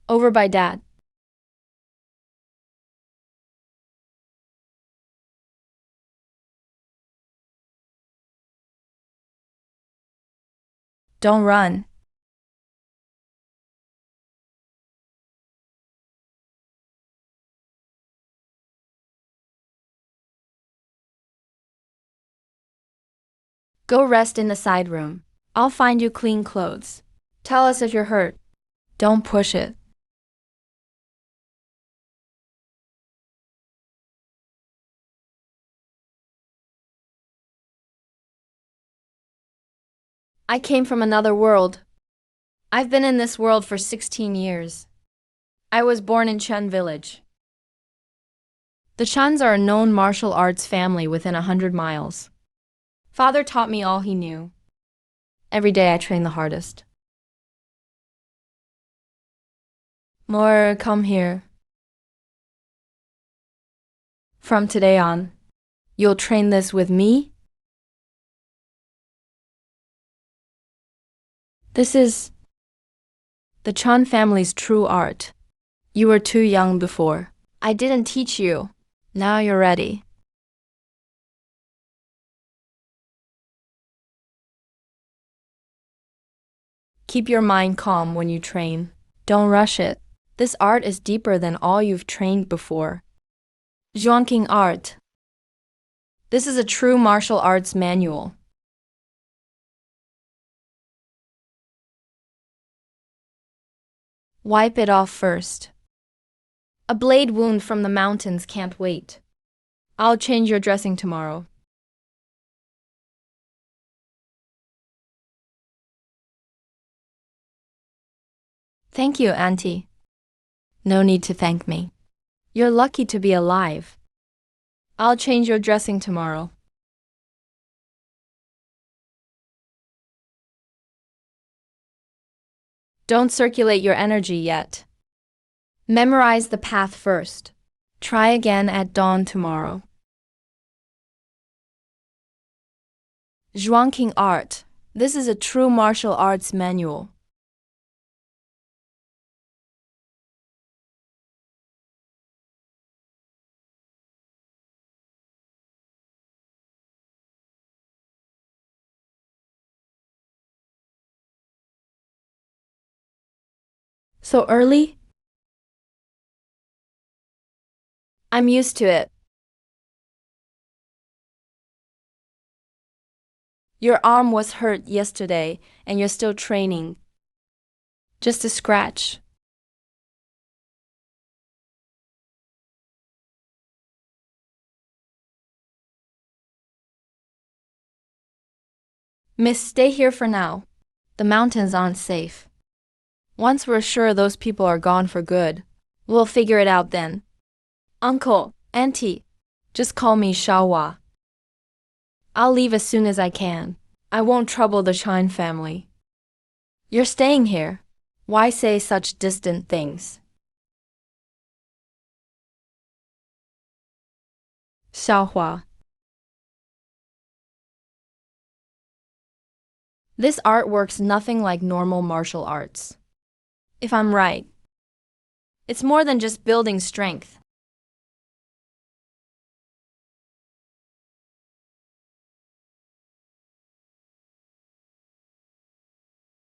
Over by Dad. Don't run. Go rest in the side room. I'll find you clean clothes. Tell us if you're hurt. Don't push it. I came from another world. I've been in this world for 16 years. I was born in Chen village. The Chens are a known martial arts family within 100 miles. Father taught me all he knew. Every day I train the hardest. More, come here. From today on, you'll train this with me? This is the Chan family's true art. You were too young before. I didn't teach you. Now you're ready. Keep your mind calm when you train. Don't rush it. This art is deeper than all you've trained before. Zhuangqing art. This is a true martial arts manual. Wipe it off first. A blade wound from the mountains can't wait. I'll change your dressing tomorrow. Thank you, Auntie. No need to thank me. You're lucky to be alive. I'll change your dressing tomorrow. Don't circulate your energy yet. Memorize the path first. Try again at dawn tomorrow. Zhuangqing art. This is a true martial arts manual. So early? I'm used to it. Your arm was hurt yesterday and you're still training. Just a scratch. Miss, stay here for now. The mountains aren't safe. Once we're sure those people are gone for good, we'll figure it out then. Uncle, Auntie, just call me Shaohua. I'll leave as soon as I can. I won't trouble the Chine family. You're staying here. Why say such distant things? Shaohua. This art works nothing like normal martial arts. If I'm right, it's more than just building strength.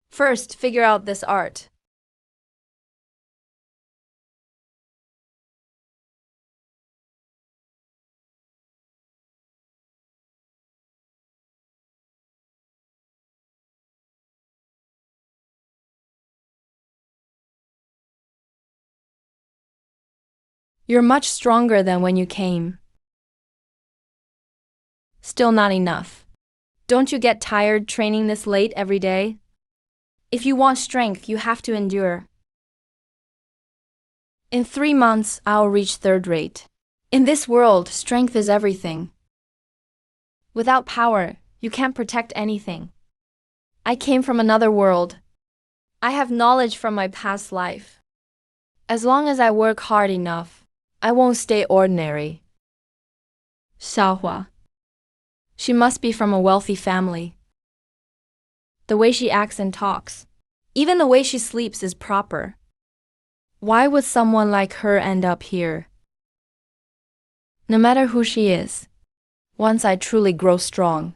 First, figure out this art. You're much stronger than when you came. Still not enough. Don't you get tired training this late every day? If you want strength, you have to endure. In 3 months, I'll reach third rate. In this world, strength is everything. Without power, you can't protect anything. I came from another world. I have knowledge from my past life. As long as I work hard enough, I won't stay ordinary. Xiaohua. She must be from a wealthy family. The way she acts and talks, even the way she sleeps is proper. Why would someone like her end up here? No matter who she is, once I truly grow strong,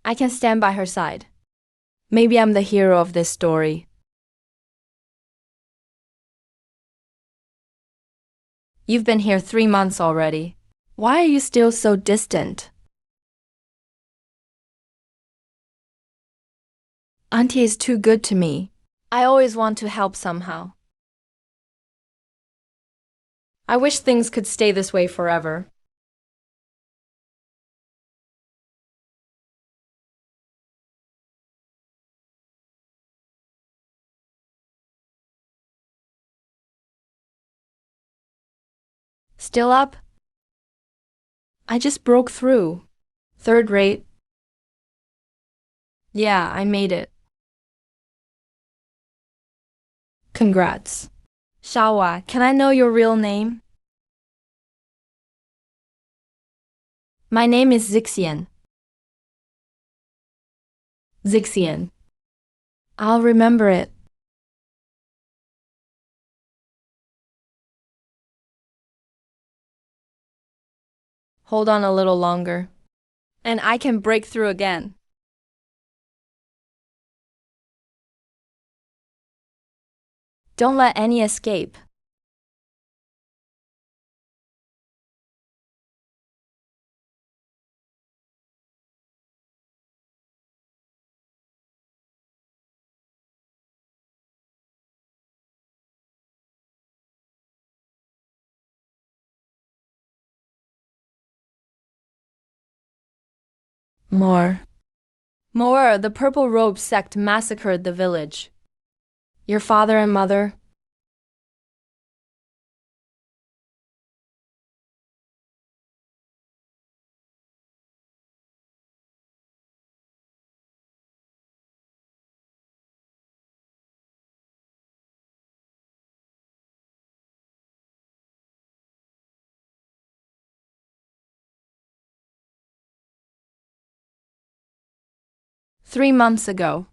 I can stand by her side. Maybe I'm the hero of this story. You've been here 3 months already. Why are you still so distant? Auntie is too good to me. I always want to help somehow. I wish things could stay this way forever. Still up? I just broke through. Third rate. Yeah, I made it. Congrats. Shawa, can I know your real name? My name is Zixian. Zixian. I'll remember it. Hold on a little longer. And I can break through again. Don't let any escape. More. More, the purple robe sect massacred the village. Your father and mother? "3 months ago,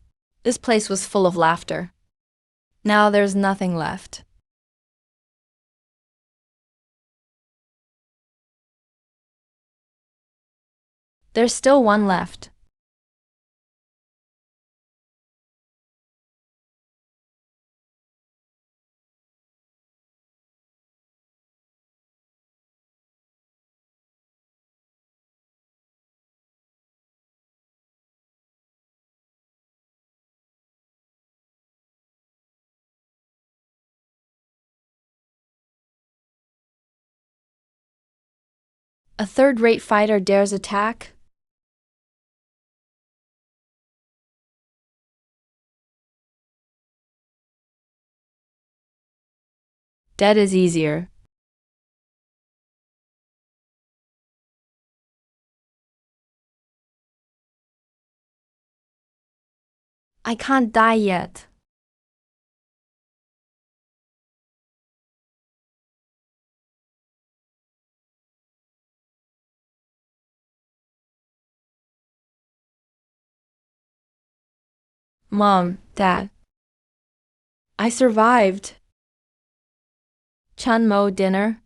this place was full of laughter. Now there's nothing left. There's still one left. A third-rate fighter dares attack? Dead is easier. I can't die yet. Mom, Dad. I survived. Chunmo dinner?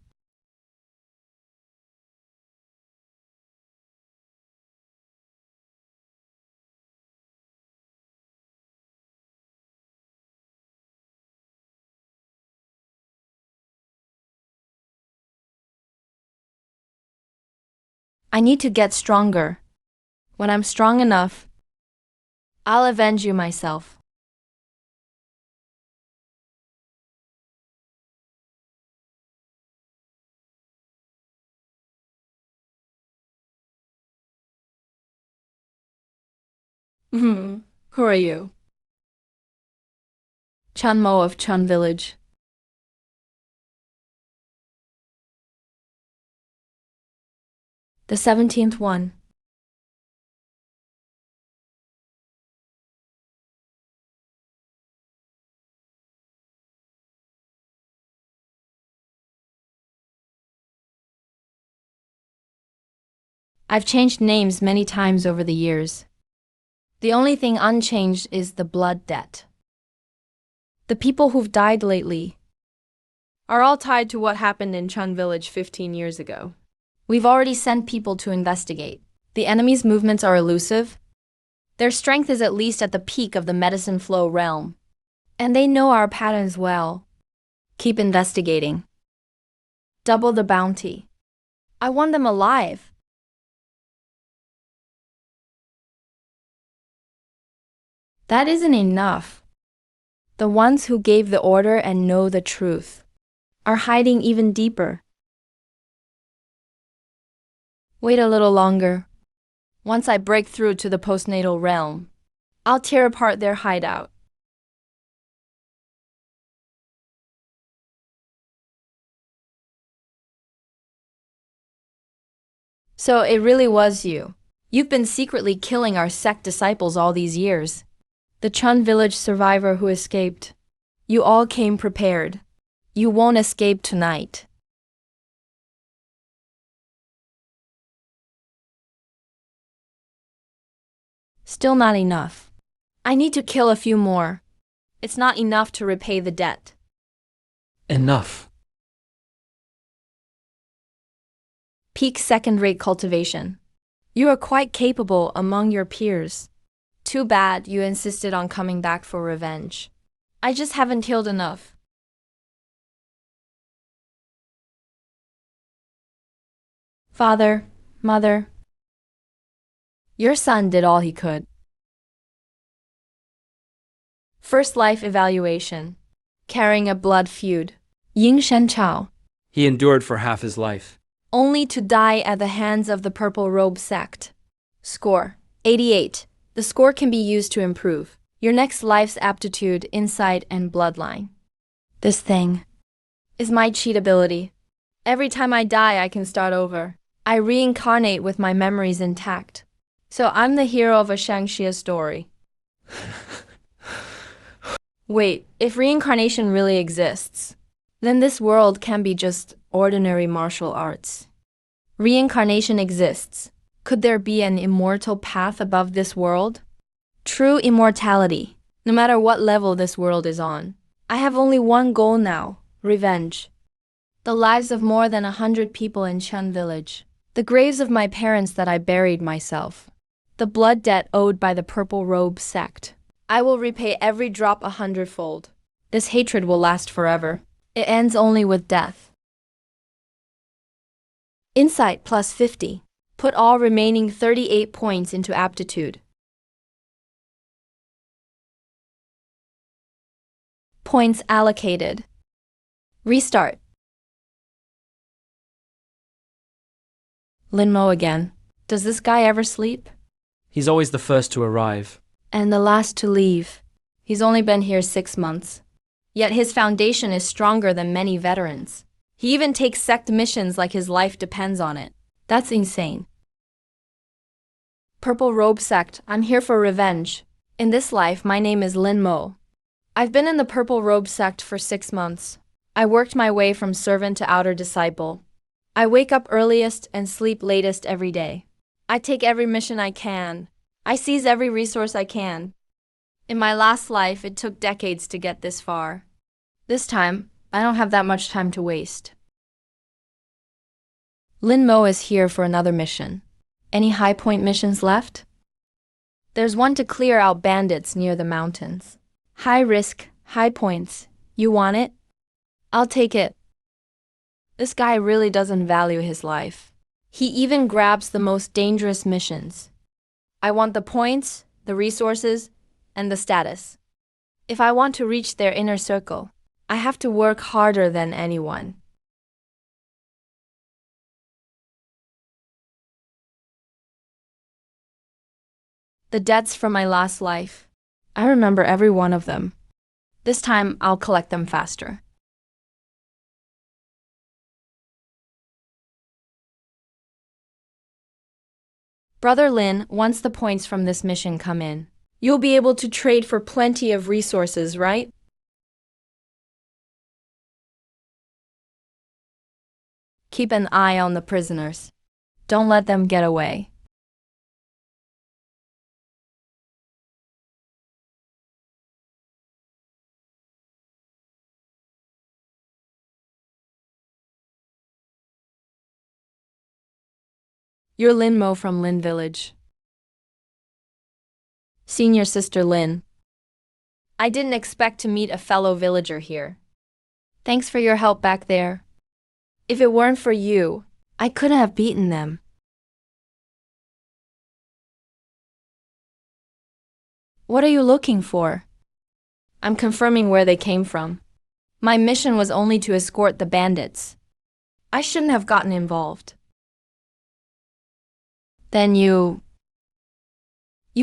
I need to get stronger. When I'm strong enough, I'll avenge you myself. Who are you? Chunmo of Chun Village. The 17th one. I've changed names many times over the years. The only thing unchanged is the blood debt. The people who've died lately, are all tied to what happened in Chun Village 15 years ago. We've already sent people to investigate. The enemy's movements are elusive. Their strength is at least at the peak of the medicine flow realm. And they know our patterns well. Keep investigating. Double the bounty. I want them alive. That isn't enough. The ones who gave the order and know the truth are hiding even deeper. Wait a little longer. Once I break through to the postnatal realm, I'll tear apart their hideout. So it really was you. You've been secretly killing our sect disciples all these years. The Chun village survivor who escaped. You all came prepared. You won't escape tonight. Still not enough. I need to kill a few more. It's not enough to repay the debt. Enough. Peak second-rate cultivation. You are quite capable among your peers. Too bad you insisted on coming back for revenge. I just haven't killed enough. Father, Mother, your son did all he could. First life evaluation. Carrying a blood feud. Ying Shen Chao. He endured for half his life. Only to die at the hands of the Purple Robe sect. Score 88. The score can be used to improve your next life's aptitude, insight, and bloodline. This thing is my cheat ability. Every time I die, I can start over. I reincarnate with my memories intact. So I'm the hero of a Shangxia story. Wait, if reincarnation really exists, then this world can be just ordinary martial arts. Reincarnation exists. Could there be an immortal path above this world? True immortality, no matter what level this world is on. I have only one goal now, revenge. The lives of more than 100 people in Chun village. The graves of my parents that I buried myself. The blood debt owed by the Purple Robe sect. I will repay every drop 100-fold. This hatred will last forever. It ends only with death. Insight plus 50. Put all remaining 38 points into aptitude. Points allocated. Restart. Lin Mo again. Does this guy ever sleep? He's always the first to arrive. And the last to leave. He's only been here 6 months. Yet his foundation is stronger than many veterans. He even takes sect missions like his life depends on it. That's insane. Purple Robe Sect, I'm here for revenge. In this life, my name is Lin Mo. I've been in the Purple Robe Sect for 6 months. I worked my way from servant to outer disciple. I wake up earliest and sleep latest every day. I take every mission I can. I seize every resource I can. In my last life, it took decades to get this far. This time, I don't have that much time to waste. Lin Mo is here for another mission. Any high point missions left? There's one to clear out bandits near the mountains. High risk, high points. You want it? I'll take it. This guy really doesn't value his life. He even grabs the most dangerous missions. I want the points, the resources, and the status. If I want to reach their inner circle, I have to work harder than anyone. The debts from my last life. I remember every one of them. This time, I'll collect them faster. Brother Lin, once the points from this mission come in, you'll be able to trade for plenty of resources, right? Keep an eye on the prisoners. Don't let them get away. You're Lin Mo from Lin Village. Senior sister Lin. I didn't expect to meet a fellow villager here. Thanks for your help back there. If it weren't for you, I couldn't have beaten them. What are you looking for? I'm confirming where they came from. My mission was only to escort the bandits. I shouldn't have gotten involved. Then you've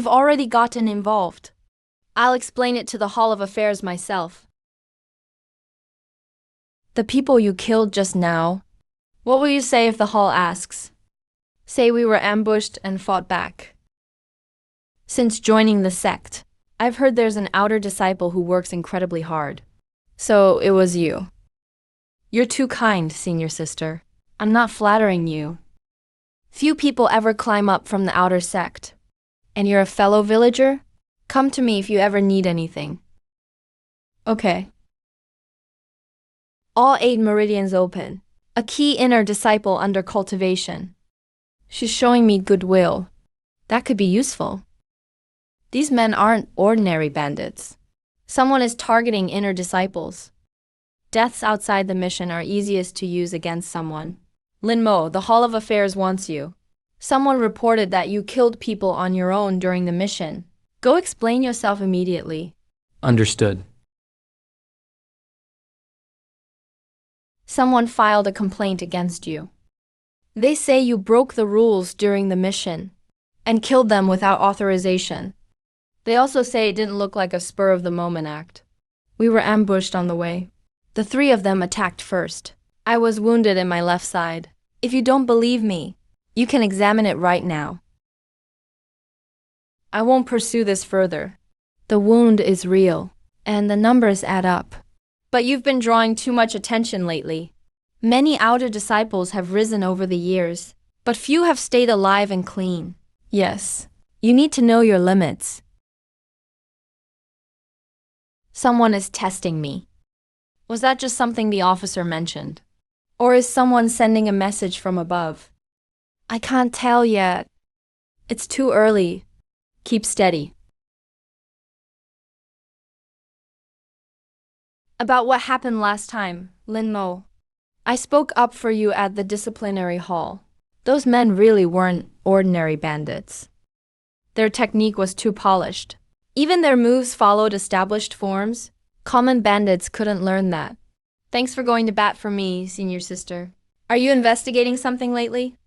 already gotten involved. I'll explain it to the Hall of Affairs myself. The people you killed just now, what will you say if the Hall asks? Say we were ambushed and fought back. Since joining the sect, I've heard there's an outer disciple who works incredibly hard. So it was you. You're too kind, senior sister. I'm not flattering you. Few people ever climb up from the outer sect. And you're a fellow villager? Come to me if you ever need anything. Okay. All 8 meridians open. A key inner disciple under cultivation. She's showing me goodwill. That could be useful. These men aren't ordinary bandits. Someone is targeting inner disciples. Deaths outside the mission are easiest to use against someone. Lin Mo, the Hall of Affairs wants you. Someone reported that you killed people on your own during the mission. Go explain yourself immediately. Understood. Someone filed a complaint against you. They say you broke the rules during the mission and killed them without authorization. They also say it didn't look like a spur-of-the-moment act. We were ambushed on the way. The 3 of them attacked first. I was wounded in my left side. If you don't believe me, you can examine it right now. I won't pursue this further. The wound is real, and the numbers add up. But you've been drawing too much attention lately. Many outer disciples have risen over the years, but few have stayed alive and clean. Yes, you need to know your limits. Someone is testing me. Was that just something the officer mentioned? Or is someone sending a message from above? I can't tell yet. It's too early. Keep steady. About what happened last time, Lin Mo. I spoke up for you at the disciplinary hall. Those men really weren't ordinary bandits. Their technique was too polished. Even their moves followed established forms. Common bandits couldn't learn that. Thanks for going to bat for me, senior sister. Are you investigating something lately?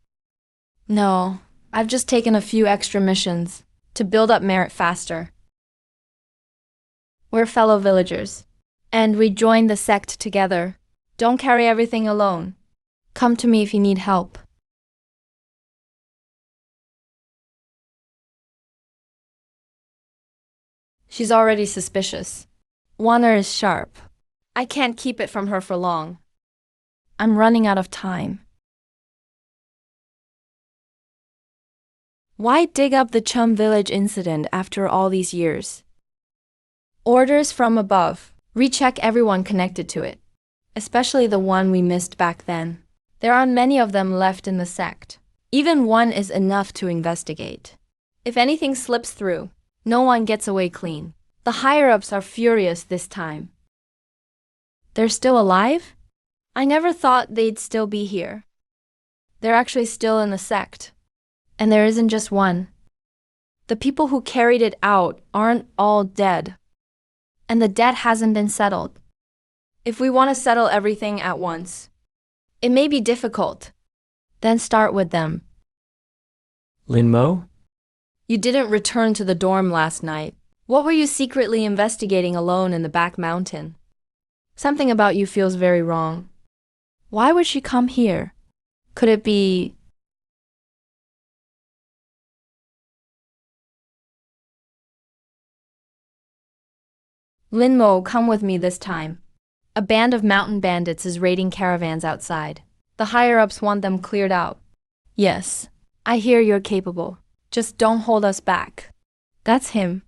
No, I've just taken a few extra missions to build up merit faster. We're fellow villagers, and we joined the sect together. Don't carry everything alone. Come to me if you need help. She's already suspicious. Wanner is sharp. I can't keep it from her for long. I'm running out of time. Why dig up the Chum Village incident after all these years? Orders from above. Recheck everyone connected to it, especially the one we missed back then. There aren't many of them left in the sect. Even one is enough to investigate. If anything slips through, no one gets away clean. The higher-ups are furious this time. They're still alive? I never thought they'd still be here. They're actually still in the sect. And there isn't just one. The people who carried it out aren't all dead. And the debt hasn't been settled. If we want to settle everything at once, it may be difficult. Then start with them. Lin Mo? You didn't return to the dorm last night. What were you secretly investigating alone in the back mountain? Something about you feels very wrong. Why would she come here? Could it be... Lin Mo, come with me this time. A band of mountain bandits is raiding caravans outside. The higher-ups want them cleared out. Yes, I hear you're capable. Just don't hold us back. That's him.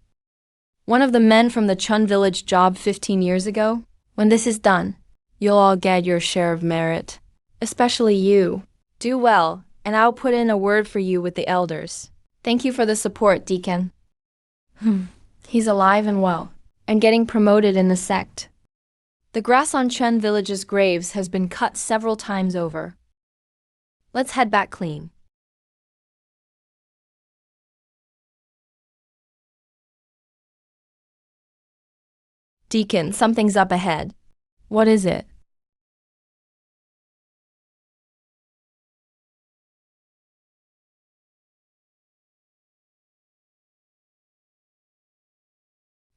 One of the men from the Chun village job 15 years ago. When this is done, you'll all get your share of merit. Especially you. Do well, and I'll put in a word for you with the elders. Thank you for the support, Deacon. He's alive and well, and getting promoted in the sect. The grass on Chen Village's graves has been cut several times over. Let's head back clean. Deacon, something's up ahead. What is it?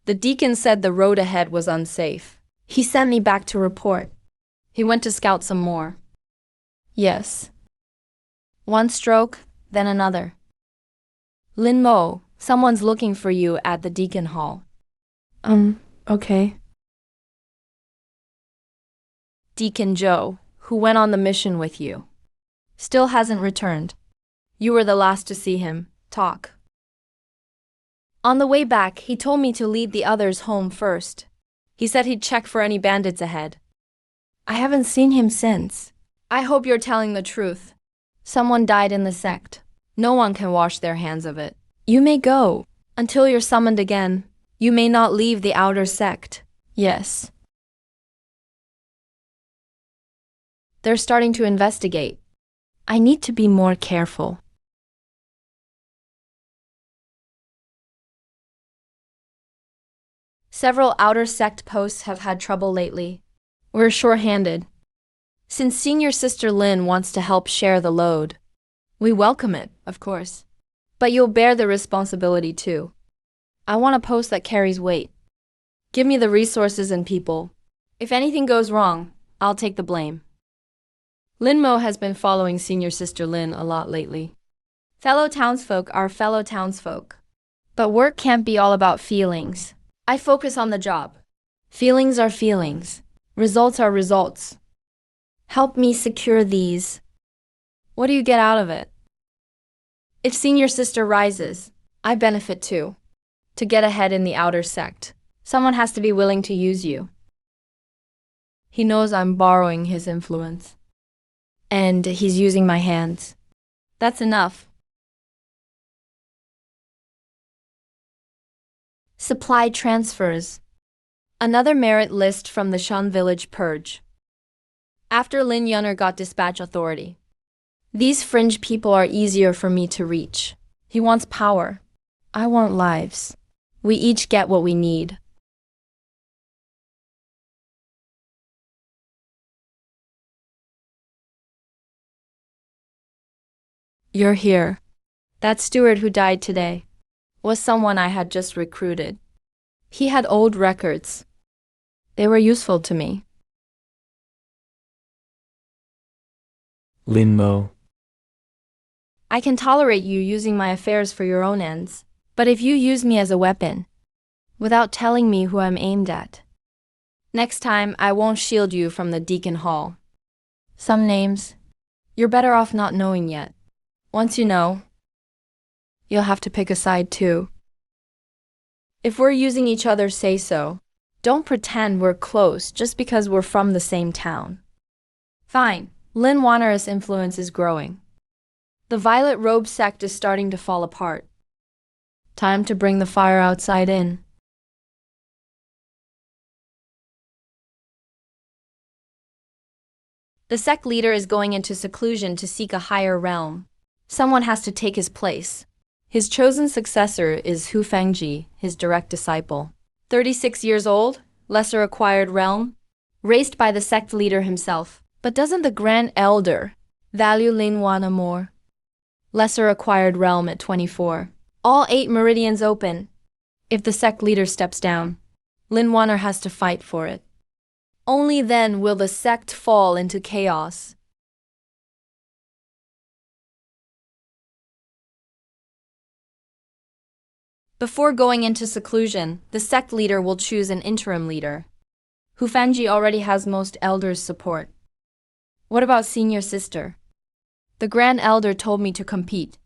The deacon said the road ahead was unsafe. He sent me back to report. He went to scout some more. Yes. One stroke, then another. Lin Mo, someone's looking for you at the Deacon Hall. Okay. Deacon Joe, who went on the mission with you, still hasn't returned. You were the last to see him talk. On the way back, he told me to lead the others home first. He said he'd check for any bandits ahead. I haven't seen him since. I hope you're telling the truth. Someone died in the sect. No one can wash their hands of it. You may go. Until you're summoned again, you may not leave the outer sect. Yes. They're starting to investigate. I need to be more careful. Several outer sect posts have had trouble lately. We're short-handed. Since Senior Sister Lin wants to help share the load, we welcome it, of course. But you'll bear the responsibility too. I want a post that carries weight. Give me the resources and people. If anything goes wrong, I'll take the blame. Lin Mo has been following Senior Sister Lin a lot lately. Fellow townsfolk are fellow townsfolk. But work can't be all about feelings. I focus on the job. Feelings are feelings. Results are results. Help me secure these. What do you get out of it? If Senior Sister rises, I benefit too. To get ahead in the outer sect, someone has to be willing to use you. He knows I'm borrowing his influence. And he's using my hands. That's enough. Supply transfers. Another merit list from the Shan Village purge. After Lin Yunner got dispatch authority. These fringe people are easier for me to reach. He wants power. I want lives. We each get what we need. You're here. That steward who died today was someone I had just recruited. He had old records. They were useful to me. Lin Mo. I can tolerate you using my affairs for your own ends, but if you use me as a weapon, without telling me who I'm aimed at, next time I won't shield you from the Deacon Hall. Some names, you're better off not knowing yet. Once you know, you'll have to pick a side too. If we're using each other, say so. Don't pretend we're close just because we're from the same town. Fine, Lin Wanner's influence is growing. The Violet Robe sect is starting to fall apart. Time to bring the fire outside in. The sect leader is going into seclusion to seek a higher realm. Someone has to take his place. His chosen successor is Hu Fengji, his direct disciple. 36 years old, lesser acquired realm, raised by the sect leader himself. But doesn't the Grand Elder value Lin Wanner more? Lesser acquired realm at 24. All 8 meridians open. If the sect leader steps down, Lin Wanner has to fight for it. Only then will the sect fall into chaos. Before going into seclusion, the sect leader will choose an interim leader. Hu Fanji already has most elders' support. What about Senior Sister? The Grand Elder told me to compete.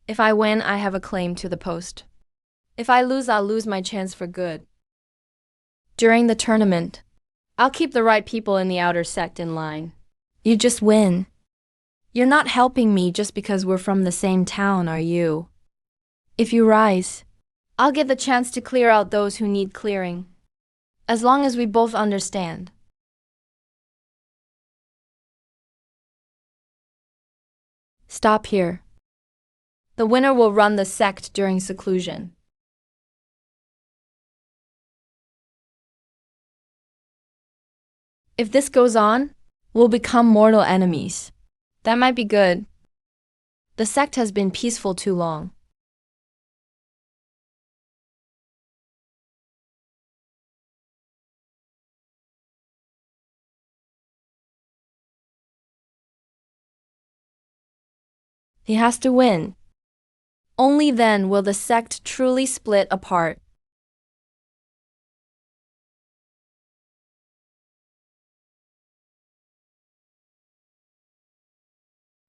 If I win, I have a claim to the post. If I lose, I'll lose my chance for good. During the tournament, I'll keep the right people in the outer sect in line. You just win. You're not helping me just because we're from the same town, are you? If you rise, I'll get the chance to clear out those who need clearing. As long as we both understand. Stop here. The winner will run the sect during seclusion. If this goes on, we'll become mortal enemies. That might be good. The sect has been peaceful too long. He has to win. Only then will the sect truly split apart.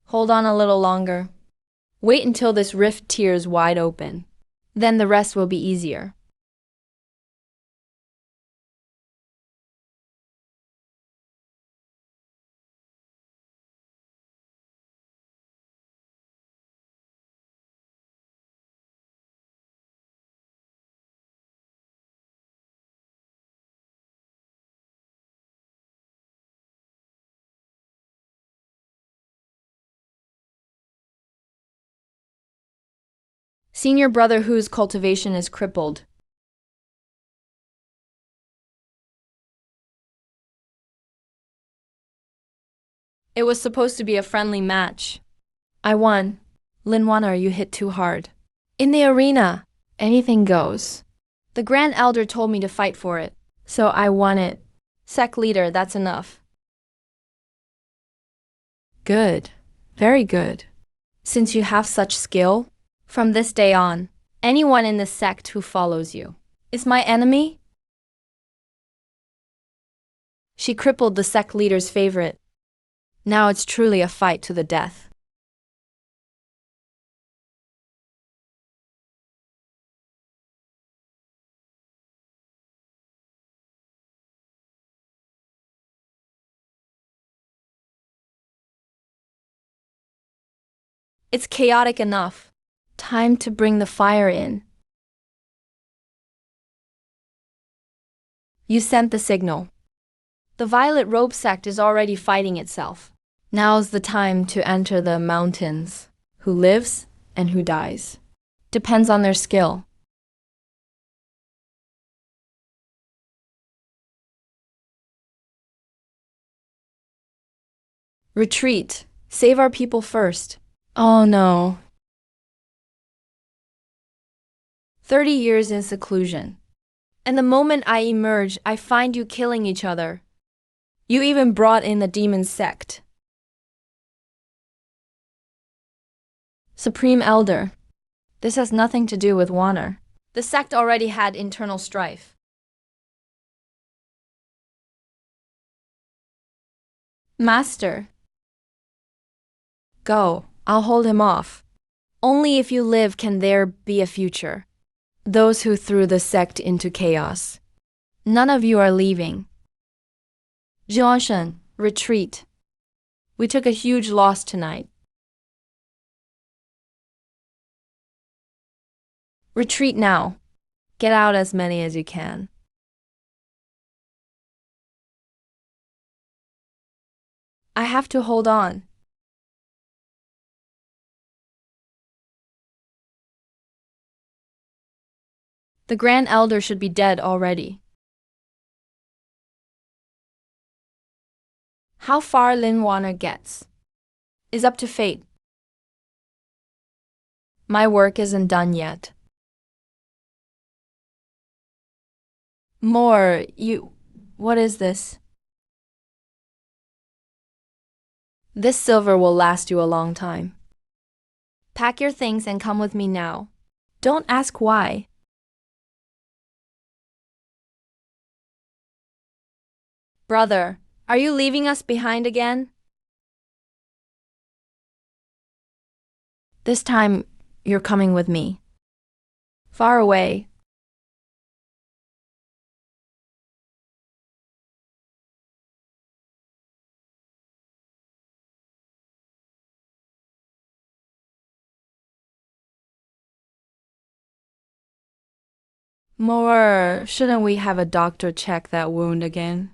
Hold on a little longer. Wait until this rift tears wide open. Then the rest will be easier. Senior brother whose cultivation is crippled. It was supposed to be a friendly match. I won. Linwaner, you hit too hard. In the arena, anything goes. The Grand Elder told me to fight for it, so I won it. Sec leader, that's enough. Good. Very good. Since you have such skill, from this day on, anyone in the sect who follows you is my enemy. She crippled the sect leader's favorite. Now it's truly a fight to the death. It's chaotic enough. Time to bring the fire in. You sent the signal. The Violet Robe sect is already fighting itself. Now's the time to enter the mountains. Who lives and who dies depends on their skill. Retreat. Save our people first. Oh no. 30 years in seclusion. And the moment I emerge, I find you killing each other. You even brought in the demon sect. Supreme Elder. This has nothing to do with Wanner. The sect already had internal strife. Master. Go. I'll hold him off. Only if you live can there be a future. Those who threw the sect into chaos. None of you are leaving. Jianshen, retreat. We took a huge loss tonight. Retreat now. Get out as many as you can. I have to hold on. The Grand Elder should be dead already. How far Lin Wanner gets is up to fate. My work isn't done yet. What is this? This silver will last you a long time. Pack your things and come with me now. Don't ask why. Brother, are you leaving us behind again? This time, you're coming with me. Far away. More, shouldn't we have a doctor check that wound again?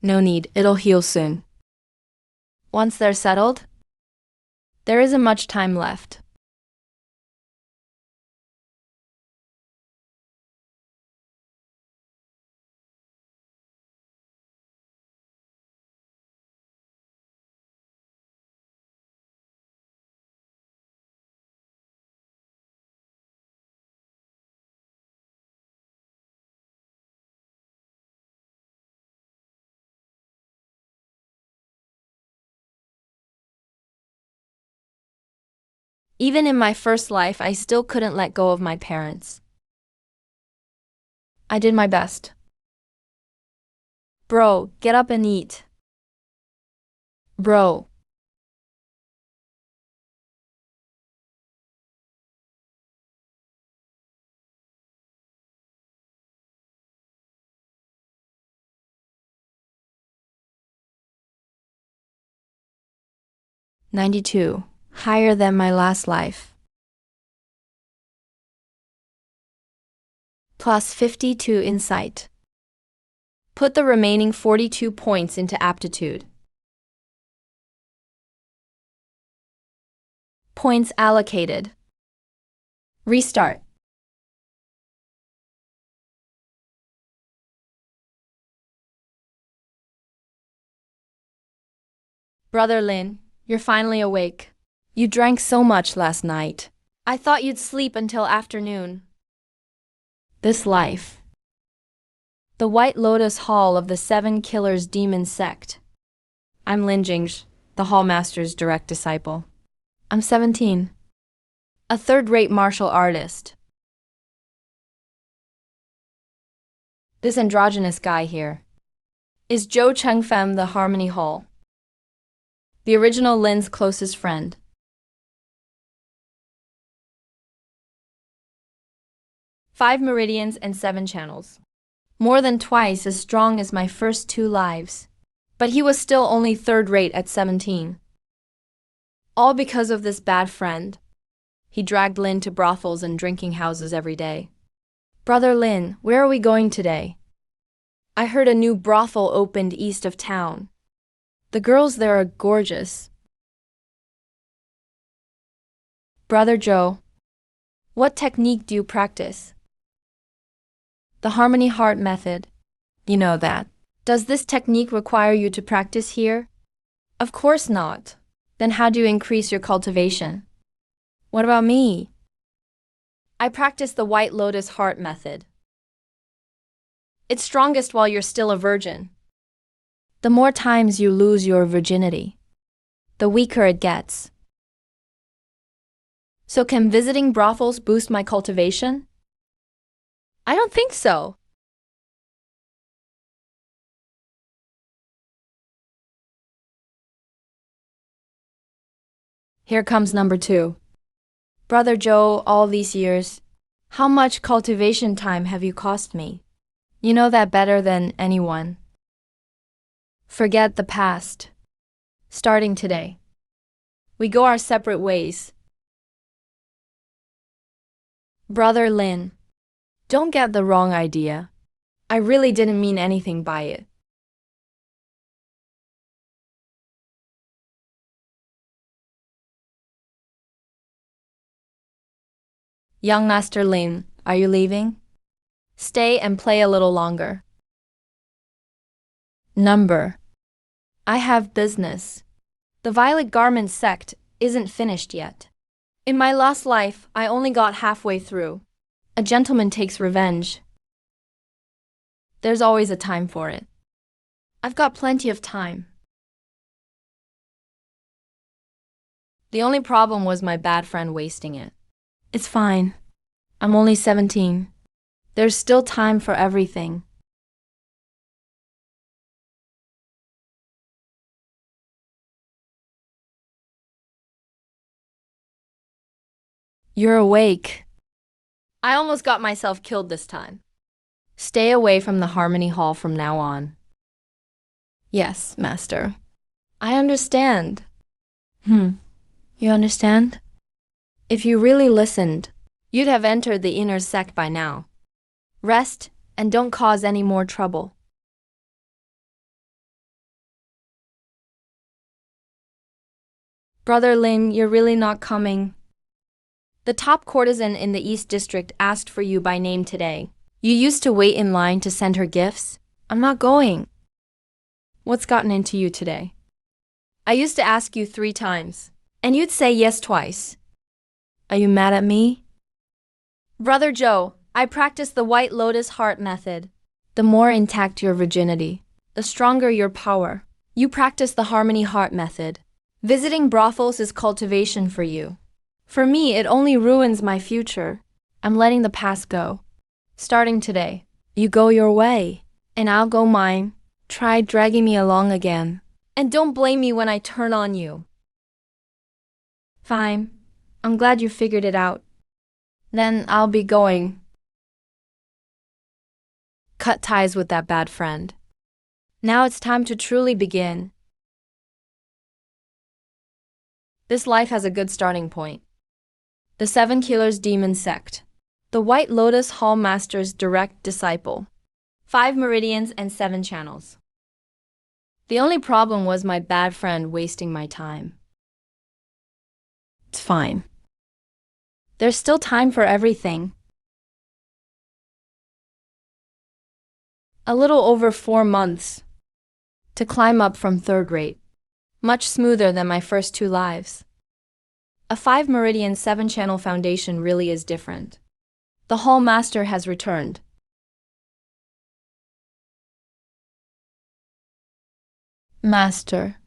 No need, it'll heal soon. Once they're settled, there isn't much time left. Even in my first life, I still couldn't let go of my parents. I did my best. Bro, get up and eat. Bro. $92. Higher than my last life. Plus 52 insight. Put the remaining 42 points into aptitude. Points allocated. Restart. Brother Lin, you're finally awake. You drank so much last night. I thought you'd sleep until afternoon. This life. The White Lotus Hall of the Seven Killers Demon Sect. I'm Lin Jingzhi, the Hallmaster's direct disciple. I'm 17. A third-rate martial artist. This androgynous guy here is Zhou Chengfeng, the Harmony Hall. The original Lin's closest friend. Five meridians and 7 channels. More than twice as strong as my first 2 lives. But he was still only third-rate at 17. All because of this bad friend. He dragged Lin to brothels and drinking houses every day. Brother Lin, where are we going today? I heard a new brothel opened east of town. The girls there are gorgeous. Brother Joe, what technique do you practice? The Harmony Heart method. You know that. Does this technique require you to practice here? Of course not. Then how do you increase your cultivation? What about me? I practice the White Lotus Heart method. It's strongest while you're still a virgin. The more times you lose your virginity, the weaker it gets. So can visiting brothels boost my cultivation? I don't think so. Here comes number 2. Brother Joe, all these years, how much cultivation time have you cost me? You know that better than anyone. Forget the past. Starting today, we go our separate ways. Brother Lin, don't get the wrong idea. I really didn't mean anything by it. Young Master Lin, are you leaving? Stay and play a little longer. Number. I have business. The Violet Garment sect isn't finished yet. In my last life, I only got halfway through. A gentleman takes revenge. There's always a time for it. I've got plenty of time. The only problem was my bad friend wasting it. It's fine. I'm only 17. There's still time for everything. You're awake. I almost got myself killed this time. Stay away from the Harmony Hall from now on. Yes, Master. I understand. You understand? If you really listened, You'd have entered the inner sect by now. Rest, and don't cause any more trouble. Brother Lin, you're really not coming. The top courtesan in the East District asked for you by name today. You used to wait in line to send her gifts. I'm not going. What's gotten into you today? I used to ask you 3 times, and you'd say yes twice. Are you mad at me? Brother Joe, I practice the White Lotus Heart method. The more intact your virginity, the stronger your power. You practice the Harmony Heart method. Visiting brothels is cultivation for you. For me, it only ruins my future. I'm letting the past go. Starting today, you go your way, and I'll go mine. Try dragging me along again. And don't blame me when I turn on you. Fine. I'm glad you figured it out. Then I'll be going. Cut ties with that bad friend. Now it's time to truly begin. This life has a good starting point. The 7 Killers Demon Sect. The White Lotus Hall Master's direct disciple. 5 meridians and 7 channels. The only problem was my bad friend wasting my time. It's fine. There's still time for everything. A little over 4 months to climb up from 3rd rate. Much smoother than my first 2 lives. A 5 meridian 7 channel foundation really is different. The Hall Master has returned. Master.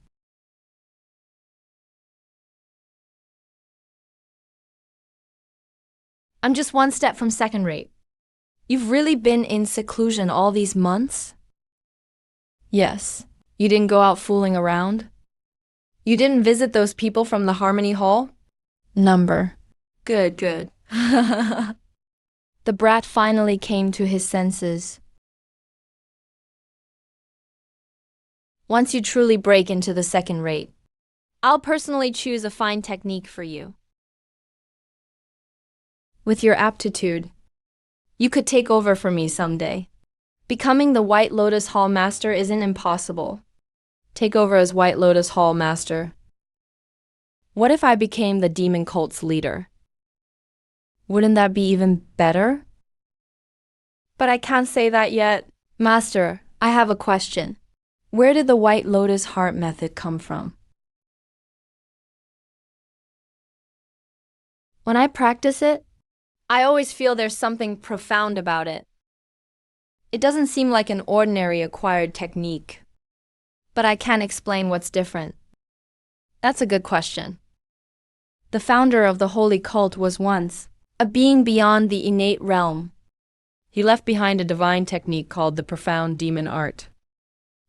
I'm just 1 step from 2nd rate. You've really been in seclusion all these months? Yes. You didn't go out fooling around? You didn't visit those people from the Harmony Hall? Number. Good. The brat finally came to his senses. Once you truly break into the 2nd rate, I'll personally choose a fine technique for you. With your aptitude, you could take over for me someday. Becoming the White Lotus Hall Master isn't impossible. Take over as White Lotus Hall Master. What if I became the demon cult's leader? Wouldn't that be even better? But I can't say that yet. Master, I have a question. Where did the White Lotus Heart method come from? When I practice it, I always feel there's something profound about it. It doesn't seem like an ordinary acquired technique. But I can't explain what's different. That's a good question. The founder of the holy cult was once a being beyond the innate realm. He left behind a divine technique called the profound demon art.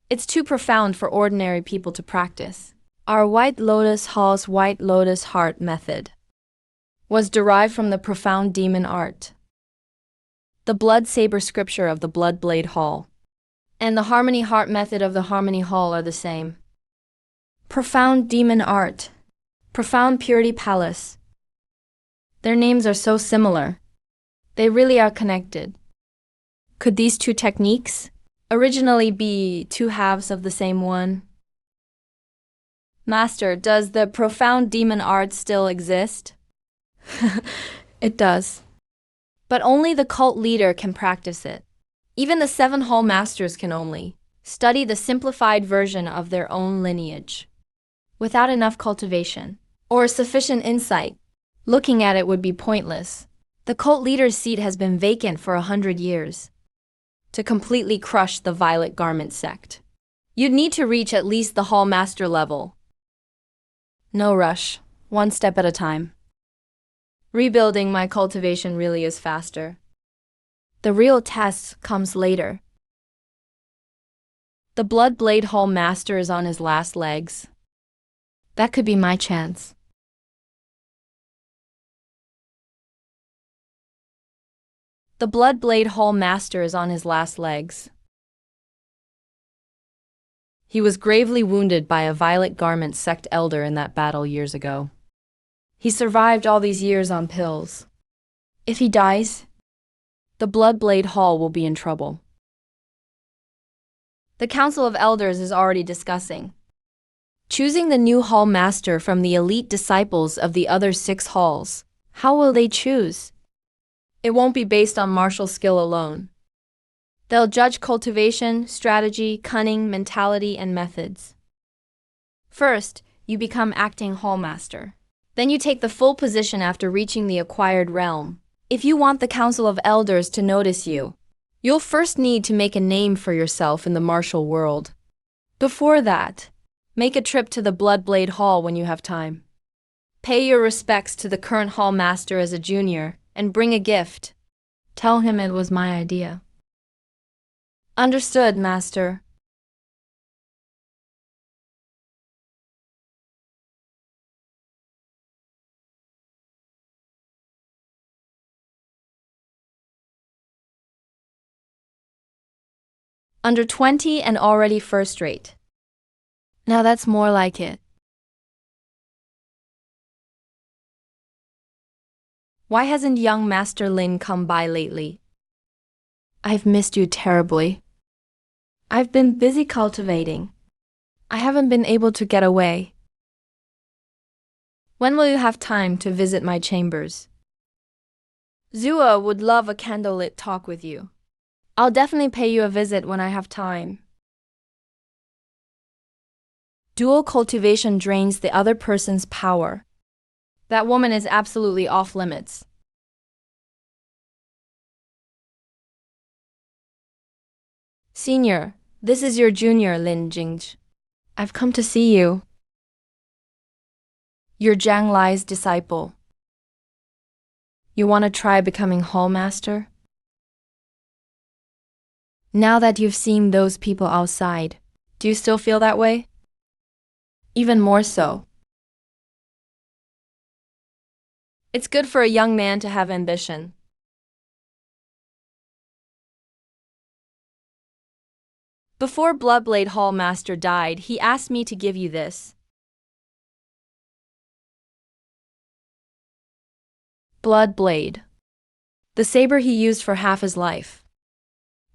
It's too profound for ordinary people to practice. Our White Lotus Hall's White Lotus Heart method was derived from the profound demon art. The blood saber scripture of the Blood Blade Hall and the Harmony Heart method of the Harmony Hall are the same. Profound demon art, profound purity palace. Their names are so similar. They really are connected. Could these 2 techniques originally be 2 halves of the same one? Master, does the profound demon art still exist? It does. But only the cult leader can practice it. Even the 7 Hall Masters can only study the simplified version of their own lineage. Without enough cultivation or sufficient insight, looking at it would be pointless. The cult leader's seat has been vacant for 100 years. To completely crush the Violet Garment sect, you'd need to reach at least the Hall Master level. No rush, 1 step at a time. Rebuilding my cultivation really is faster. The real test comes later. The Blood Blade Hall Master is on his last legs. That could be my chance. The Blood Blade Hall Master is on his last legs. He was gravely wounded by a Violet Garment sect elder in that battle years ago. He survived all these years on pills. If he dies, The Bloodblade Hall will be in trouble. the Council of Elders is already discussing Choosing the new hall master from the elite disciples of the other 6 halls. How will they choose? It won't be based on martial skill alone. They'll judge cultivation, strategy, cunning, mentality, and methods. First, you become acting hallmaster. Then you take the full position after reaching the acquired realm. If you want the Council of Elders to notice you, you'll first need to make a name for yourself in the martial world. Before that, make a trip to the Bloodblade Hall when you have time. Pay your respects to the current hall master as a junior, and bring a gift. Tell him it was my idea. Understood, Master. Under 20 and already first rate. Now that's more like it. Why hasn't young Master Lin come by lately? I've missed you terribly. I've been busy cultivating. I haven't been able to get away. When will you have time to visit my chambers? Zua would love a candlelit talk with you. I'll definitely pay you a visit when I have time. Dual cultivation drains the other person's power. That woman is absolutely off limits. Senior, this is your junior, Lin Jingzhi. I've come to see you. You're Zhang Lai's disciple. You want to try becoming hallmaster? Now that you've seen those people outside, do you still feel that way? Even more so. It's good for a young man to have ambition. Before Bloodblade Hall Master died, he asked me to give you this. Bloodblade. The saber he used for half his life.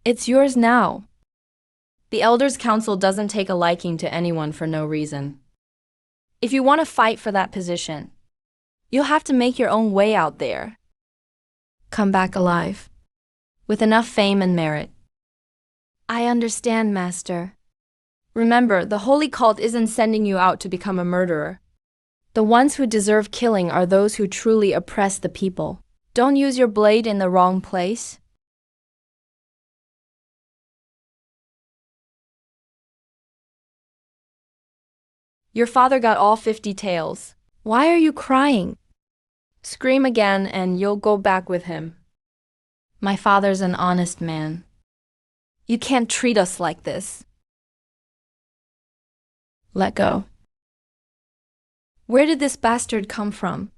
It's yours now. The Elders' Council doesn't take a liking to anyone for no reason. If you want to fight for that position, you'll have to make your own way out there. Come back alive, with enough fame and merit. I understand, Master. Remember, the holy cult isn't sending you out to become a murderer. The ones who deserve killing are those who truly oppress the people. Don't use your blade in the wrong place. Your father got all 50 tails. Why are you crying? Scream again and you'll go back with him. My father's an honest man. You can't treat us like this. Let go. Where did this bastard come from?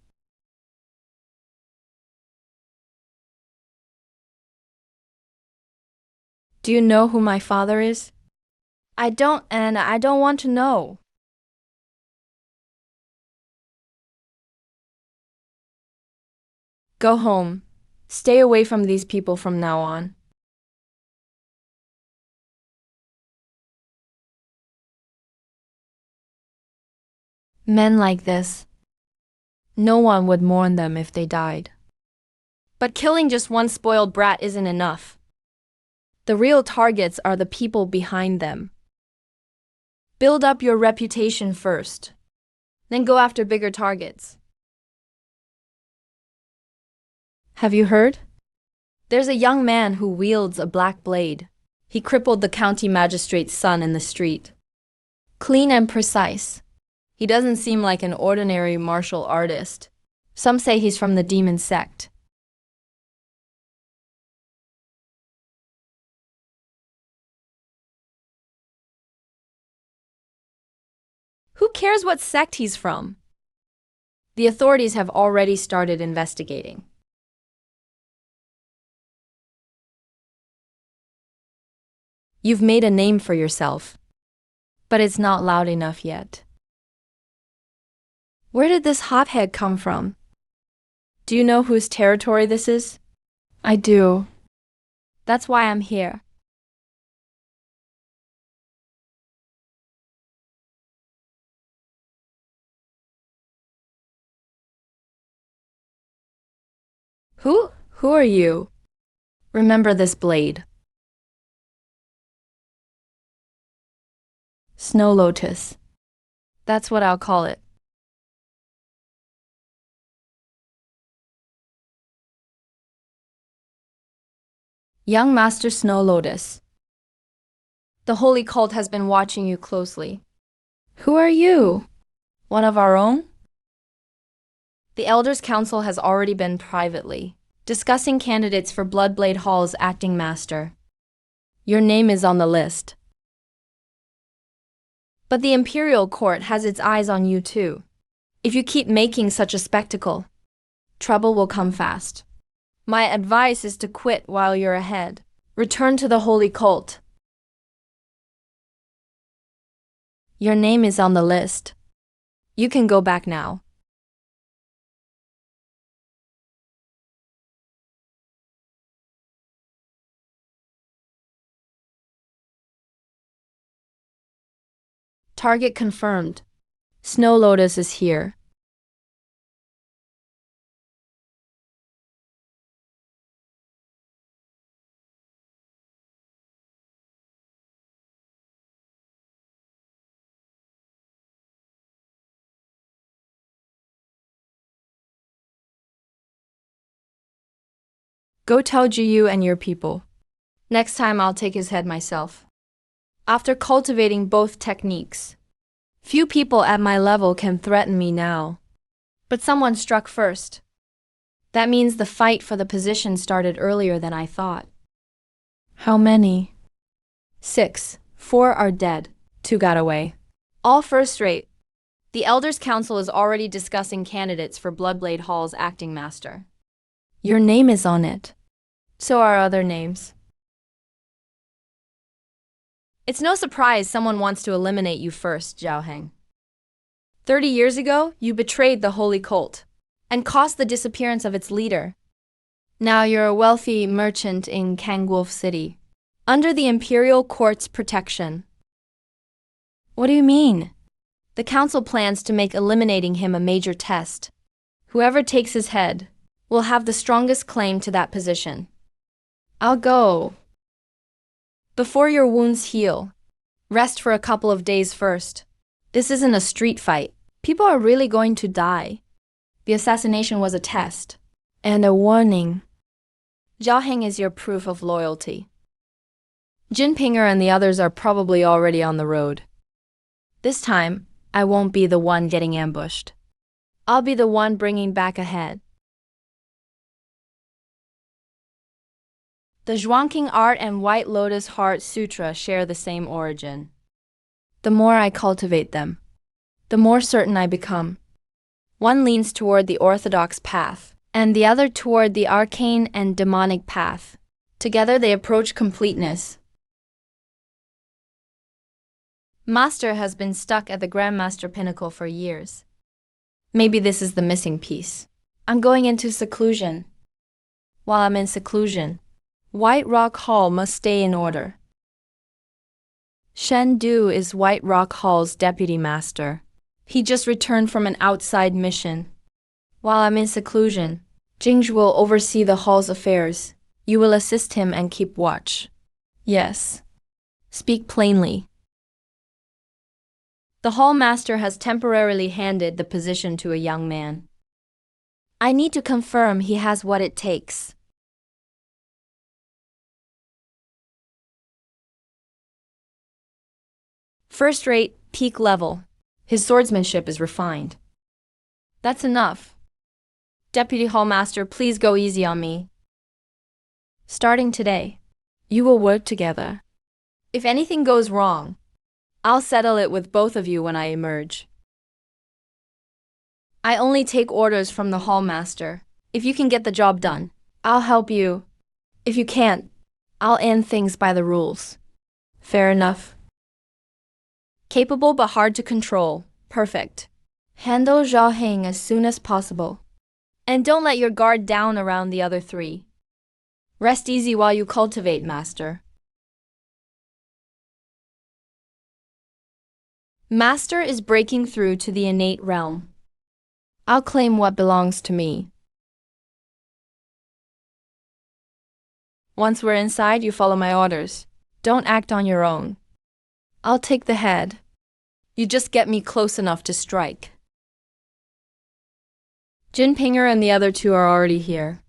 Do you know who my father is? I don't, and I don't want to know. Go home. Stay away from these people from now on. Men like this, no one would mourn them if they died. But killing just one spoiled brat isn't enough. The real targets are the people behind them. Build up your reputation first, then go after bigger targets. Have you heard? There's a young man who wields a black blade. He crippled the county magistrate's son in the street. Clean and precise. He doesn't seem like an ordinary martial artist. Some say he's from the demon sect. Who cares what sect he's from? The authorities have already started investigating. You've made a name for yourself, but it's not loud enough yet. Where did this hothead come from? Do you know whose territory this is? I do. That's why I'm here. Who are you? Remember this blade. Snow Lotus. That's what I'll call it. Young Master Snow Lotus. The Holy Cult has been watching you closely. Who are you? One of our own? The Elders' Council has already been privately discussing candidates for Bloodblade Hall's acting master. Your name is on the list. But the Imperial Court has its eyes on you too. If you keep making such a spectacle, trouble will come fast. My advice is to quit while you're ahead. Return to the Holy Cult. Your name is on the list. You can go back now. Target confirmed. Snow Lotus is here. Go tell Jiyu and your people. Next time I'll take his head myself. After cultivating both techniques, few people at my level can threaten me now. But someone struck first. That means the fight for the position started earlier than I thought. How many? 6. 4 are dead. 2 got away. All first rate. The Elders' Council is already discussing candidates for Bloodblade Hall's acting master. Your name is on it. So are other names. It's no surprise someone wants to eliminate you first, Zhao Heng. 30 years ago, you betrayed the Holy Cult and caused the disappearance of its leader. Now you're a wealthy merchant in Kangwolf City, under the Imperial Court's protection. What do you mean? The Council plans to make eliminating him a major test. Whoever takes his head will have the strongest claim to that position. I'll go. Before your wounds heal, rest for a couple of days first. This isn't a street fight. People are really going to die. The assassination was a test and a warning. Zhao Heng is your proof of loyalty. Jinpinger and the others are probably already on the road. This time, I won't be the one getting ambushed. I'll be the one bringing back a head. The Zhuangqing Art and White Lotus Heart Sutra share the same origin. The more I cultivate them, the more certain I become. One leans toward the orthodox path, and the other toward the arcane and demonic path. Together they approach completeness. Master has been stuck at the Grandmaster Pinnacle for years. Maybe this is the missing piece. I'm going into seclusion. While I'm in seclusion, White Rock Hall must stay in order. Shen Du is White Rock Hall's deputy master. He just returned from an outside mission. While I'm in seclusion, Jingzhi will oversee the hall's affairs. You will assist him and keep watch. Yes. Speak plainly. The hall master has temporarily handed the position to a young man. I need to confirm he has what it takes. First rate, peak level. His swordsmanship is refined. That's enough. Deputy Hallmaster, please go easy on me. Starting today, you will work together. If anything goes wrong, I'll settle it with both of you when I emerge. I only take orders from the Hallmaster. If you can get the job done, I'll help you. If you can't, I'll end things by the rules. Fair enough. Capable but hard to control. Perfect. Handle Zhao Heng as soon as possible. And don't let your guard down around the other three. Rest easy while you cultivate, Master. Master is breaking through to the innate realm. I'll claim what belongs to me. Once we're inside, you follow my orders. Don't act on your own. I'll take the head. You just get me close enough to strike. Jinpinger and the other two are already here.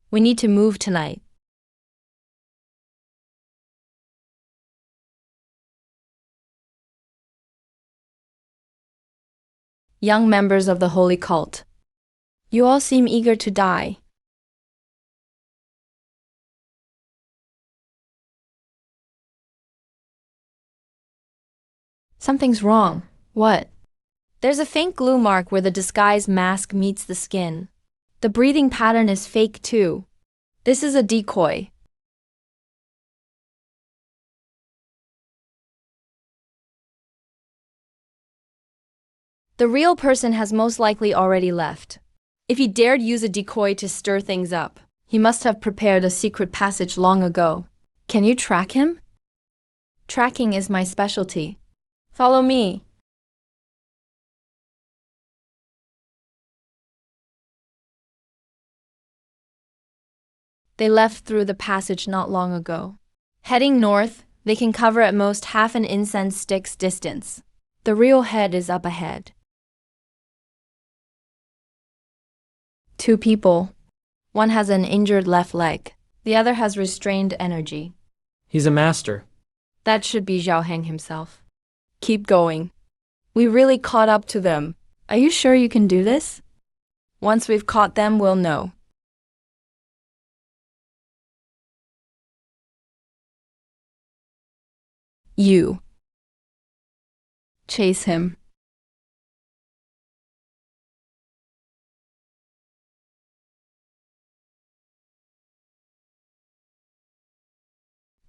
We need to move tonight. Young members of the holy cult. You all seem eager to die. Something's wrong. What? There's a faint glue mark where the disguise mask meets the skin. The breathing pattern is fake too. This is a decoy. The real person has most likely already left. If he dared use a decoy to stir things up, he must have prepared a secret passage long ago. Can you track him? Tracking is my specialty. Follow me. They left through the passage not long ago. Heading north, they can cover at most half an incense stick's distance. The real head is up ahead. 2 people. One has an injured left leg. The other has restrained energy. He's a master. That should be Zhao Heng himself. Keep going. We really caught up to them. Are you sure you can do this? Once we've caught them, we'll know. You. Chase him.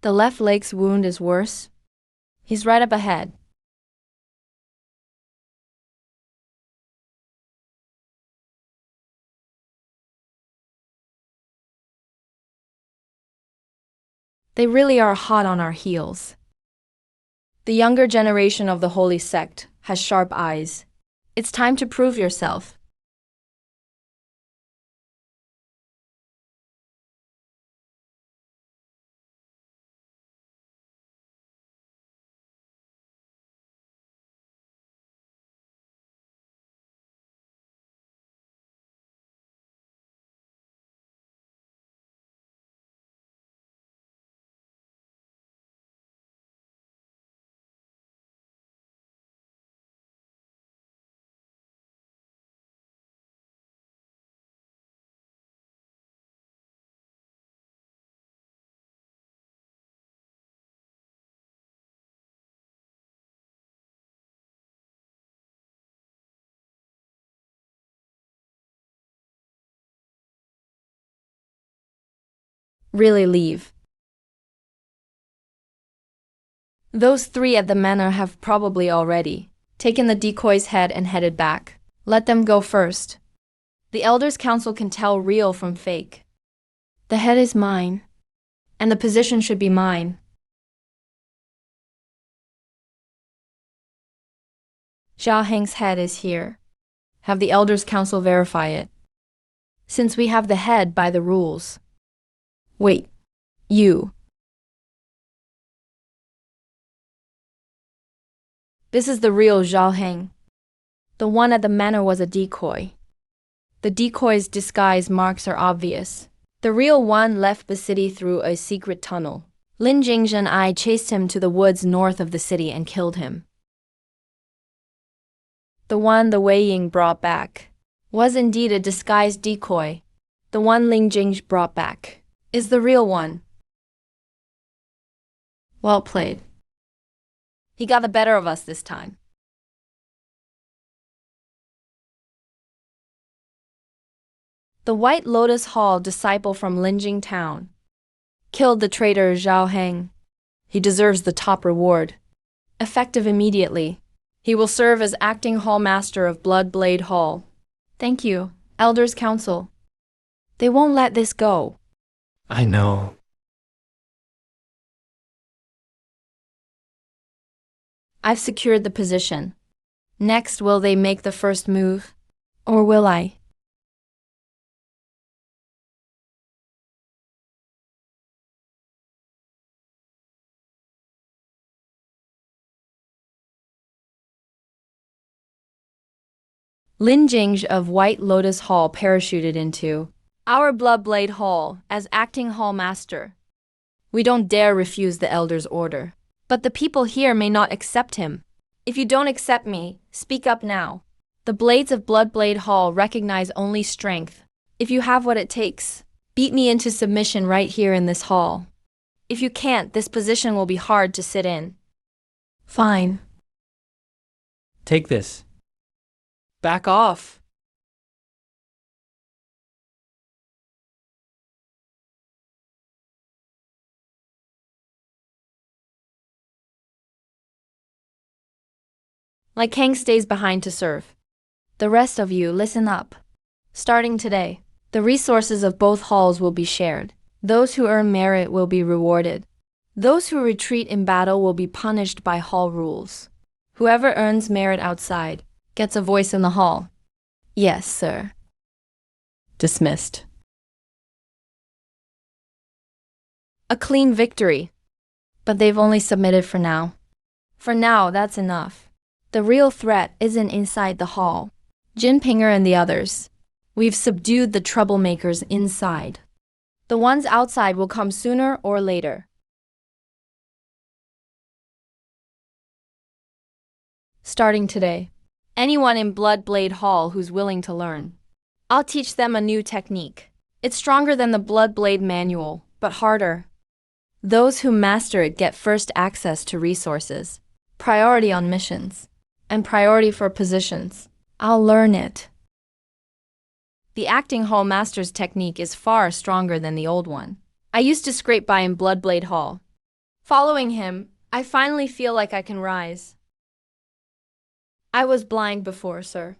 The left leg's wound is worse. He's right up ahead. They really are hot on our heels. The younger generation of the holy sect has sharp eyes. It's time to prove yourself. Really leave. Those 3 at the manor have probably already taken the decoy's head and headed back. Let them go first. The Elders' Council can tell real from fake. The head is mine, and the position should be mine. Zhao Heng's head is here. Have the Elders' Council verify it. Since we have the head by the rules. Wait, you. This is the real Zhao Heng. The one at the manor was a decoy. The decoy's disguise marks are obvious. The real one left the city through a secret tunnel. Lin Jingzhen and I chased him to the woods north of the city and killed him. The one the Wei Ying brought back was indeed a disguised decoy. The one Ling Jing brought back is the real one. Well played. He got the better of us this time. The White Lotus Hall disciple from Linjing Town killed the traitor Zhao Heng. He deserves the top reward. Effective immediately. He will serve as acting hall master of Blood Blade Hall. Thank you, Elders' Council. They won't let this go. I know. I've secured the position. Next, will they make the first move? Or will I? Lin Jingge of White Lotus Hall parachuted into our Bloodblade Hall as acting hall master. We don't dare refuse the elder's order. But the people here may not accept him. If you don't accept me, speak up now. The blades of Bloodblade Hall recognize only strength. If you have what it takes, beat me into submission right here in this hall. If you can't, this position will be hard to sit in. Fine. Take this. Back off. Like Kang stays behind to serve. The rest of you, listen up. Starting today, the resources of both halls will be shared. Those who earn merit will be rewarded. Those who retreat in battle will be punished by hall rules. Whoever earns merit outside gets a voice in the hall. Yes, sir. Dismissed. A clean victory. But they've only submitted for now. For now, that's enough. The real threat isn't inside the hall. Jin Pinger and the others. We've subdued the troublemakers inside. The ones outside will come sooner or later. Starting today, anyone in Bloodblade Hall who's willing to learn, I'll teach them a new technique. It's stronger than the Bloodblade manual, but harder. Those who master it get first access to resources, priority on missions, and priority for positions. I'll learn it. The acting hall master's technique is far stronger than the old one. I used to scrape by in Bloodblade Hall. Following him, I finally feel like I can rise. I was blind before, sir.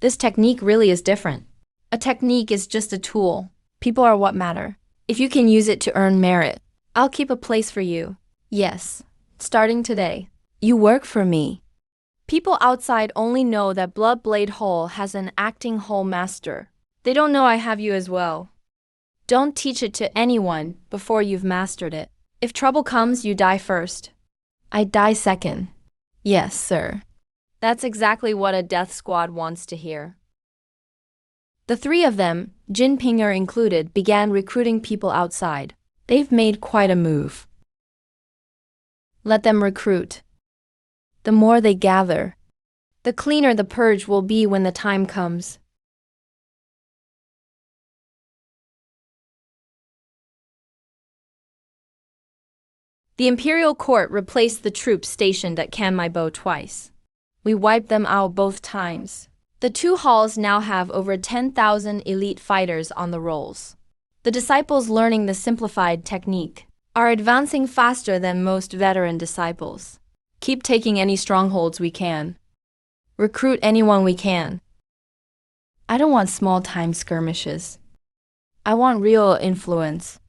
This technique really is different. A technique is just a tool. People are what matter. If you can use it to earn merit, I'll keep a place for you. Yes, starting today, you work for me. People outside only know that Bloodblade Hall has an acting hall master. They don't know I have you as well. Don't teach it to anyone before you've mastered it. If trouble comes, you die first. I die second. Yes, sir. That's exactly what a death squad wants to hear. The three of them, Jin Pinger included, began recruiting people outside. They've made quite a move. Let them recruit. The more they gather, the cleaner the purge will be when the time comes. The Imperial Court replaced the troops stationed at Kanmaibo twice. We wiped them out both times. The two halls now have over 10,000 elite fighters on the rolls. The disciples learning the simplified technique are advancing faster than most veteran disciples. Keep taking any strongholds we can. Recruit anyone we can. I don't want small-time skirmishes. I want real influence.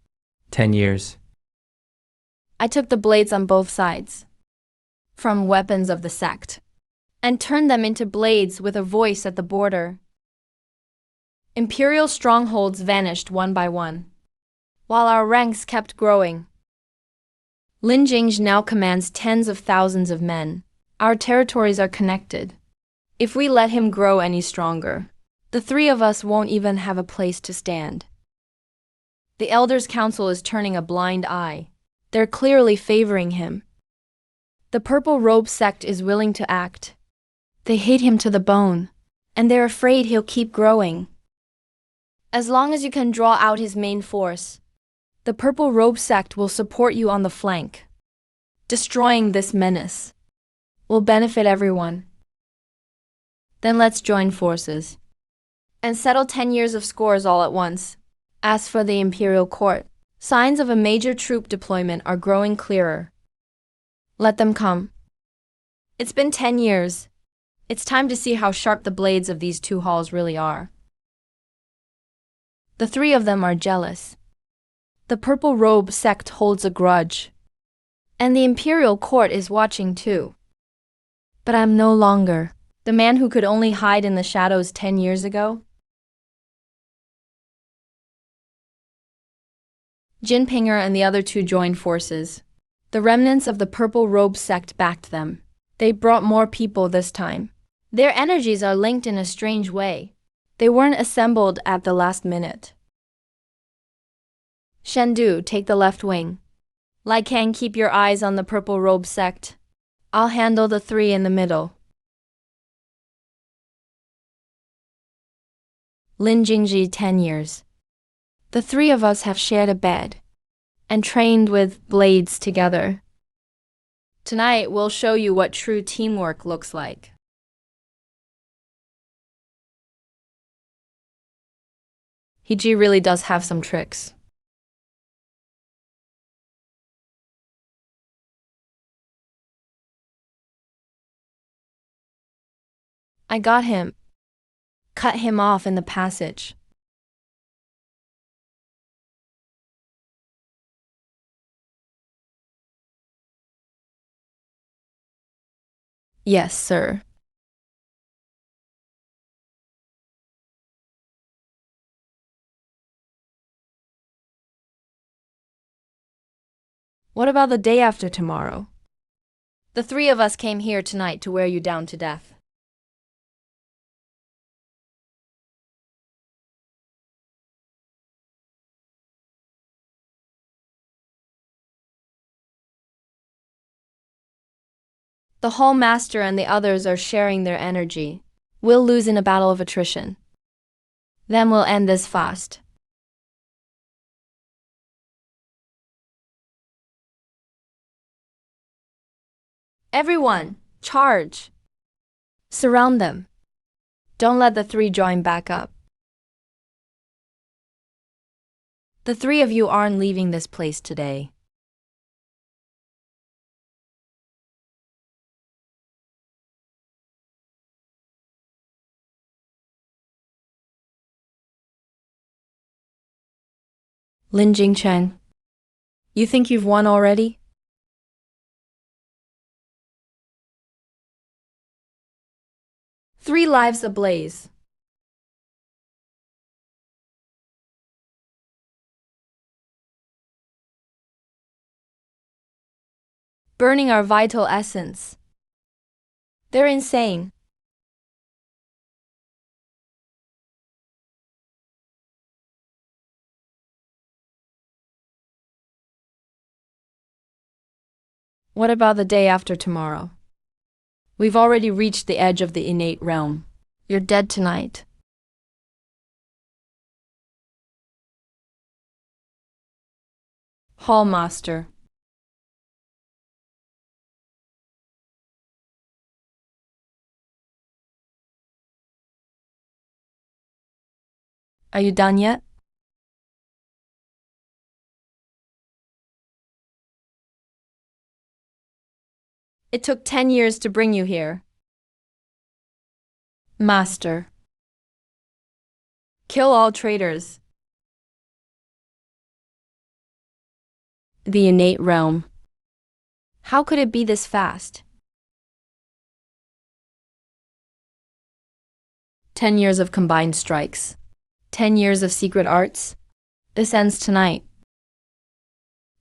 10 years. I took the blades on both sides, from weapons of the sect, and turned them into blades with a voice at the border. Imperial strongholds vanished one by one, while our ranks kept growing. Lin Jingge now commands tens of thousands of men. Our territories are connected. If we let him grow any stronger, the three of us won't even have a place to stand. The Elders' Council is turning a blind eye. They're clearly favoring him. The Purple Robe sect is willing to act. They hate him to the bone, and they're afraid he'll keep growing. As long as you can draw out his main force, the Purple Robe sect will support you on the flank. Destroying this menace will benefit everyone. Then let's join forces and settle 10 years of scores all at once. As for the Imperial Court, signs of a major troop deployment are growing clearer. Let them come. It's been 10 years. It's time to see how sharp the blades of these two halls really are. The three of them are jealous. The Purple Robe sect holds a grudge. And the Imperial Court is watching too. But I'm no longer the man who could only hide in the shadows 10 years ago. Jinpinger and the other two joined forces. The remnants of the Purple Robe sect backed them. They brought more people this time. Their energies are linked in a strange way. They weren't assembled at the last minute. Shendu, take the left wing. Lai Kang, keep your eyes on the Purple Robe sect. I'll handle the three in the middle. Lin Jingji, 10 years. The three of us have shared a bed and trained with blades together. Tonight, we'll show you what true teamwork looks like. Heiji really does have some tricks. I got him. Cut him off in the passage. Yes, sir. What about the day after tomorrow? The three of us came here tonight to wear you down to death. The Hall Master and the others are sharing their energy. We'll lose in a battle of attrition. Then we'll end this fast. Everyone, charge! Surround them. Don't let the three join back up. The three of you aren't leaving this place today. Lin Jingchen, you think you've won already? Three lives ablaze. Burning our vital essence. They're insane. What about the day after tomorrow? We've already reached the edge of the innate realm. You're dead tonight. Hall Master. Are you done yet? It took 10 years to bring you here. Master. Kill all traitors. The innate realm. How could it be this fast? 10 years of combined strikes. 10 years of secret arts. This ends tonight.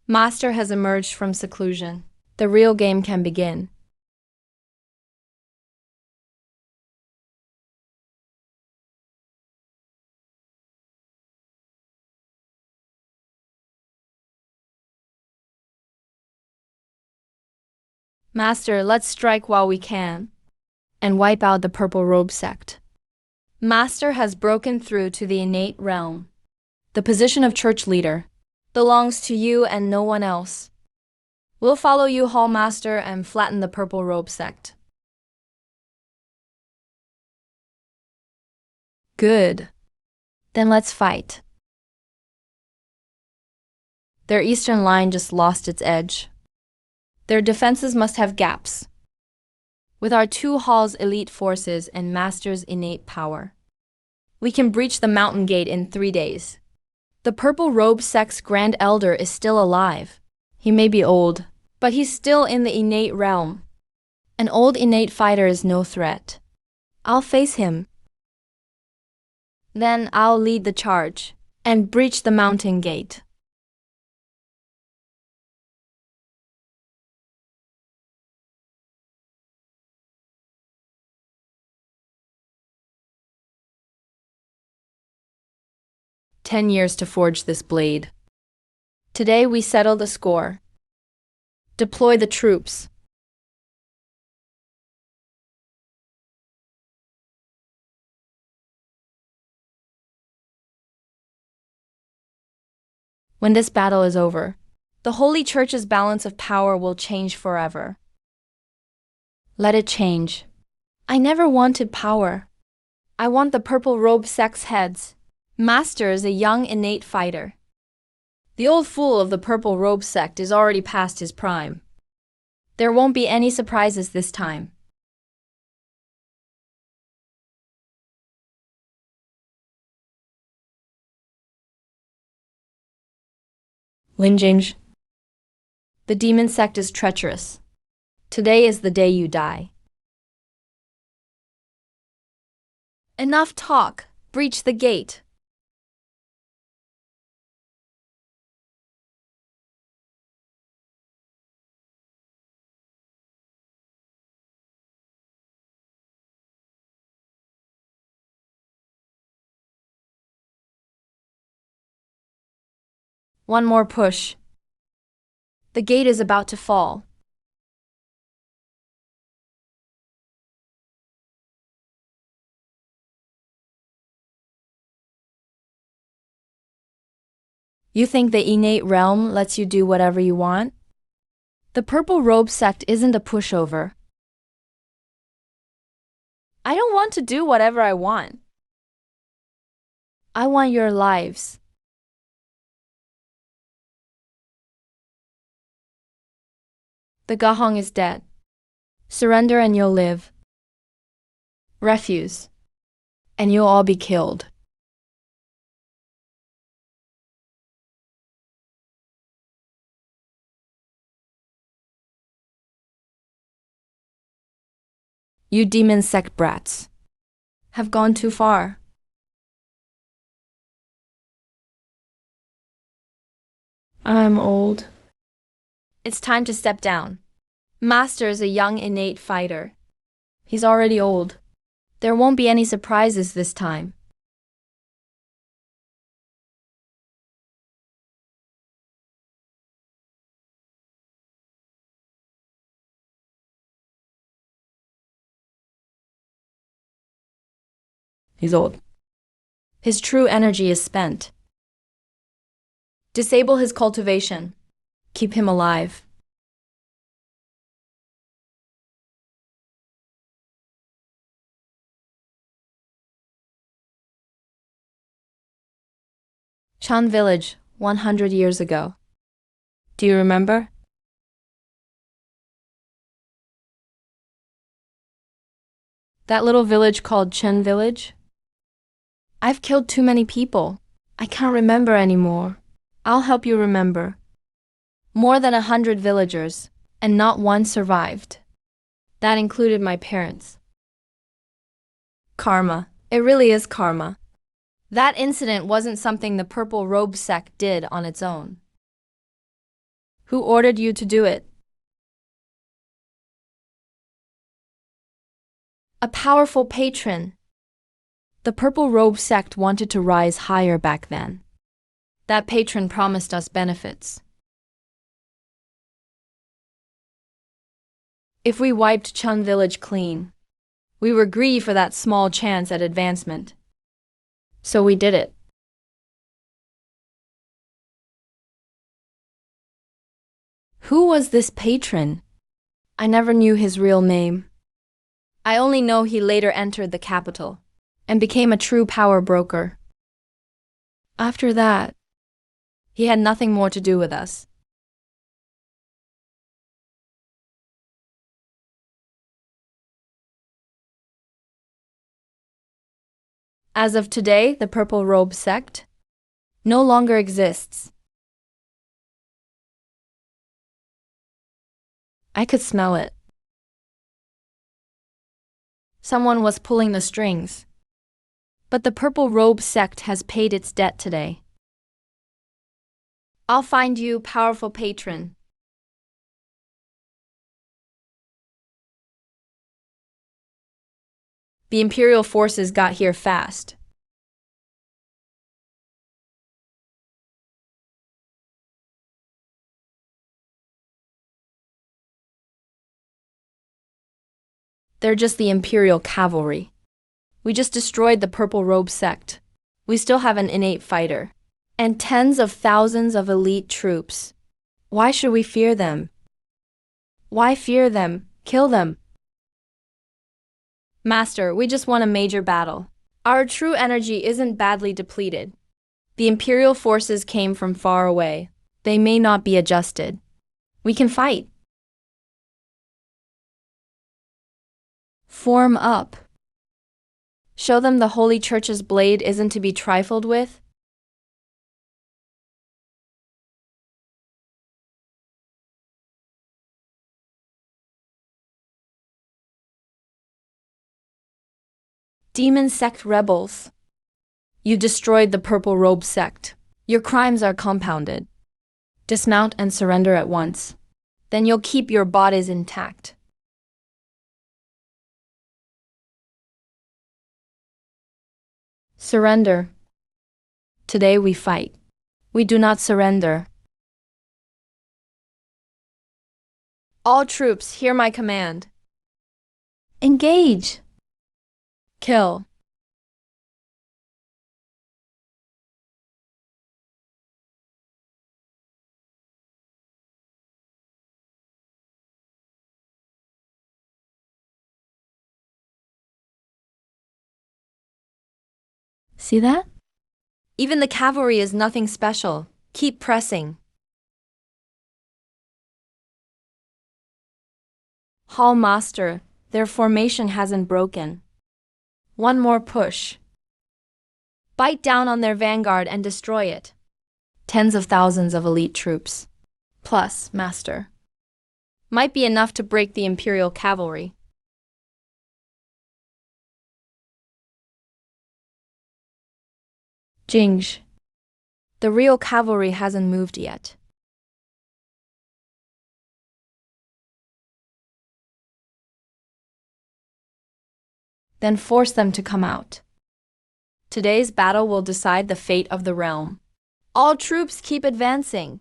Master has emerged from seclusion. The real game can begin. Master, let's strike while we can and wipe out the Purple Robe sect. Master has broken through to the innate realm. The position of church leader belongs to you and no one else. We'll follow you, Hall Master, and flatten the Purple Robe sect. Good. Then let's fight. Their eastern line just lost its edge. Their defenses must have gaps. With our two Hall's elite forces and Master's innate power, we can breach the mountain gate in 3 days. The Purple Robe Sect's Grand Elder is still alive. He may be old, but he's still in the innate realm. An old innate fighter is no threat. I'll face him. Then I'll lead the charge and breach the mountain gate. "10 years to forge this blade. Today we settle the score. Deploy the troops. When this battle is over, the Holy Church's balance of power will change forever. Let it change. I never wanted power. I want the Purple Robe Sect's heads. Master is a young innate fighter. The old fool of the Purple Robe Sect is already past his prime. There won't be any surprises this time. Linjing. The demon sect is treacherous. Today is the day you die. Enough talk. Breach the gate. One more push. The gate is about to fall. You think the innate realm lets you do whatever you want? The Purple Robe Sect isn't a pushover. I don't want to do whatever I want. I want your lives. The Gahong is dead. Surrender and you'll live. Refuse, and you'll all be killed. You demon sect brats have gone too far. I'm old. It's time to step down. Master is a young innate fighter. He's already old. There won't be any surprises this time. He's old. His true energy is spent. Disable his cultivation. Keep him alive. Chan Village, 100 years ago. Do you remember? That little village called Chen Village? I've killed too many people. I can't remember anymore. I'll help you remember. More than 100 villagers, and not one survived. That included my parents. Karma. It really is karma. That incident wasn't something the Purple Robe Sect did on its own. Who ordered you to do it? A powerful patron. The Purple Robe Sect wanted to rise higher back then. That patron promised us benefits. If we wiped Chun Village clean, we were greedy for that small chance at advancement. So we did it. Who was this patron? I never knew his real name. I only know he later entered the capital and became a true power broker. After that, he had nothing more to do with us. As of today, the Purple Robe Sect no longer exists. I could smell it. Someone was pulling the strings. But the Purple Robe sect has paid its debt today. I'll find you, powerful patron. The Imperial forces got here fast. They're just the Imperial cavalry. We just destroyed the Purple Robe sect. We still have an innate fighter. And tens of thousands of elite troops. Why should we fear them? Why fear them? Kill them. Master, we just won a major battle. Our true energy isn't badly depleted. The Imperial forces came from far away. They may not be adjusted. We can fight. Form up. Show them the Holy Church's blade isn't to be trifled with. Demon sect rebels. You destroyed the Purple Robe sect. Your crimes are compounded. Dismount and surrender at once. Then you'll keep your bodies intact. Surrender. Today we fight. We do not surrender. All troops, hear my command. Engage. Kill. See that? Even the cavalry is nothing special. Keep pressing. Hall Master, their formation hasn't broken. One more push. Bite down on their vanguard and destroy it. Tens of thousands of elite troops. Plus, Master. Might be enough to break the Imperial cavalry. Jingj. The real cavalry hasn't moved yet. Then force them to come out. Today's battle will decide the fate of the realm. All troops keep advancing.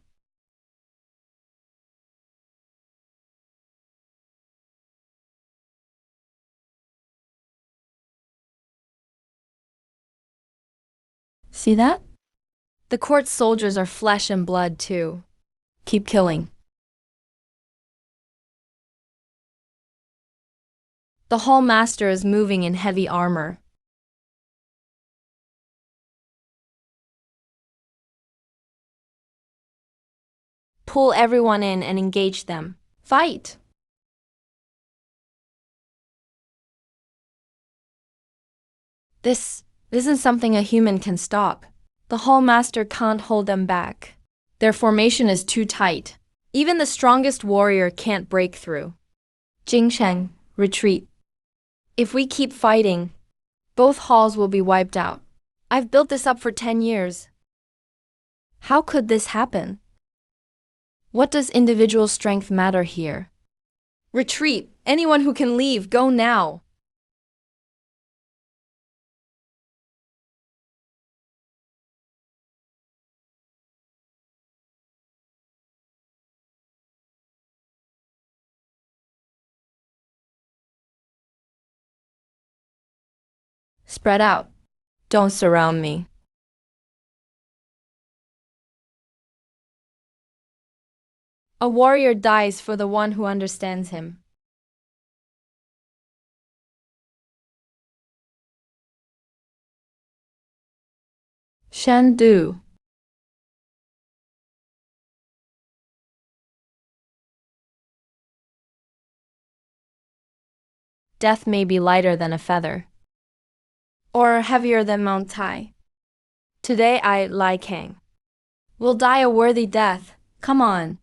See that? The court soldiers are flesh and blood too. Keep killing. The Hall Master is moving in heavy armor. Pull everyone in and engage them. Fight! This isn't something a human can stop. The Hall Master can't hold them back. Their formation is too tight. Even the strongest warrior can't break through. Jingsheng, retreat. If we keep fighting, both halls will be wiped out. I've built this up for 10 years. How could this happen? What does individual strength matter here? Retreat! Anyone who can leave, go now! Spread out. Don't surround me. A warrior dies for the one who understands him. Shandu. Death may be lighter than a feather, or heavier than Mount Tai. Today I, Lai Kang, will die a worthy death. Come on.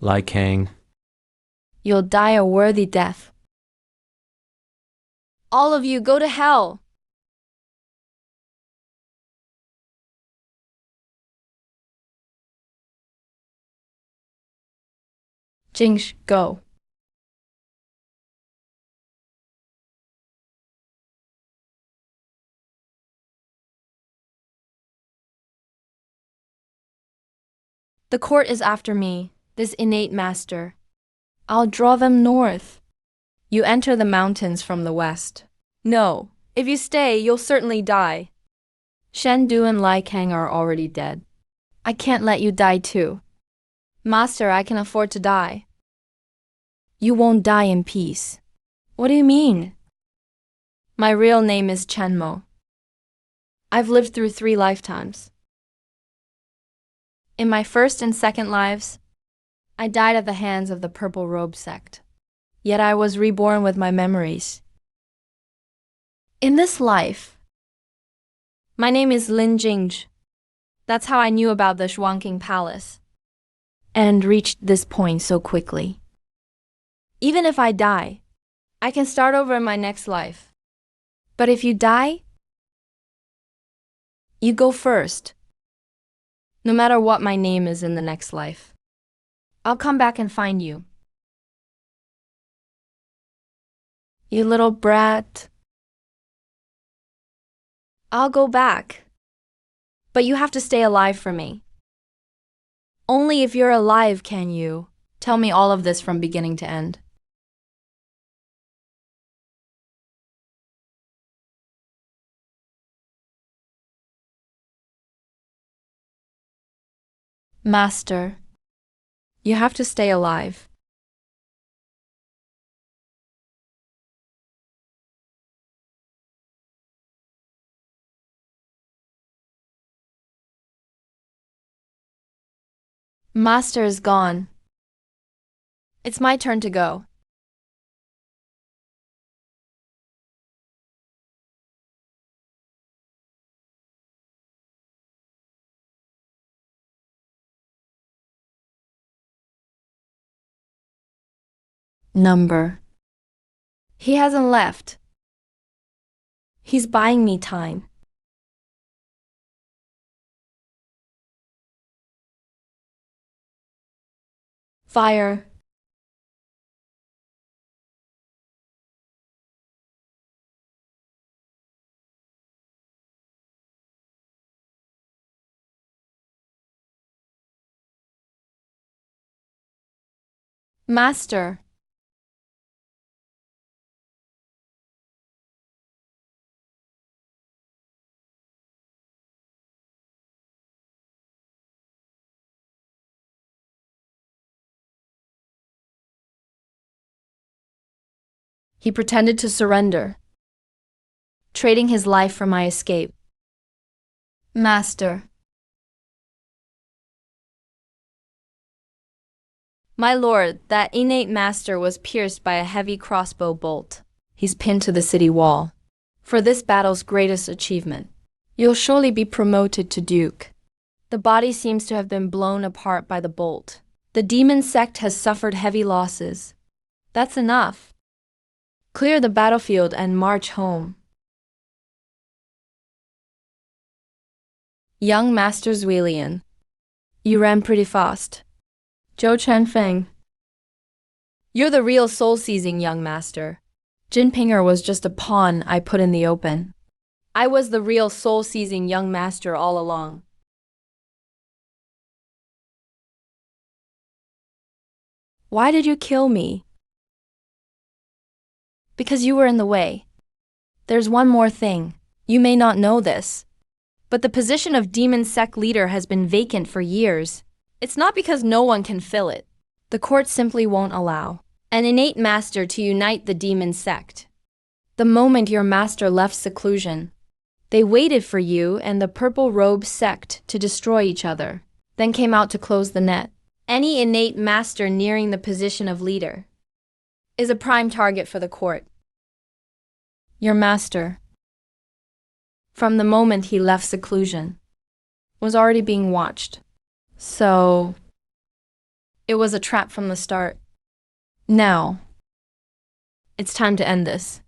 Lai Kang. You'll die a worthy death. All of you go to hell. Jingsh, go. The court is after me, this innate master. I'll draw them north. You enter the mountains from the west. No, if you stay, you'll certainly die. Shen Du and Lai Kang are already dead. I can't let you die too. Master, I can afford to die. You won't die in peace. What do you mean? My real name is Chen Mo. I've lived through 3 lifetimes. In my first and second lives, I died at the hands of the Purple Robe sect. Yet I was reborn with my memories. In this life, my name is Lin Jingzhi. That's how I knew about the Xuanqing Palace and reached this point so quickly. Even if I die, I can start over in my next life. But if you die, you go first. No matter what my name is in the next life, I'll come back and find you. You little brat. I'll go back. But you have to stay alive for me. Only if you're alive can you tell me all of this from beginning to end. Master, you have to stay alive. Master is gone. It's my turn to go. Number. He hasn't left. He's buying me time. Fire. Master. He pretended to surrender, trading his life for my escape. Master. My lord, that innate master was pierced by a heavy crossbow bolt. He's pinned to the city wall. For this battle's greatest achievement, you'll surely be promoted to duke. The body seems to have been blown apart by the bolt. The demon sect has suffered heavy losses. That's enough. Clear the battlefield and march home. Young Master Zuilian, you ran pretty fast. Zhou Chenfeng, you're the real soul-seizing young master. Jin Pinger was just a pawn I put in the open. I was the real soul-seizing young master all along. Why did you kill me? Because you were in the way. There's one more thing. You may not know this, but the position of demon sect leader has been vacant for years. It's not because no one can fill it. The court simply won't allow an innate master to unite the demon sect. The moment your master left seclusion, They waited for you and the purple-robed sect to destroy each other, then came out to close the net. Any innate master nearing the position of leader is a prime target for the court. Your master, from the moment he left seclusion, was already being watched. So, it was a trap from the start. Now, it's time to end this.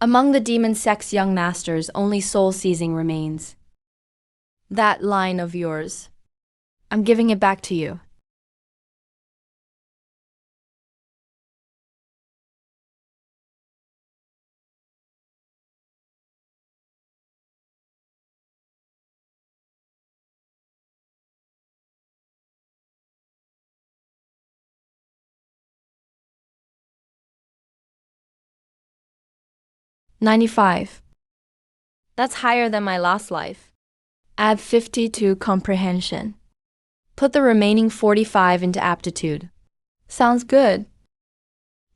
Among the demon sect's young masters, only soul-seizing remains. That line of yours, I'm giving it back to you. "95. That's higher than my last life. Add 50 to comprehension. Put the remaining 45 into aptitude. Sounds good.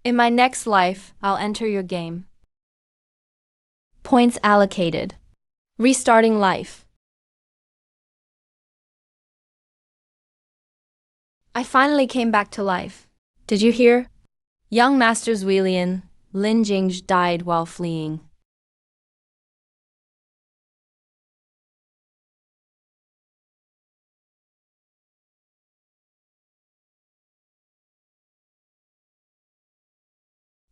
In my next life, I'll enter your game. Points allocated. Restarting life. I finally came back to life. Did you hear? Young Master Zuilian, Lin Jingzhi died while fleeing.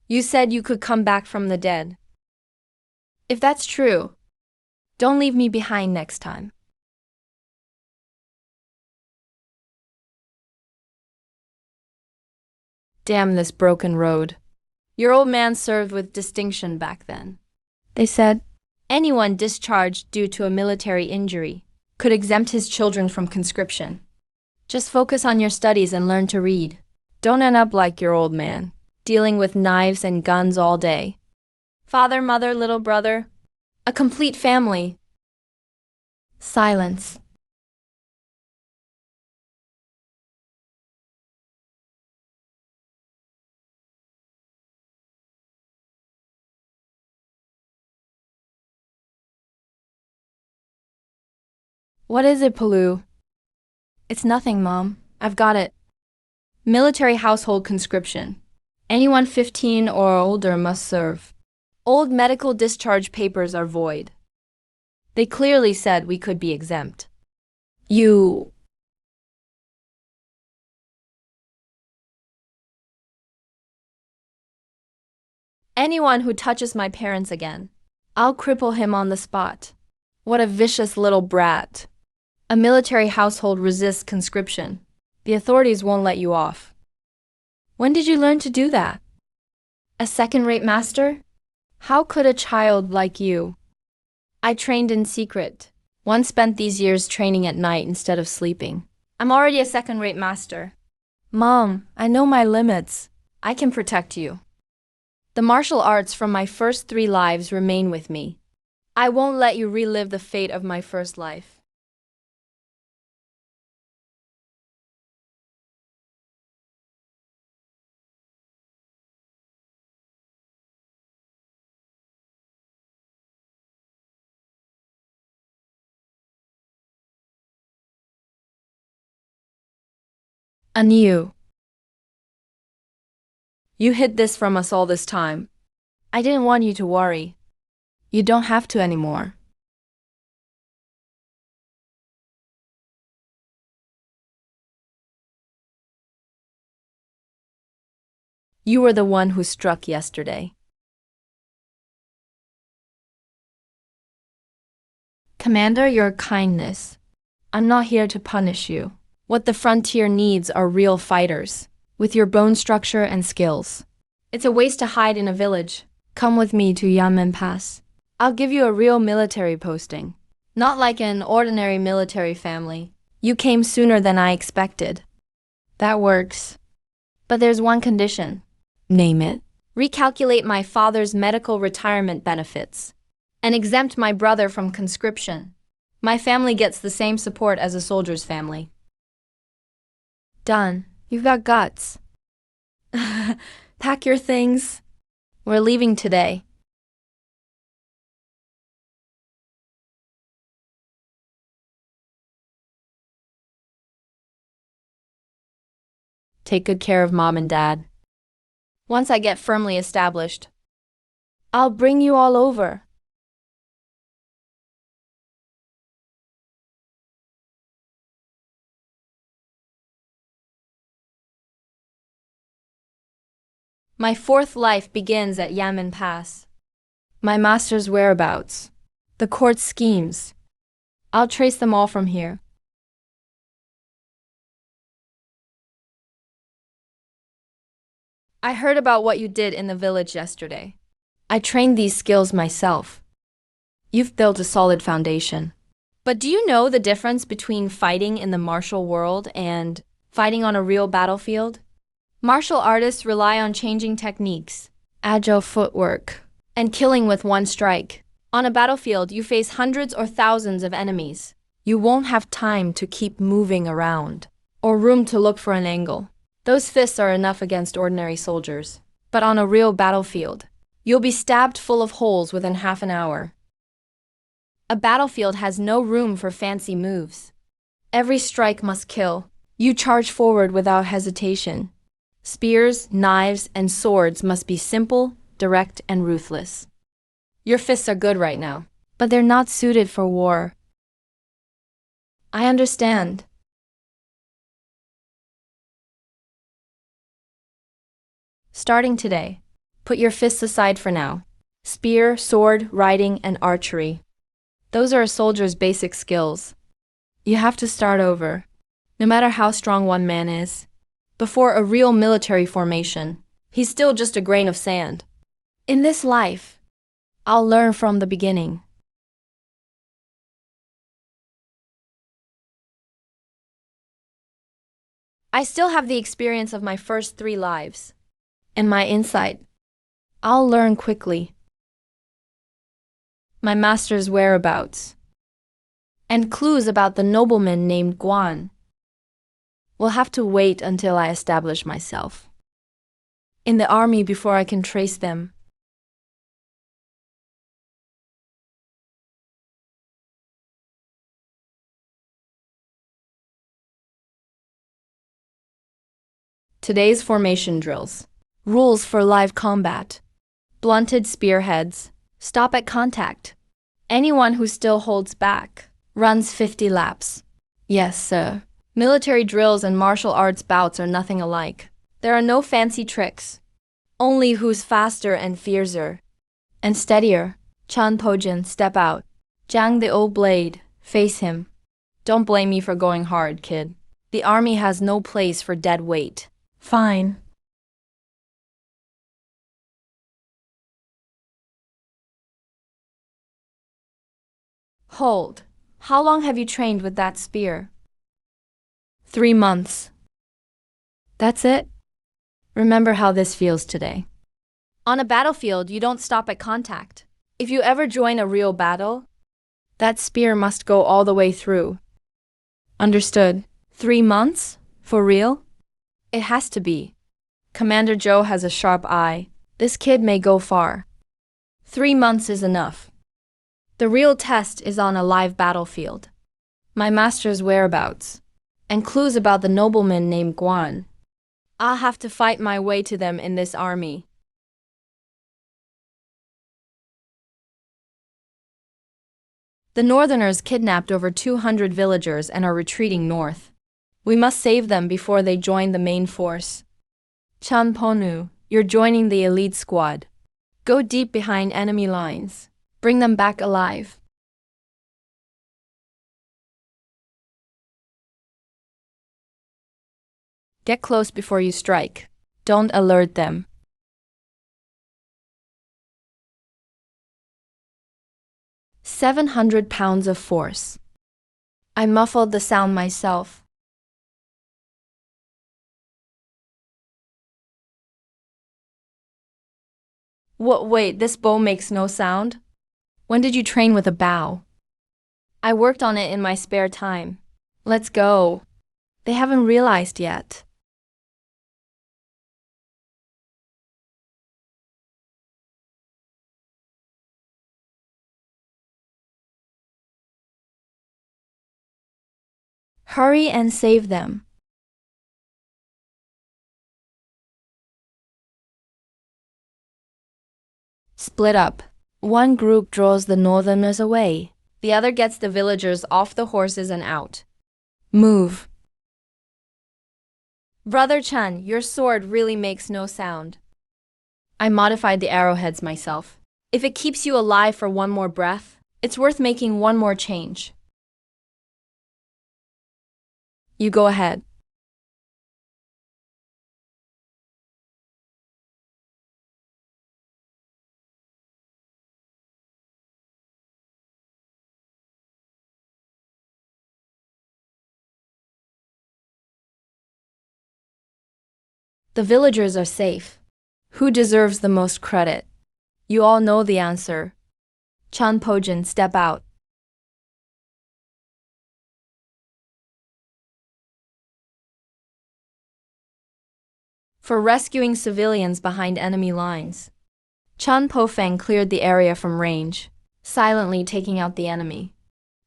You said you could come back from the dead. If that's true, don't leave me behind next time. Damn this broken road. Your old man served with distinction back then. They said anyone discharged due to a military injury could exempt his children from conscription. Just focus on your studies and learn to read. Don't end up like your old man, dealing with knives and guns all day. Father, mother, little brother. A complete family. Silence. What is it, Palu? It's nothing, Mom. I've got it. Military household conscription. Anyone 15 or older must serve. Old medical discharge papers are void. They clearly said we could be exempt. You... Anyone who touches my parents again, I'll cripple him on the spot. What a vicious little brat. A military household resists conscription. The authorities won't let you off. When did you learn to do that? A second-rate master? How could a child like you? I trained in secret. One spent these years training at night instead of sleeping. I'm already a second-rate master. Mom, I know my limits. I can protect you. The martial arts from my first 3 lives remain with me. I won't let you relive the fate of my first life. Anew. You hid this from us all this time. I didn't want you to worry. You don't have to anymore. You were the one who struck yesterday. Commander, your kindness. I'm not here to punish you. What the frontier needs are real fighters, with your bone structure and skills. It's a waste to hide in a village. Come with me to Yanmen Pass. I'll give you a real military posting. Not like an ordinary military family. You came sooner than I expected. That works. But there's one condition. Name it. Recalculate my father's medical retirement benefits and exempt my brother from conscription. My family gets the same support as a soldier's family. Done. You've got guts. Pack your things. We're leaving today. Take good care of mom and dad. Once I get firmly established, I'll bring you all over. My fourth life begins at Yamen Pass. My master's whereabouts, the court's schemes. I'll trace them all from here. I heard about what you did in the village yesterday. I trained these skills myself. You've built a solid foundation. But do you know the difference between fighting in the martial world and fighting on a real battlefield? Martial artists rely on changing techniques, agile footwork, and killing with one strike. On a battlefield, you face hundreds or thousands of enemies. You won't have time to keep moving around, or room to look for an angle. Those fists are enough against ordinary soldiers. But on a real battlefield, you'll be stabbed full of holes within half an hour. A battlefield has no room for fancy moves. Every strike must kill. You charge forward without hesitation. Spears, knives, and swords must be simple, direct, and ruthless. Your fists are good right now, but they're not suited for war. I understand. Starting today, put your fists aside for now. Spear, sword, riding, and archery. Those are a soldier's basic skills. You have to start over, no matter how strong one man is. Before a real military formation, he's still just a grain of sand. In this life, I'll learn from the beginning. I still have the experience of my first 3 lives. And my insight, I'll learn quickly. My master's whereabouts, and clues about the nobleman named Guan. Will have to wait until I establish myself in the army before I can trace them. Today's formation drills. Rules for live combat. Blunted spearheads. Stop at contact. Anyone who still holds back runs 50 laps. Yes, sir. Military drills and martial arts bouts are nothing alike. There are no fancy tricks. Only who's faster and fiercer. And steadier. Chan Pojin, step out. Jiang the old blade, face him. Don't blame me for going hard, kid. The army has no place for dead weight. Fine. Hold. How long have you trained with that spear? 3 months. That's it? Remember how this feels today. On a battlefield, you don't stop at contact. If you ever join a real battle, that spear must go all the way through. Understood. 3 months? For real? It has to be. Commander Joe has a sharp eye. This kid may go far. 3 months is enough. The real test is on a live battlefield. My master's whereabouts, and clues about the nobleman named Guan. I'll have to fight my way to them in this army. The Northerners kidnapped over 200 villagers and are retreating north. We must save them before they join the main force. Chan Ponu, you're joining the elite squad. Go deep behind enemy lines. Bring them back alive. Get close before you strike. Don't alert them. £700 of force. I muffled the sound myself. Wait, this bow makes no sound? When did you train with a bow? I worked on it in my spare time. Let's go. They haven't realized yet. Hurry and save them. Split up. One group draws the northerners away. The other gets the villagers off the horses and out. Move. Brother Chun, your sword really makes no sound. I modified the arrowheads myself. If it keeps you alive for one more breath, it's worth making one more change. You go ahead. The villagers are safe. Who deserves the most credit? You all know the answer. Chan Pojin, step out. For rescuing civilians behind enemy lines. Chan Pofeng cleared the area from range, silently taking out the enemy,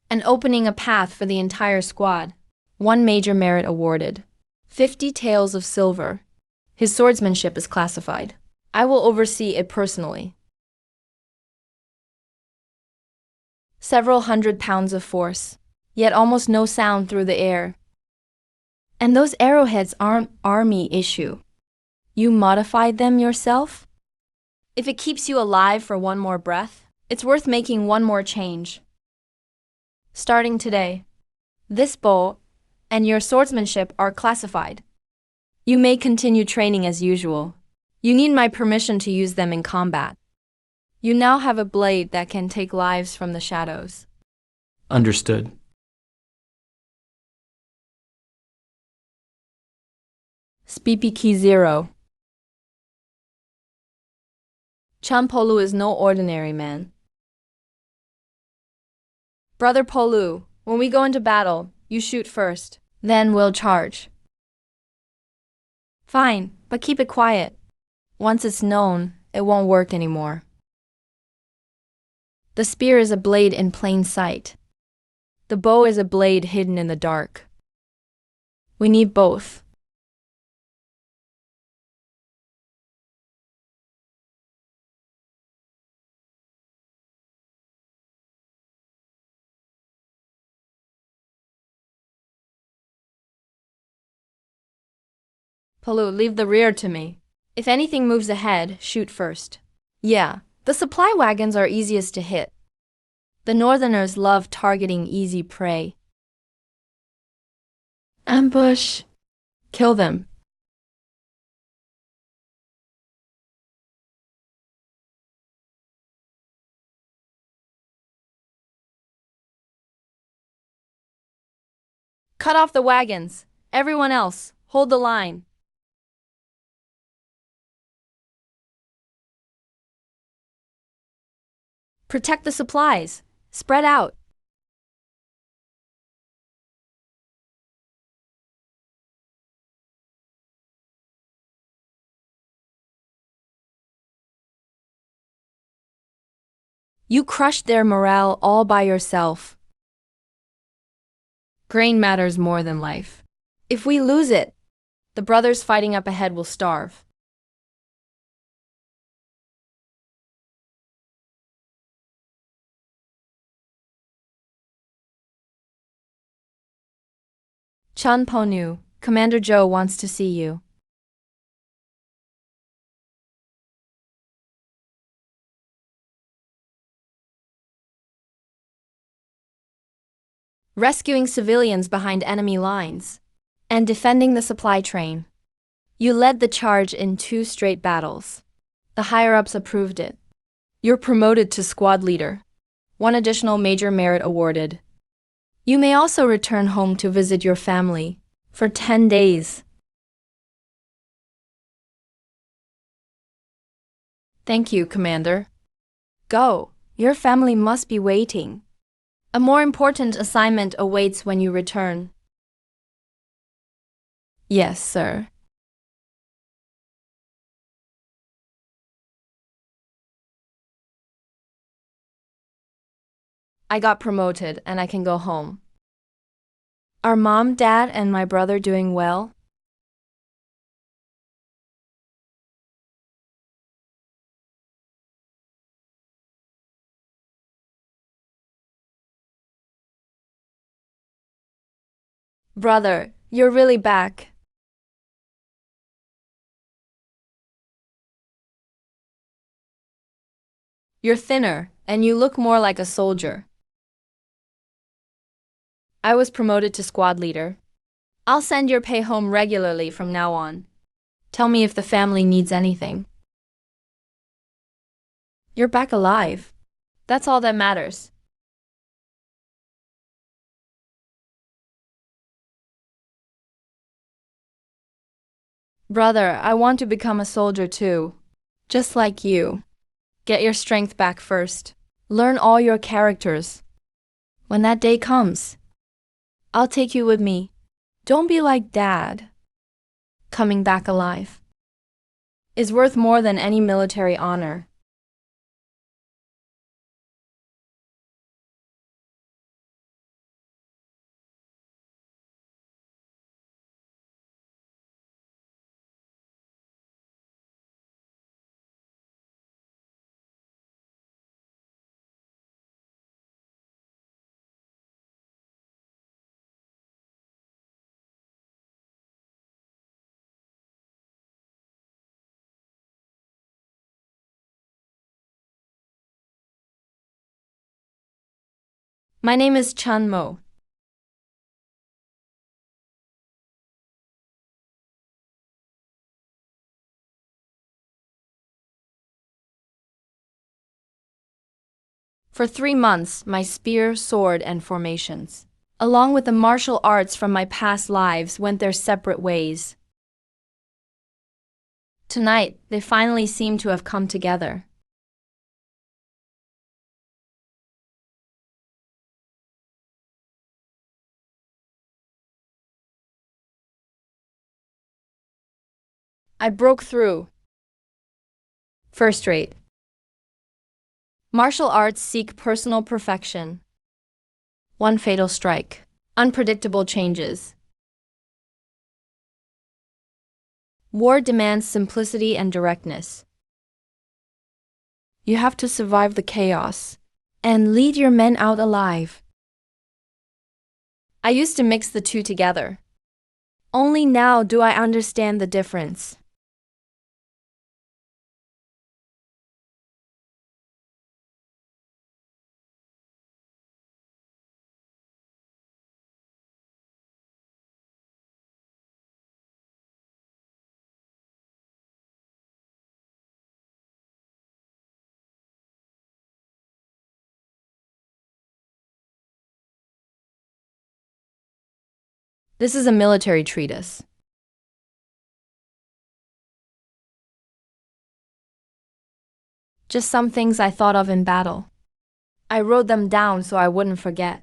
and opening a path for the entire squad. 1 major merit awarded. 50 taels of silver. His swordsmanship is classified. I will oversee it personally. Several hundred pounds of force, yet almost no sound through the air. And those arrowheads aren't army issue. You modified them yourself? If it keeps you alive for one more breath, it's worth making one more change. Starting today, this bow and your swordsmanship are classified. You may continue training as usual. You need my permission to use them in combat. You now have a blade that can take lives from the shadows. Understood. Speepy Key 0. Champolu is no ordinary man. Brother Polu, when we go into battle, you shoot first, then we'll charge. Fine, but keep it quiet. Once it's known, it won't work anymore. The spear is a blade in plain sight. The bow is a blade hidden in the dark. We need both. Polu, leave the rear to me. If anything moves ahead, shoot first. Yeah, the supply wagons are easiest to hit. The northerners love targeting easy prey. Ambush. Kill them. Cut off the wagons. Everyone else, hold the line. Protect the supplies. Spread out. You crushed their morale all by yourself. Grain matters more than life. If we lose it, the brothers fighting up ahead will starve. Chan Ponu, Commander Zhou wants to see you. Rescuing civilians behind enemy lines, and defending the supply train. You led the charge in 2 straight battles. The higher-ups approved it. You're promoted to squad leader. 1 additional major merit awarded. You may also return home to visit your family for 10 days. Thank you, Commander. Go. Your family must be waiting. A more important assignment awaits when you return. Yes, sir. I got promoted and I can go home. Are Mom, Dad, and my brother doing well? Brother, you're really back. You're thinner, and you look more like a soldier. I was promoted to squad leader. I'll send your pay home regularly from now on. Tell me if the family needs anything. You're back alive. That's all that matters. Brother, I want to become a soldier too. Just like you. Get your strength back first. Learn all your characters. When that day comes, I'll take you with me. Don't be like Dad. Coming back alive is worth more than any military honor. My name is Chun Mo. For 3 months, my spear, sword, and formations, along with the martial arts from my past lives, went their separate ways. Tonight, they finally seem to have come together. I broke through. First rate. Martial arts seek personal perfection. One fatal strike. Unpredictable changes. War demands simplicity and directness. You have to survive the chaos and lead your men out alive. I used to mix the two together. Only now do I understand the difference. This is a military treatise. Just some things I thought of in battle. I wrote them down so I wouldn't forget.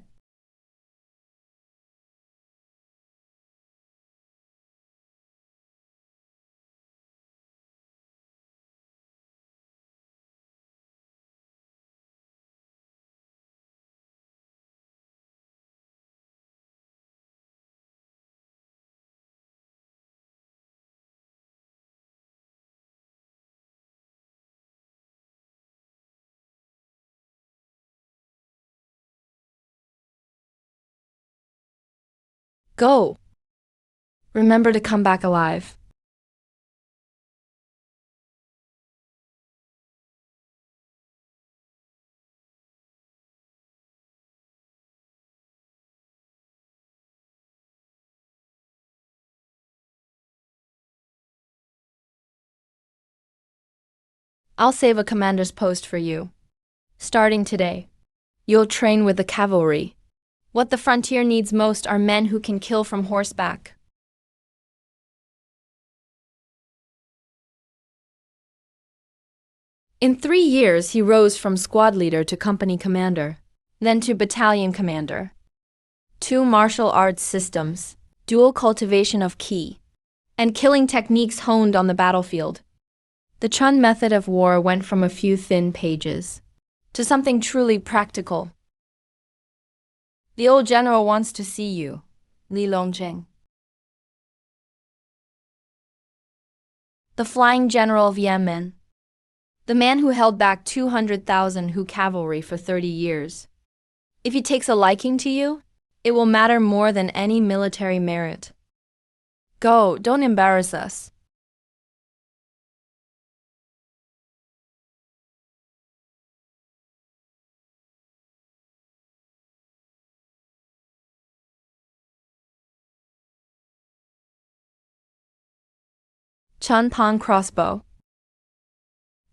Go! Remember to come back alive. I'll save a commander's post for you. Starting today, you'll train with the cavalry. What the frontier needs most are men who can kill from horseback. In 3 years, he rose from squad leader to company commander, then to battalion commander. 2 martial arts systems, dual cultivation of ki, and killing techniques honed on the battlefield. The Chun method of war went from a few thin pages to something truly practical. The old general wants to see you, Li Longjing. The flying general of Yemen. The man who held back 200,000 Hu cavalry for 30 years. If he takes a liking to you, It will matter more than any military merit. Go, don't embarrass us. Chun Pong crossbow.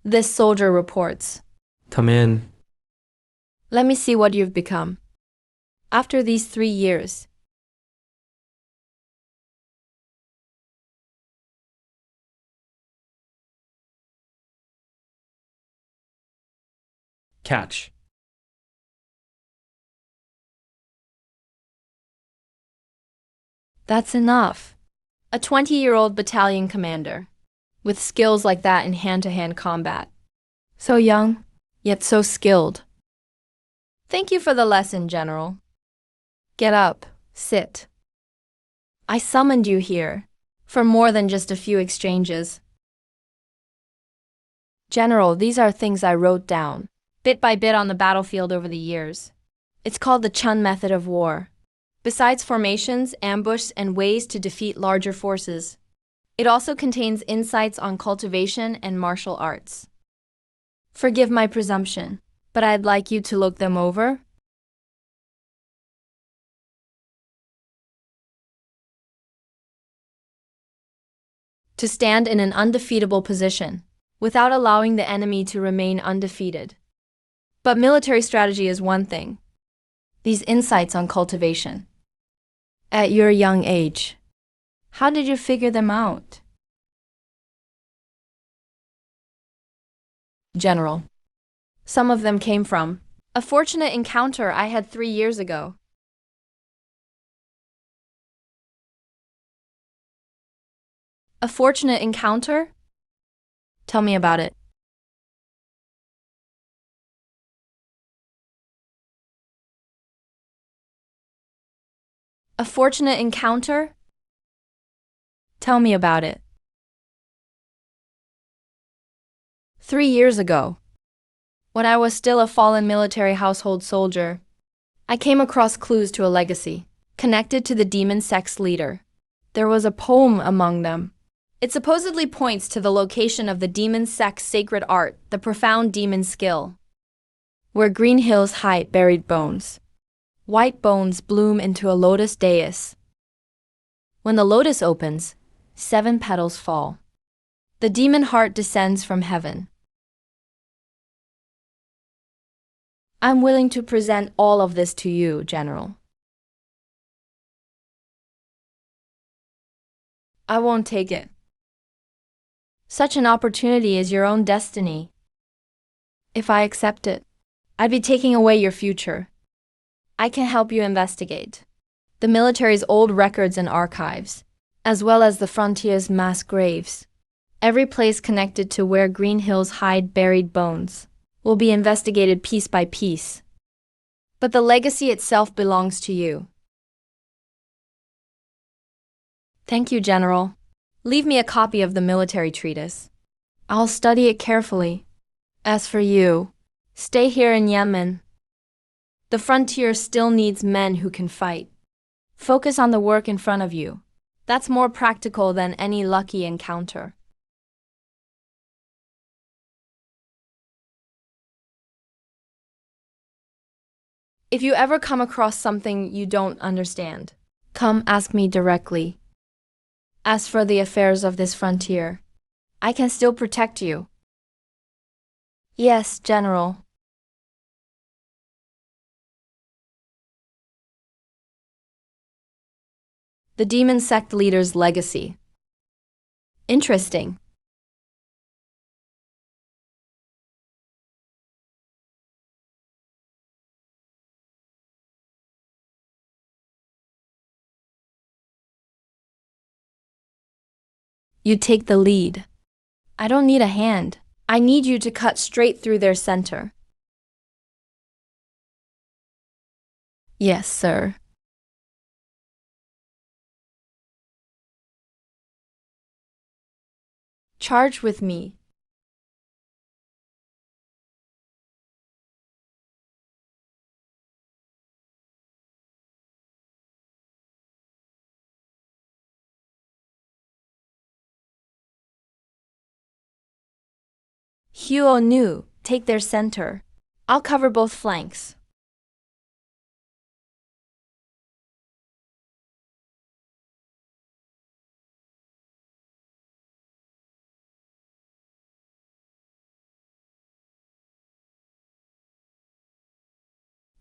This soldier reports. Come in. Let me see what you've become. After these 3 years. Catch. That's enough. A 20-year-old battalion commander. With skills like that in hand-to-hand combat. So young, yet so skilled. Thank you for the lesson, General. Get up, sit. I summoned you here for more than just a few exchanges. General, these are things I wrote down, bit by bit on the battlefield over the years. It's called the Chun method of war. Besides formations, ambush, and ways to defeat larger forces, it also contains insights on cultivation and martial arts. Forgive my presumption, but I'd like you to look them over. To stand in an undefeatable position, without allowing the enemy to remain undefeated. But military strategy is one thing. These insights on cultivation. At your young age, how did you figure them out? General. Some of them came from a fortunate encounter I had 3 years ago. A fortunate encounter? Tell me about it. A fortunate encounter? Tell me about it. 3 years ago, when I was still a fallen military household soldier, I came across clues to a legacy connected to the demon sect's leader. There was a poem among them. It supposedly points to the location of the demon sect's sacred art, the profound demon skill, where green hills hide buried bones. White bones bloom into a lotus dais. When the lotus opens, 7 petals fall. The demon heart descends from heaven. I'm willing to present all of this to you, General. I won't take it. Such an opportunity is your own destiny. If I accept it, I'd be taking away your future. I can help you investigate the military's old records and archives, as well as the frontier's mass graves. Every place connected to where green hills hide buried bones will be investigated piece by piece. But the legacy itself belongs to you. Thank you, General. Leave me a copy of the military treatise. I'll study it carefully. As for you, stay here in Yemen. The frontier still needs men who can fight. Focus on the work in front of you. That's more practical than any lucky encounter. If you ever come across something you don't understand, come ask me directly. As for the affairs of this frontier, I can still protect you. Yes, General. The demon sect leader's legacy. Interesting. You take the lead. I don't need a hand. I need you to cut straight through their center. Yes, sir. Charge with me. Huo Nu, take their center. I'll cover both flanks.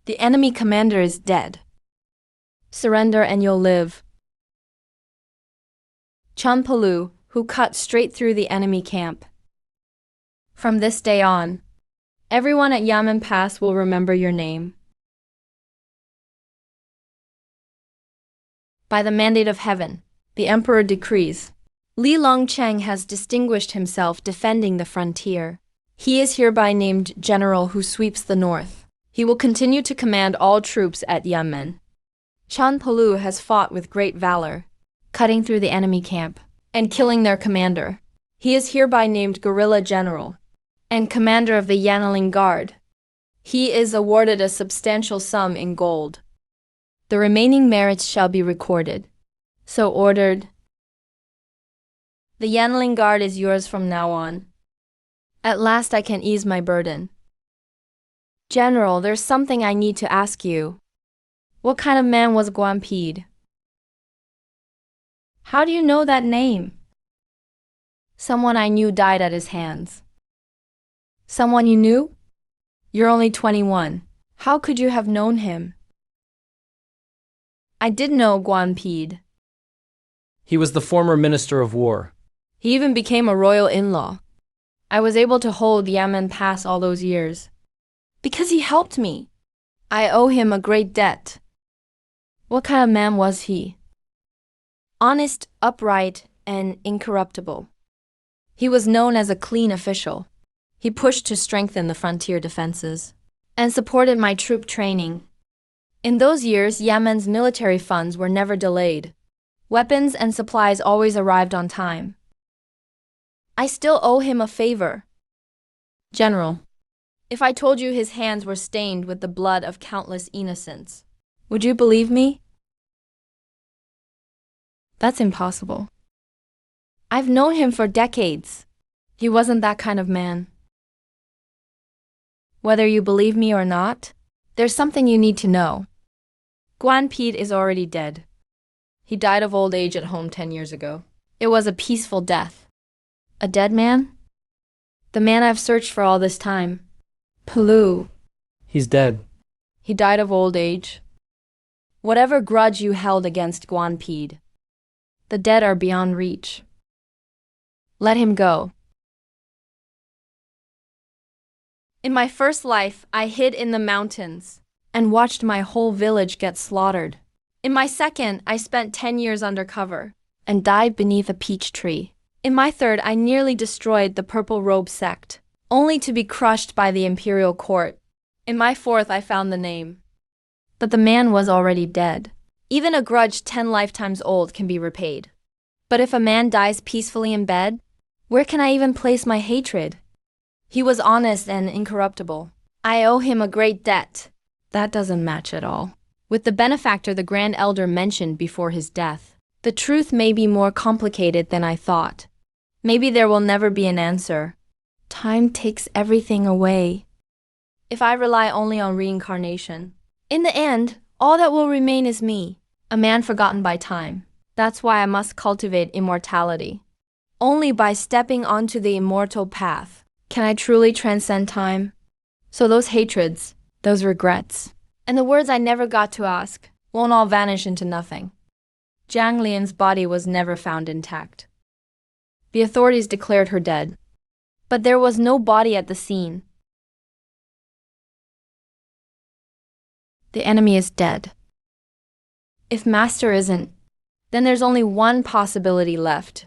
The enemy commander is dead. Surrender and you'll live. Chanpalu, who cut straight through the enemy camp. From this day on, everyone at Yamen Pass will remember your name. By the mandate of heaven, the emperor decrees. Li Longcheng has distinguished himself defending the frontier. He is hereby named general who sweeps the north. He will continue to command all troops at Yamen. Chanpalu has fought with great valor, cutting through the enemy camp and killing their commander. He is hereby named guerrilla general and commander of the Yanling Guard. He is awarded a substantial sum in gold. The remaining merits shall be recorded. So ordered. The Yanling Guard is yours from now on. At last I can ease my burden. General, there's something I need to ask you. What kind of man was Guanpede? How do you know that name? Someone I knew died at his hands. Someone you knew? You're only 21. How could you have known him? I did know Guanpede. He was the former Minister of War. He even became a royal in-law. I was able to hold Yamen Pass all those years. Because he helped me. I owe him a great debt. What kind of man was he? Honest, upright, and incorruptible. He was known as a clean official. He pushed to strengthen the frontier defenses and supported my troop training. In those years, Yemen's military funds were never delayed. Weapons and supplies always arrived on time. I still owe him a favor. General, if I told you his hands were stained with the blood of countless innocents, would you believe me? That's impossible. I've known him for decades. He wasn't that kind of man. Whether you believe me or not, there's something you need to know. Guanpede is already dead. He died of old age at home 10 years ago. It was a peaceful death. A dead man? The man I've searched for all this time. Palu. He's dead. He died of old age. Whatever grudge you held against Guanpede, the dead are beyond reach. Let him go. In my first life, I hid in the mountains and watched my whole village get slaughtered. In my second, I spent 10 years undercover and died beneath a peach tree. In my third, I nearly destroyed the Purple Robe sect, only to be crushed by the imperial court. In my fourth, I found the name. But the man was already dead. Even a grudge 10 lifetimes old can be repaid. But if a man dies peacefully in bed, where can I even place my hatred? He was honest and incorruptible. I owe him a great debt. That doesn't match at all with the benefactor the Grand Elder mentioned before his death. The truth may be more complicated than I thought. Maybe there will never be an answer. Time takes everything away. If I rely only on reincarnation, in the end, all that will remain is me, a man forgotten by time. That's why I must cultivate immortality. Only by stepping onto the immortal path can I truly transcend time. So those hatreds, those regrets, and the words I never got to ask won't all vanish into nothing. Zhang Lian's body was never found intact. The authorities declared her dead, but there was no body at the scene. The enemy is dead. If Master isn't, then there's only one possibility left.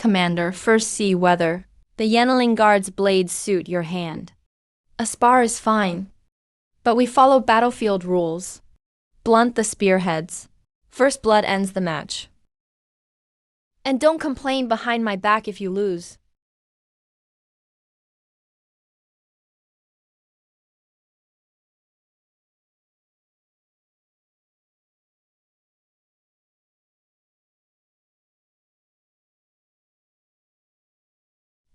Commander, first see whether the Yanling Guard's blades suit your hand. A spar is fine, but we follow battlefield rules. Blunt the spearheads. First blood ends the match. And don't complain behind my back if you lose.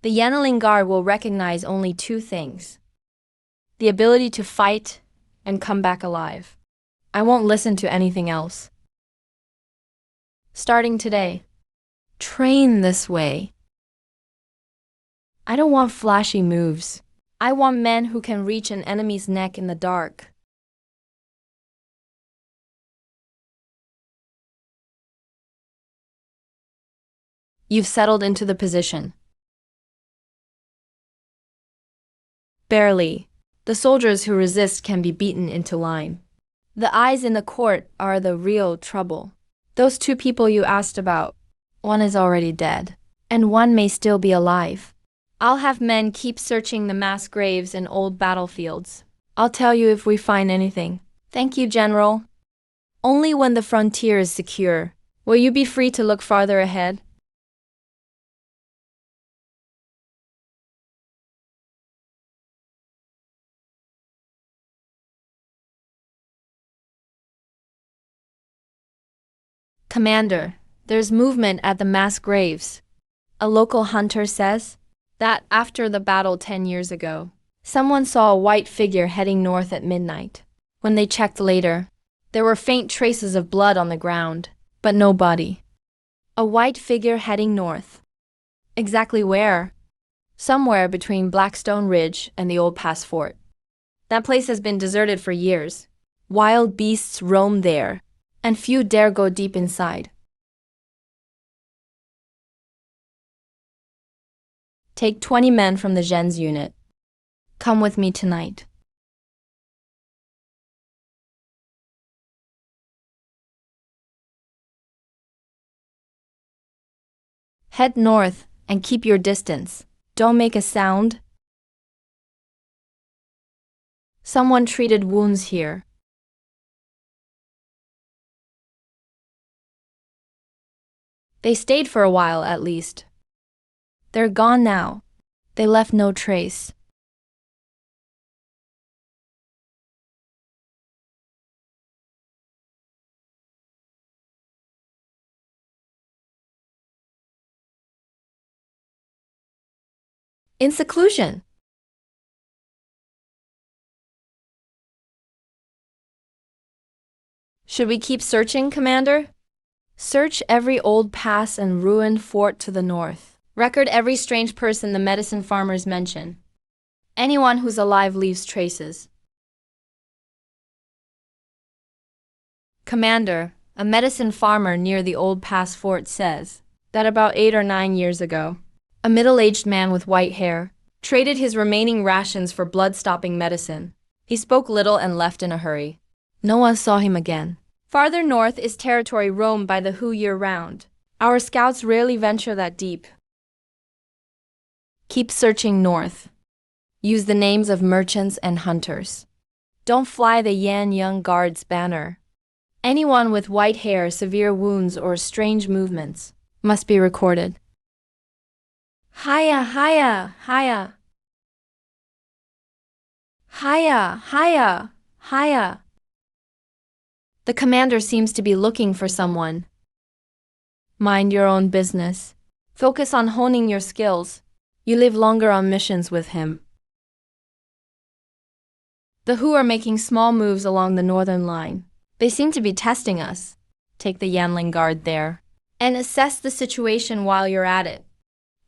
The Yanling Guard will recognize only two things: the ability to fight and come back alive. I won't listen to anything else. Starting today, train this way. I don't want flashy moves. I want men who can reach an enemy's neck in the dark. You've settled into the position. Barely. The soldiers who resist can be beaten into line. The eyes in the court are the real trouble. Those two people you asked about, one is already dead, and one may still be alive. I'll have men keep searching the mass graves and old battlefields. I'll tell you if we find anything. Thank you, General. Only when the frontier is secure will you be free to look farther ahead. Commander, there's movement at the mass graves. A local hunter says that after the battle 10 years ago, someone saw a white figure heading north at midnight. When they checked later, there were faint traces of blood on the ground, but no body. A white figure heading north. Exactly where? Somewhere between Blackstone Ridge and the old pass fort. That place has been deserted for years. Wild beasts roam there, and few dare go deep inside. Take 20 men from the Gens unit. Come with me tonight. Head north and keep your distance. Don't make a sound. Someone treated wounds here. They stayed for a while at least. They're gone now. They left no trace. In seclusion. Should we keep searching, Commander? Search every old pass and ruined fort to the north. Record every strange person the medicine farmers mention. Anyone who's alive leaves traces. Commander, a medicine farmer near the old pass fort says that about 8 or 9 years ago, a middle-aged man with white hair traded his remaining rations for blood-stopping medicine. He spoke little and left in a hurry. No one saw him again. Farther north is territory roamed by the Hu year-round. Our scouts rarely venture that deep. Keep searching north. Use the names of merchants and hunters. Don't fly the Yan Young Guard's banner. Anyone with white hair, severe wounds, or strange movements must be recorded. Hiya, hiya, hiya. Hiya, hiya, hiya. The commander seems to be looking for someone. Mind your own business. Focus on honing your skills. You live longer on missions with him. The Hu are making small moves along the northern line. They seem to be testing us. Take the Yanling Guard there and assess the situation while you're at it.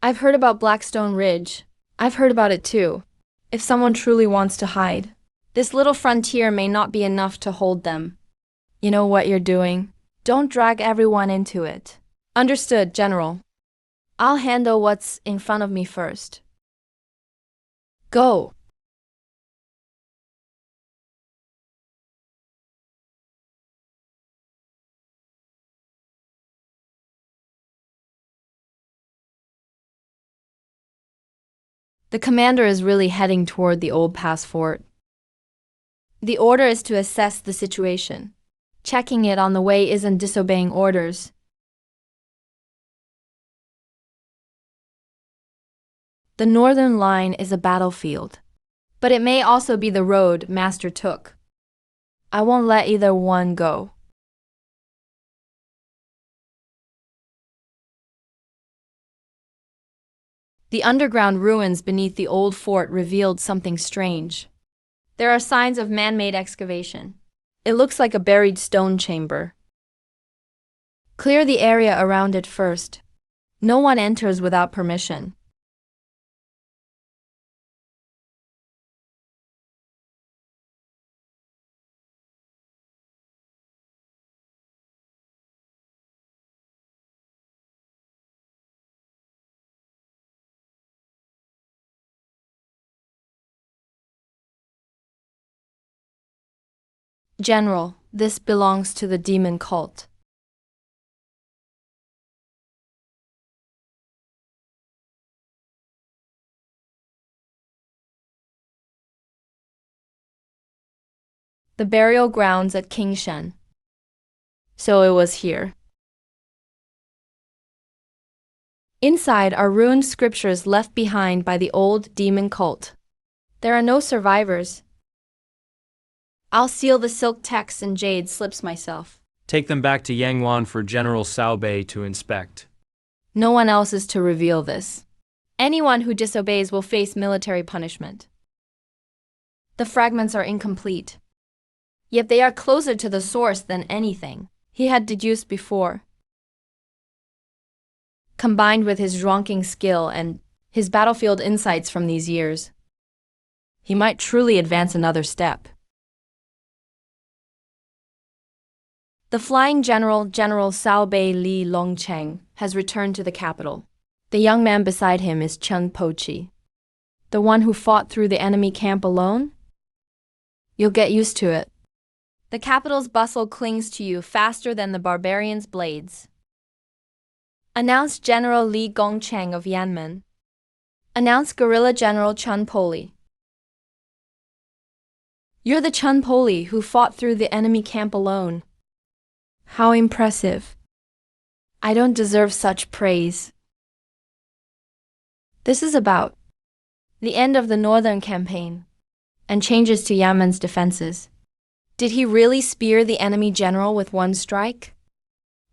I've heard about Blackstone Ridge. I've heard about it too. If someone truly wants to hide, this little frontier may not be enough to hold them. You know what you're doing. Don't drag everyone into it. Understood, General. I'll handle what's in front of me first. Go. The commander is really heading toward the old pass fort. The order is to assess the situation. Checking it on the way isn't disobeying orders. The northern line is a battlefield, but it may also be the road Master took. I won't let either one go. The underground ruins beneath the old fort revealed something strange. There are signs of man-made excavation. It looks like a buried stone chamber. Clear the area around it first. No one enters without permission. General, this belongs to the demon cult. The burial grounds at Kingshan. So it was here. Inside are ruined scriptures left behind by the old demon cult. There are no survivors. I'll seal the silk texts and jade slips myself. Take them back to Yangwan for General Cao Bei to inspect. No one else is to reveal this. Anyone who disobeys will face military punishment. The fragments are incomplete. Yet they are closer to the source than anything he had deduced before. Combined with his zhonking skill and his battlefield insights from these years, he might truly advance another step. The flying general, General Cao Bei Li Longcheng, has returned to the capital. The young man beside him is Chen Pochi, the one who fought through the enemy camp alone. You'll get used to it. The capital's bustle clings to you faster than the barbarians' blades. Announced General Li Gongcheng of Yanmen. Announced Guerrilla General Chen Poli. You're the Chen Poli who fought through the enemy camp alone. How impressive. I don't deserve such praise. This is about the end of the northern campaign and changes to Yanmen's defenses. Did he really spear the enemy general with one strike?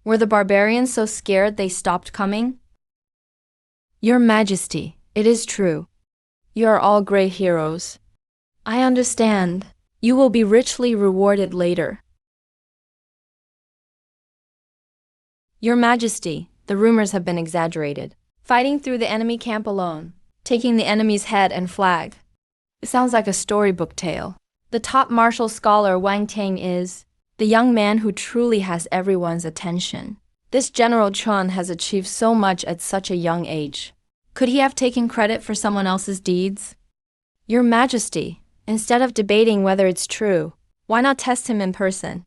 Were the barbarians so scared they stopped coming? Your Majesty, it is true. You are all great heroes. I understand. You will be richly rewarded later. Your Majesty, the rumors have been exaggerated. Fighting through the enemy camp alone, taking the enemy's head and flag. It sounds like a storybook tale. The top martial scholar Wang Tang is the young man who truly has everyone's attention. This General Chen has achieved so much at such a young age. Could he have taken credit for someone else's deeds? Your Majesty, instead of debating whether it's true, why not test him in person?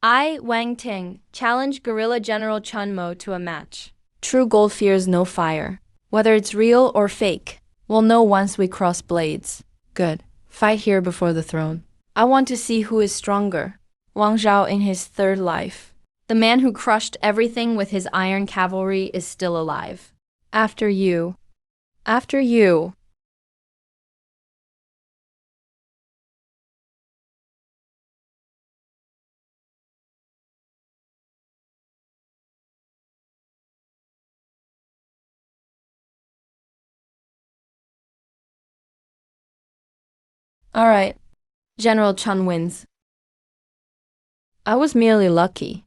I, Wang Ting, challenge Guerrilla General Chen Mo to a match. True gold fears no fire. Whether it's real or fake, we'll know once we cross blades. Good. Fight here before the throne. I want to see who is stronger. Wang Zhao in his third life. The man who crushed everything with his iron cavalry is still alive. After you. After you. All right. General Chen wins. I was merely lucky.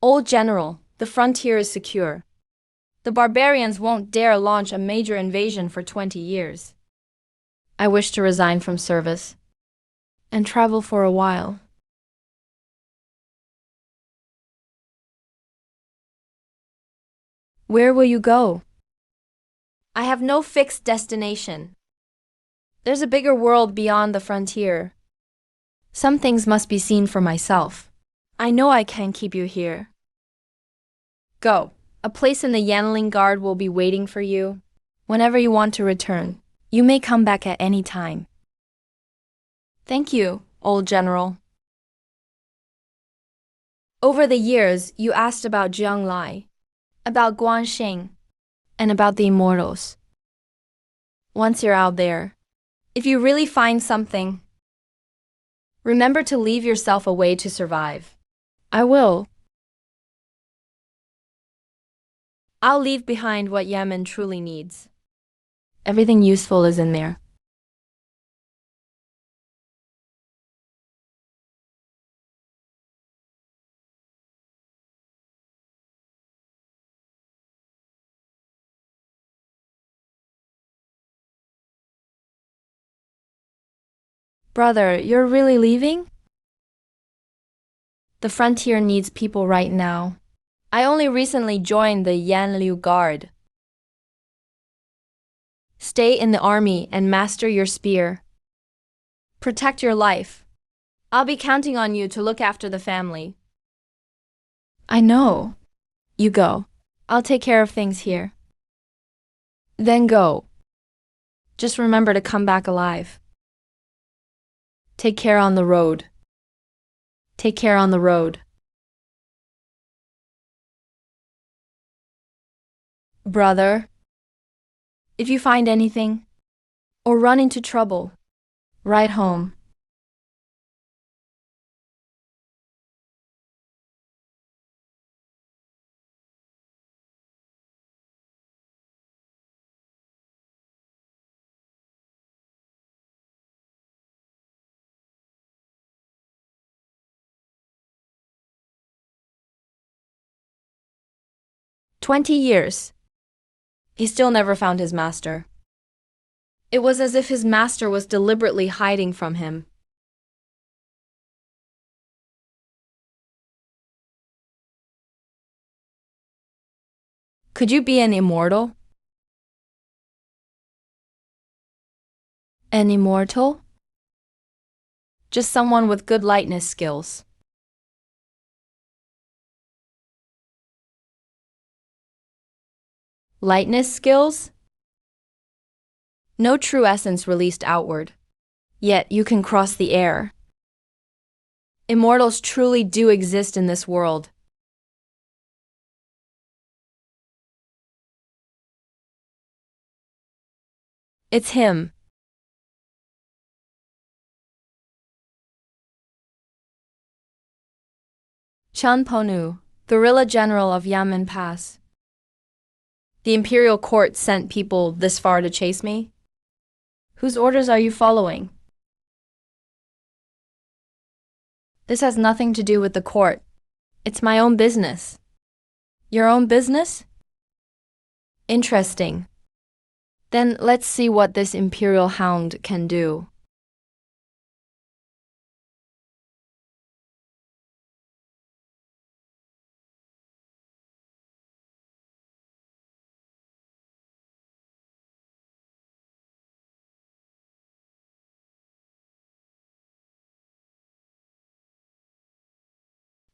Old General, the frontier is secure. The barbarians won't dare launch a major invasion for 20 years. I wish to resign from service and travel for a while. Where will you go? I have no fixed destination. There's a bigger world beyond the frontier. Some things must be seen for myself. I know I can't keep you here. Go. A place in the Yanling Guard will be waiting for you. Whenever you want to return, you may come back at any time. Thank you, old general. Over the years, you asked about Jiang Lai, about Guanxing, and about the immortals. Once you're out there, if you really find something, remember to leave yourself a way to survive. I will. I'll leave behind what Yemen truly needs. Everything useful is in there. Brother, you're really leaving? The frontier needs people right now. I only recently joined the Yanliu Guard. Stay in the army and master your spear. Protect your life. I'll be counting on you to look after the family. I know. You go. I'll take care of things here. Then go. Just remember to come back alive. Take care on the road. Take care on the road. Brother, if you find anything, or run into trouble, write home. "20 years. He still never found his master. It was as if his master was deliberately hiding from him. Could you be an immortal? An immortal? Just someone with good lightness skills. Lightness skills? No true essence released outward. Yet you can cross the air. Immortals truly do exist in this world. It's him. Chun Ponu, guerrilla general of Yamen Pass. The imperial court sent people this far to chase me? Whose orders are you following? This has nothing to do with the court. It's my own business. Your own business? Interesting. Then let's see what this imperial hound can do.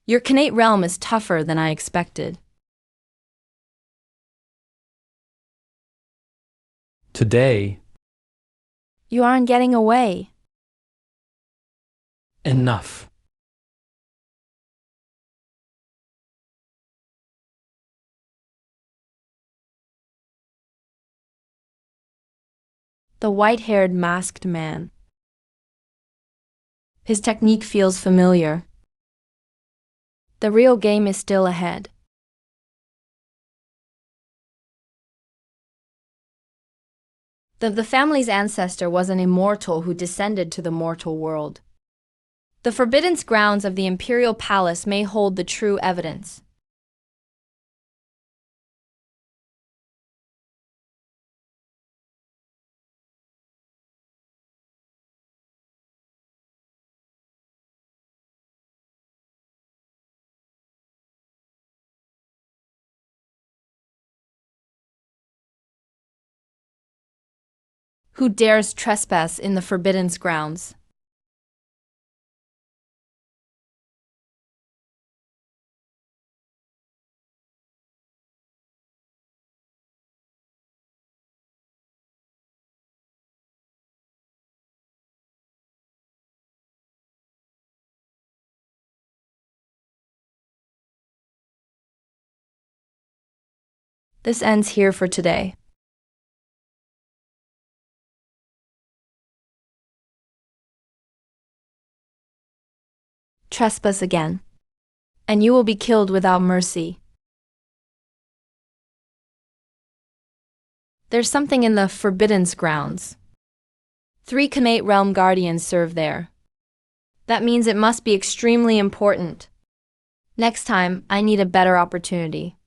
Your Khanate realm is tougher than I expected. Today, You aren't getting away. enough. The white-haired masked man. His technique feels familiar. The real game is still ahead. The family's ancestor was an immortal who descended to the mortal world. The forbidden grounds of the imperial palace may hold the true evidence. Who dares trespass in the forbidden grounds? This ends here for today. Trespass again, and you will be killed without mercy. There's something in the Forbidden's grounds. 3 Khamate realm guardians serve there. That means it must be extremely important. Next time, I need a better opportunity.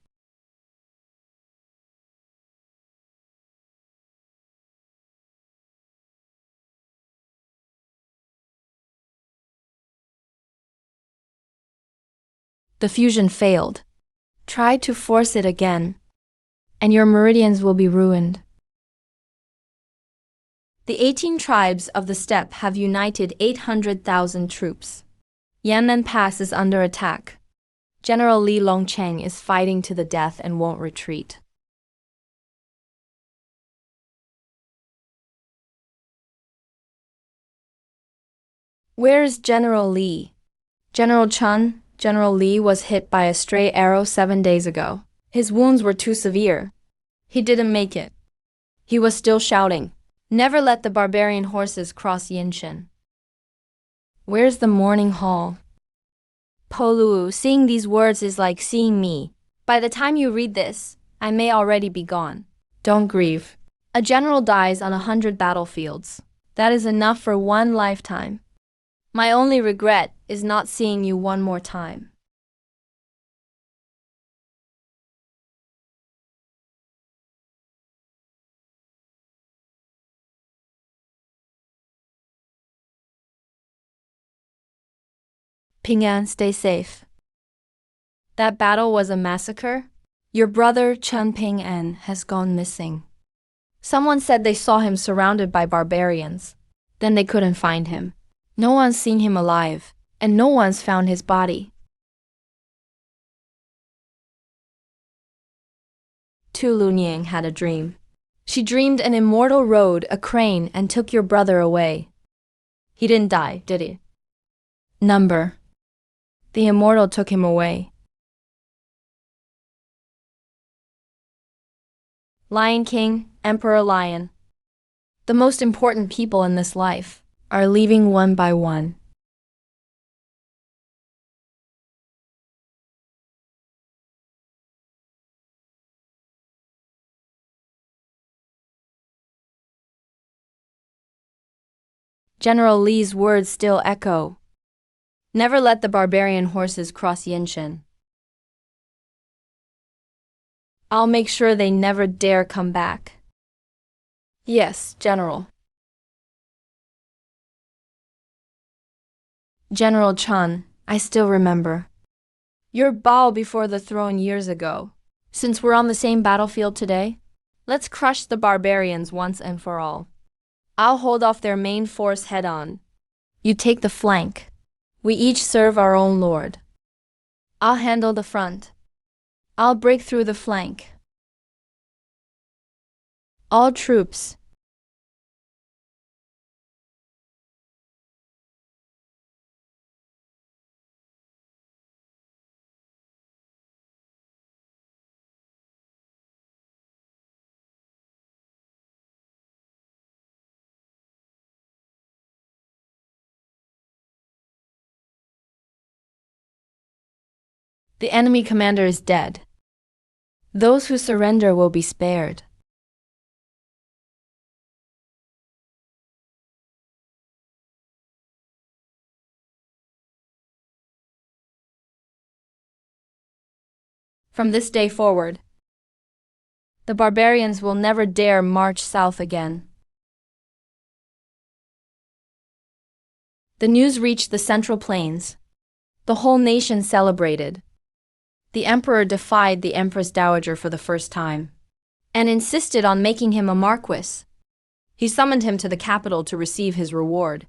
The fusion failed. Try to force it again, and your meridians will be ruined. The 18 tribes of the steppe have united 800,000 troops. Yannan Pass is under attack. General Li Longcheng is fighting to the death and won't retreat. Where is General Li? General Chen, General Li was hit by a stray arrow 7 days ago. His wounds were too severe. He didn't make it. He was still shouting, "Never let the barbarian horses cross Yinshan." Where's the morning hall? Polu, seeing these words is like seeing me. By the time you read this, I may already be gone. Don't grieve. A general dies on 100 battlefields. That is enough for one lifetime. My only regret is not seeing you one more time. Ping'an, stay safe. That battle was a massacre? Your brother Chen Ping'an has gone missing. Someone said they saw him surrounded by barbarians. Then they couldn't find him. No one's seen him alive, and no one's found his body. Tu Lunying had a dream. She dreamed an immortal rode a crane and took your brother away. He didn't die, did he? Number. The immortal took him away. Lion King, Emperor Lion. The most important people in this life are leaving one by one. General Li's words still echo. Never let the barbarian horses cross Yinshan. I'll make sure they never dare come back. Yes, General. General Chen, I still remember. Your bow before the throne years ago. Since we're on the same battlefield today, let's crush the barbarians once and for all. I'll hold off their main force head-on. You take the flank. We each serve our own lord. I'll handle the front. I'll break through the flank. All troops. The enemy commander is dead. Those who surrender will be spared. From this day forward, the barbarians will never dare march south again. The news reached the Central Plains. The whole nation celebrated. The emperor defied the Empress Dowager for the first time, and insisted on making him a marquis. He summoned him to the capital to receive his reward.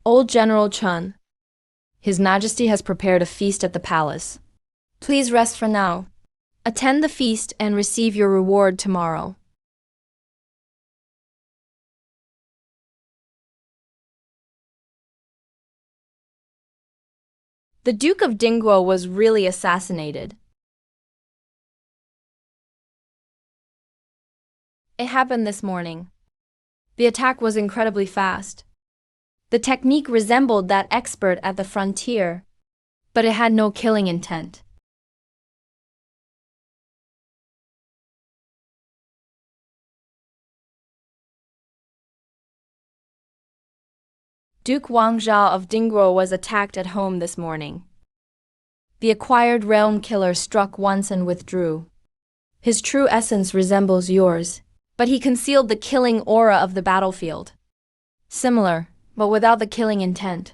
Old General Chen. His Majesty has prepared a feast at the palace. Please rest for now. Attend the feast and receive your reward tomorrow. The Duke of Dingguo was really assassinated. It happened this morning. The attack was incredibly fast. The technique resembled that expert at the frontier, but it had no killing intent. Duke Wangzhao of Dingguo was attacked at home this morning. The acquired realm killer struck once and withdrew. His true essence resembles yours, but he concealed the killing aura of the battlefield. Similar, but without the killing intent.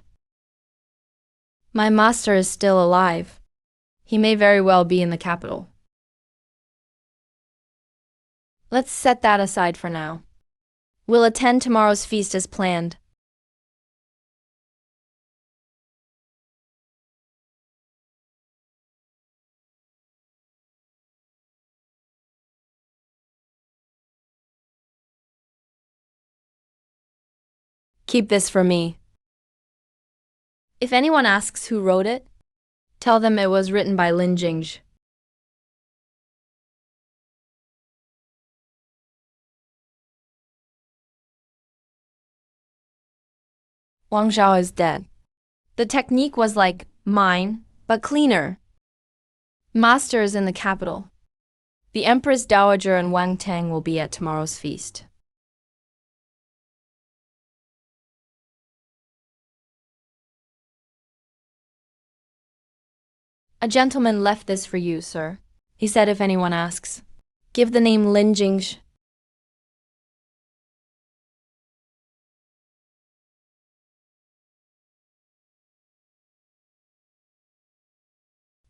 My master is still alive. He may very well be in the capital. Let's set that aside for now. We'll attend tomorrow's feast as planned. Keep this for me. If anyone asks who wrote it, tell them it was written by Lin Jingzhi. Wang Zhao is dead. The technique was like mine, but cleaner. Master is in the capital. The Empress Dowager and Wang Tang will be at tomorrow's feast. A gentleman left this for you, sir. He said if anyone asks, give the name Lin Jingzhi.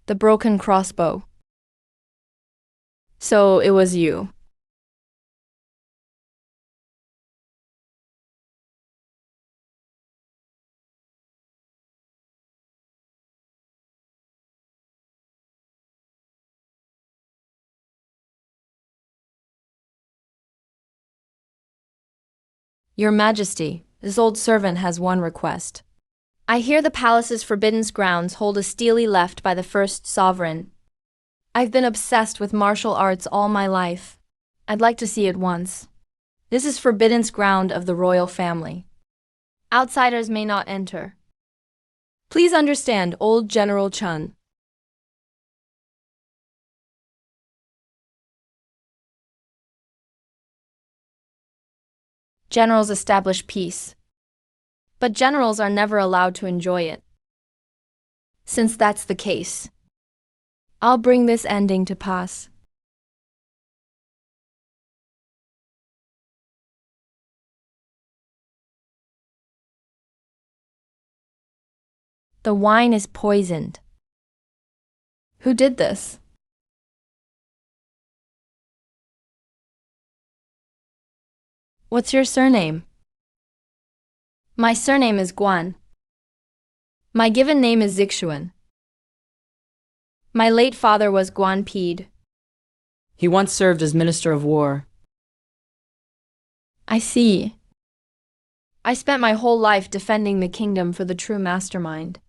The broken crossbow. So it was you. Your Majesty, this old servant has one request. I hear the palace's forbidden grounds hold a steely left by the first sovereign. I've been obsessed with martial arts all my life. I'd like to see it once. This is forbidden ground of the royal family. Outsiders may not enter. Please understand, old General Chun. Generals establish peace. But generals are never allowed to enjoy it. Since that's the case, I'll bring this ending to pass. The wine is poisoned. Who did this? What's your surname? My surname is Guan. My given name is Zixuan. My late father was Guan Pede. He once served as Minister of War. I see. I spent my whole life defending the kingdom for the true mastermind.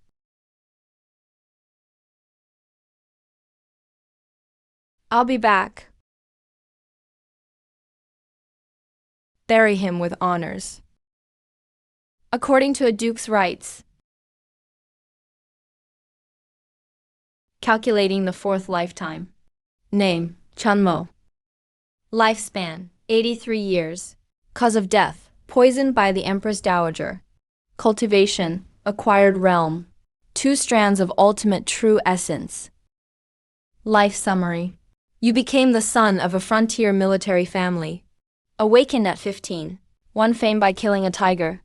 I'll be back. Bury him with honors. According to a duke's rights. Calculating the fourth lifetime. Name, Chunmo. Lifespan, 83 years. Cause of death, poisoned by the Empress Dowager. Cultivation, acquired realm. 2 strands of ultimate true essence. Life summary. You became the son of a frontier military family. Awakened at 15. Won fame by killing a tiger.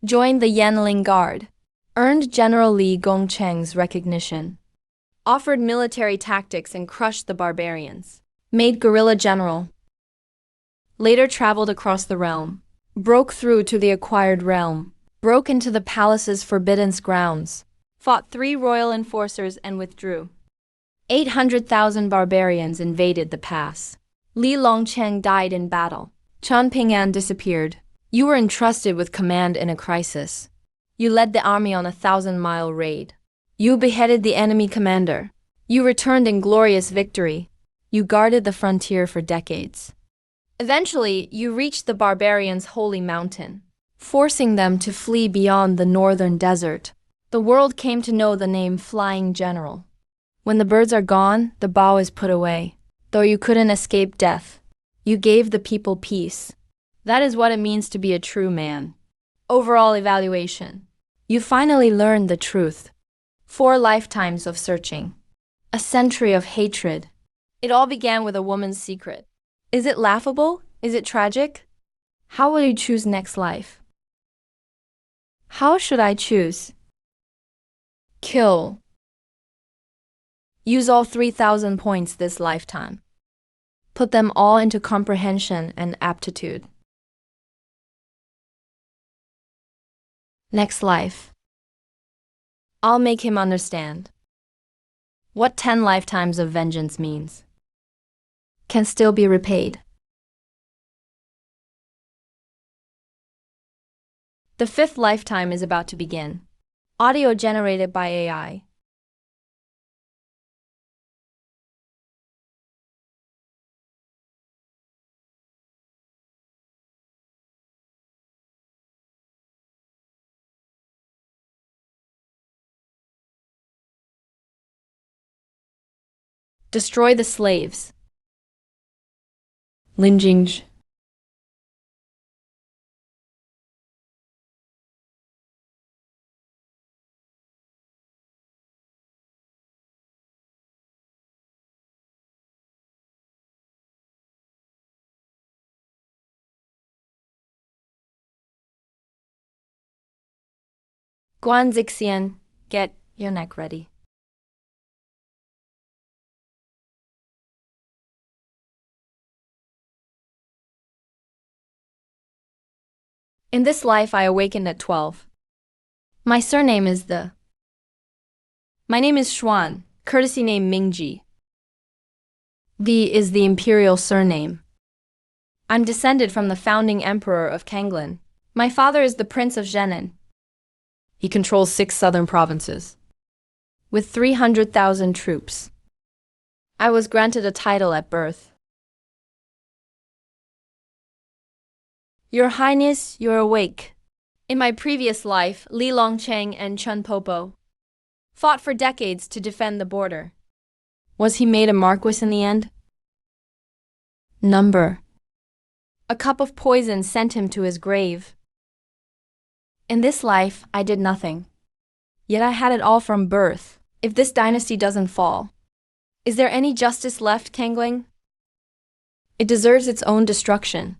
Joined the Yanling Guard. Earned General Li Gongcheng's recognition. Offered military tactics and crushed the barbarians. Made guerrilla general. Later traveled across the realm. Broke through to the acquired realm. Broke into the palace's forbidden grounds. Fought 3 royal enforcers and withdrew. 800,000 barbarians invaded the pass. Li Longcheng died in battle. Chen Ping'an disappeared. You were entrusted with command in a crisis. You led the army on a 1,000-mile raid. You beheaded the enemy commander. You returned in glorious victory. You guarded the frontier for decades. Eventually, you reached the barbarians' holy mountain, forcing them to flee beyond the northern desert. The world came to know the name Flying General. When the birds are gone, the bow is put away. Though you couldn't escape death, you gave the people peace. That is what it means to be a true man. Overall evaluation. You finally learned the truth. 4 lifetimes of searching. A century of hatred. It all began with a woman's secret. Is it laughable? Is it tragic? How will you choose next life? How should I choose? Kill. Use all 3,000 points this lifetime. Put them all into comprehension and aptitude. Next life. I'll make him understand what 10 lifetimes of vengeance means. Can still be repaid. The 5th lifetime is about to begin. Audio generated by AI. Destroy the slaves. Linjing. Guanxixian, get your neck ready. In this life, I awakened at 12. My surname is My name is Xuan, courtesy name Mingji. The is the imperial surname. I'm descended from the founding emperor of Kanglin. My father is the Prince of Zhenan. He controls 6 southern provinces. With 300,000 troops. I was granted a title at birth. Your Highness, you're awake. In my previous life, Li Longcheng and Chun Popo fought for decades to defend the border. Was he made a marquis in the end? Number. A cup of poison sent him to his grave. In this life, I did nothing. Yet I had it all from birth. If this dynasty doesn't fall, is there any justice left, Kangling? It deserves its own destruction.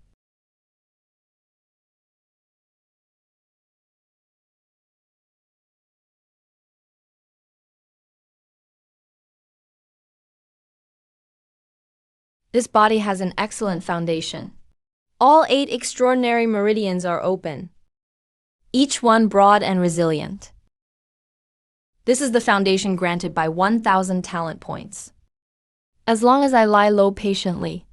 This body has an excellent foundation. All 8 extraordinary meridians are open, each one broad and resilient. This is the foundation granted by 1,000 talent points. As long as I lie low patiently,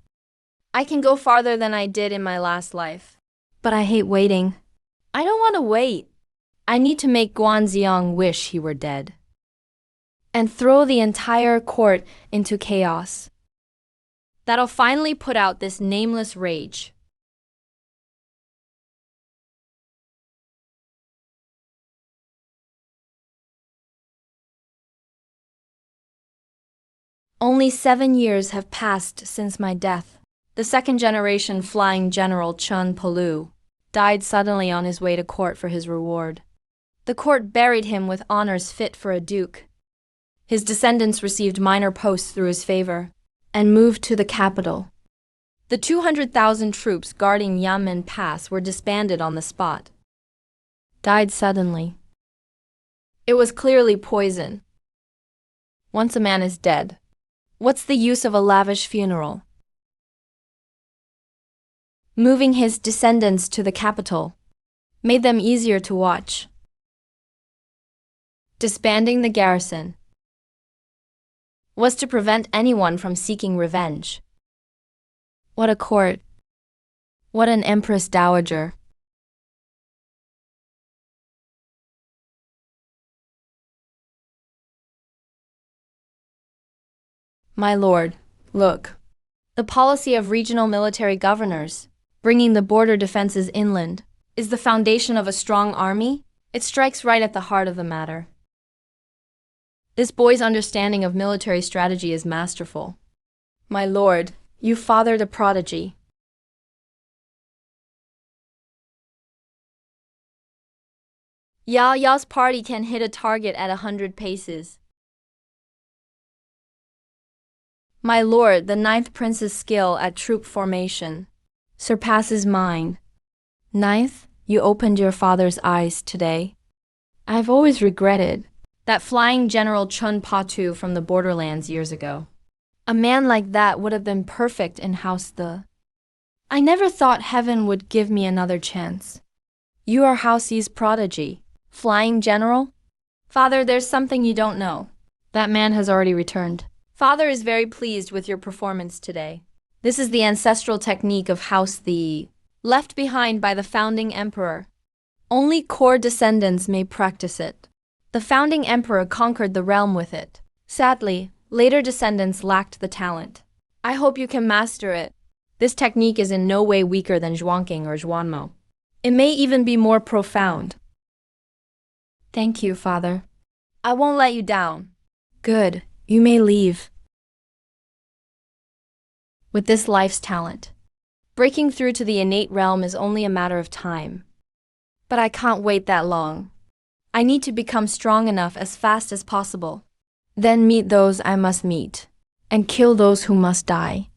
I can go farther than I did in my last life. But I hate waiting. I don't want to wait. I need to make Guanxiang wish he were dead and throw the entire court into chaos. That'll finally put out this nameless rage. Only 7 years have passed since my death. The 2nd generation flying general Chun Polu died suddenly on his way to court for his reward. The court buried him with honors fit for a duke. His descendants received minor posts through his favor and moved to the capital. The 200,000 troops guarding Yanmen Pass were disbanded on the spot. Died suddenly. It was clearly poison. Once a man is dead, what's the use of a lavish funeral? Moving his descendants to the capital made them easier to watch. Disbanding the garrison was to prevent anyone from seeking revenge. What a court. What an empress dowager. My lord, look. The policy of regional military governors, bringing the border defenses inland, is the foundation of a strong army. It strikes right at the heart of the matter. This boy's understanding of military strategy is masterful. My lord, you fathered a prodigy. Ya's party can hit a target at 100 paces. My lord, the ninth prince's skill at troop formation surpasses mine. Ninth, you opened your father's eyes today. I've always regretted that flying General Chun Patu from the borderlands years ago. A man like that would have been perfect in House the. I never thought heaven would give me another chance. You are House Yi's prodigy. Flying General? Father, there's something you don't know. That man has already returned. Father is very pleased with your performance today. This is the ancestral technique of House the, left behind by the founding emperor. Only core descendants may practice it. The founding emperor conquered the realm with it. Sadly, later descendants lacked the talent. I hope you can master it. This technique is in no way weaker than Zhuangqing or Zhuanmo. It may even be more profound. Thank you, Father. I won't let you down. Good, you may leave. With this life's talent, breaking through to the innate realm is only a matter of time. But I can't wait that long. I need to become strong enough as fast as possible. Then meet those I must meet, and kill those who must die.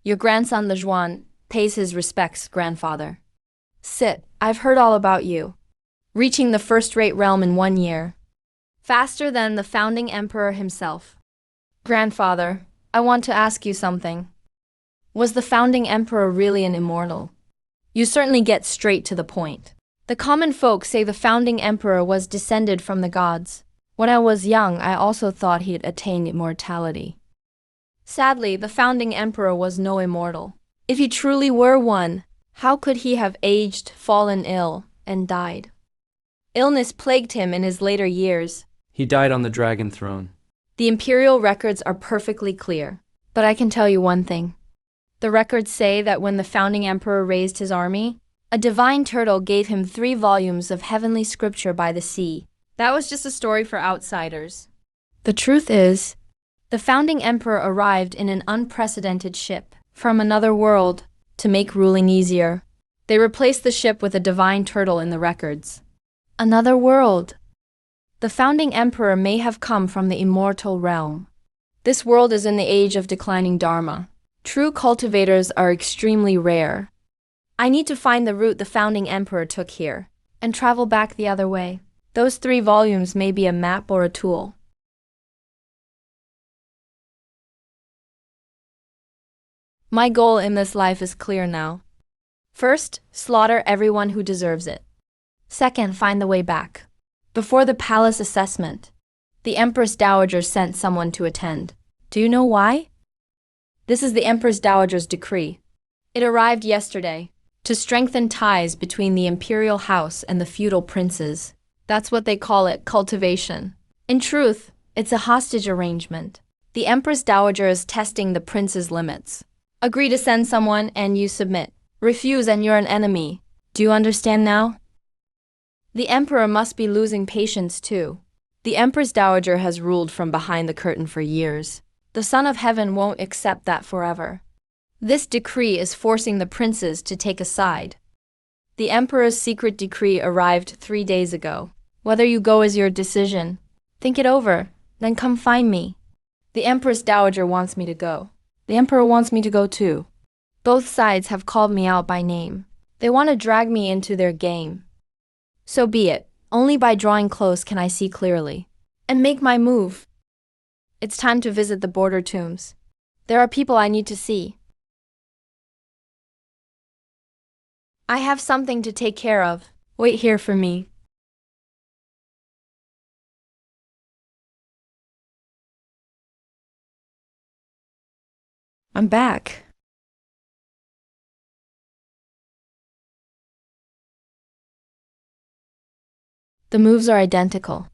Your grandson the Zhuan pays his respects, grandfather. Sit, I've heard all about you. Reaching the first-rate realm in 1 year. Faster than the founding emperor himself. Grandfather, I want to ask you something. Was the founding emperor really an immortal? You certainly get straight to the point. The common folk say the founding emperor was descended from the gods. When I was young, I also thought he'd attained immortality. Sadly, the founding emperor was no immortal. If he truly were one, how could he have aged, fallen ill, and died? Illness plagued him in his later years. He died on the dragon throne. The imperial records are perfectly clear. But I can tell you one thing. The records say that when the founding emperor raised his army, a divine turtle gave him 3 volumes of heavenly scripture by the sea. That was just a story for outsiders. The truth is, the founding emperor arrived in an unprecedented ship from another world to make ruling easier. They replaced the ship with a divine turtle in the records. Another world. The founding emperor may have come from the immortal realm. This world is in the age of declining dharma. True cultivators are extremely rare. I need to find the route the founding emperor took here and travel back the other way. Those 3 volumes may be a map or a tool. My goal in this life is clear now. First, slaughter everyone who deserves it. Second, find the way back. Before the palace assessment, the Empress Dowager sent someone to attend. Do you know why? This is the Empress Dowager's decree. It arrived yesterday to strengthen ties between the imperial house and the feudal princes. That's what they call it, cultivation. In truth, it's a hostage arrangement. The Empress Dowager is testing the prince's limits. Agree to send someone and you submit. Refuse and you're an enemy. Do you understand now? The emperor must be losing patience too. The Empress Dowager has ruled from behind the curtain for years. The Son of Heaven won't accept that forever. This decree is forcing the princes to take a side. The emperor's secret decree arrived 3 days ago. Whether you go is your decision. Think it over, then come find me. The Empress Dowager wants me to go. The emperor wants me to go too. Both sides have called me out by name. They want to drag me into their game. So be it. Only by drawing close can I see clearly and make my move. It's time to visit the border tombs. There are people I need to see. I have something to take care of. Wait here for me. I'm back. The moves are identical.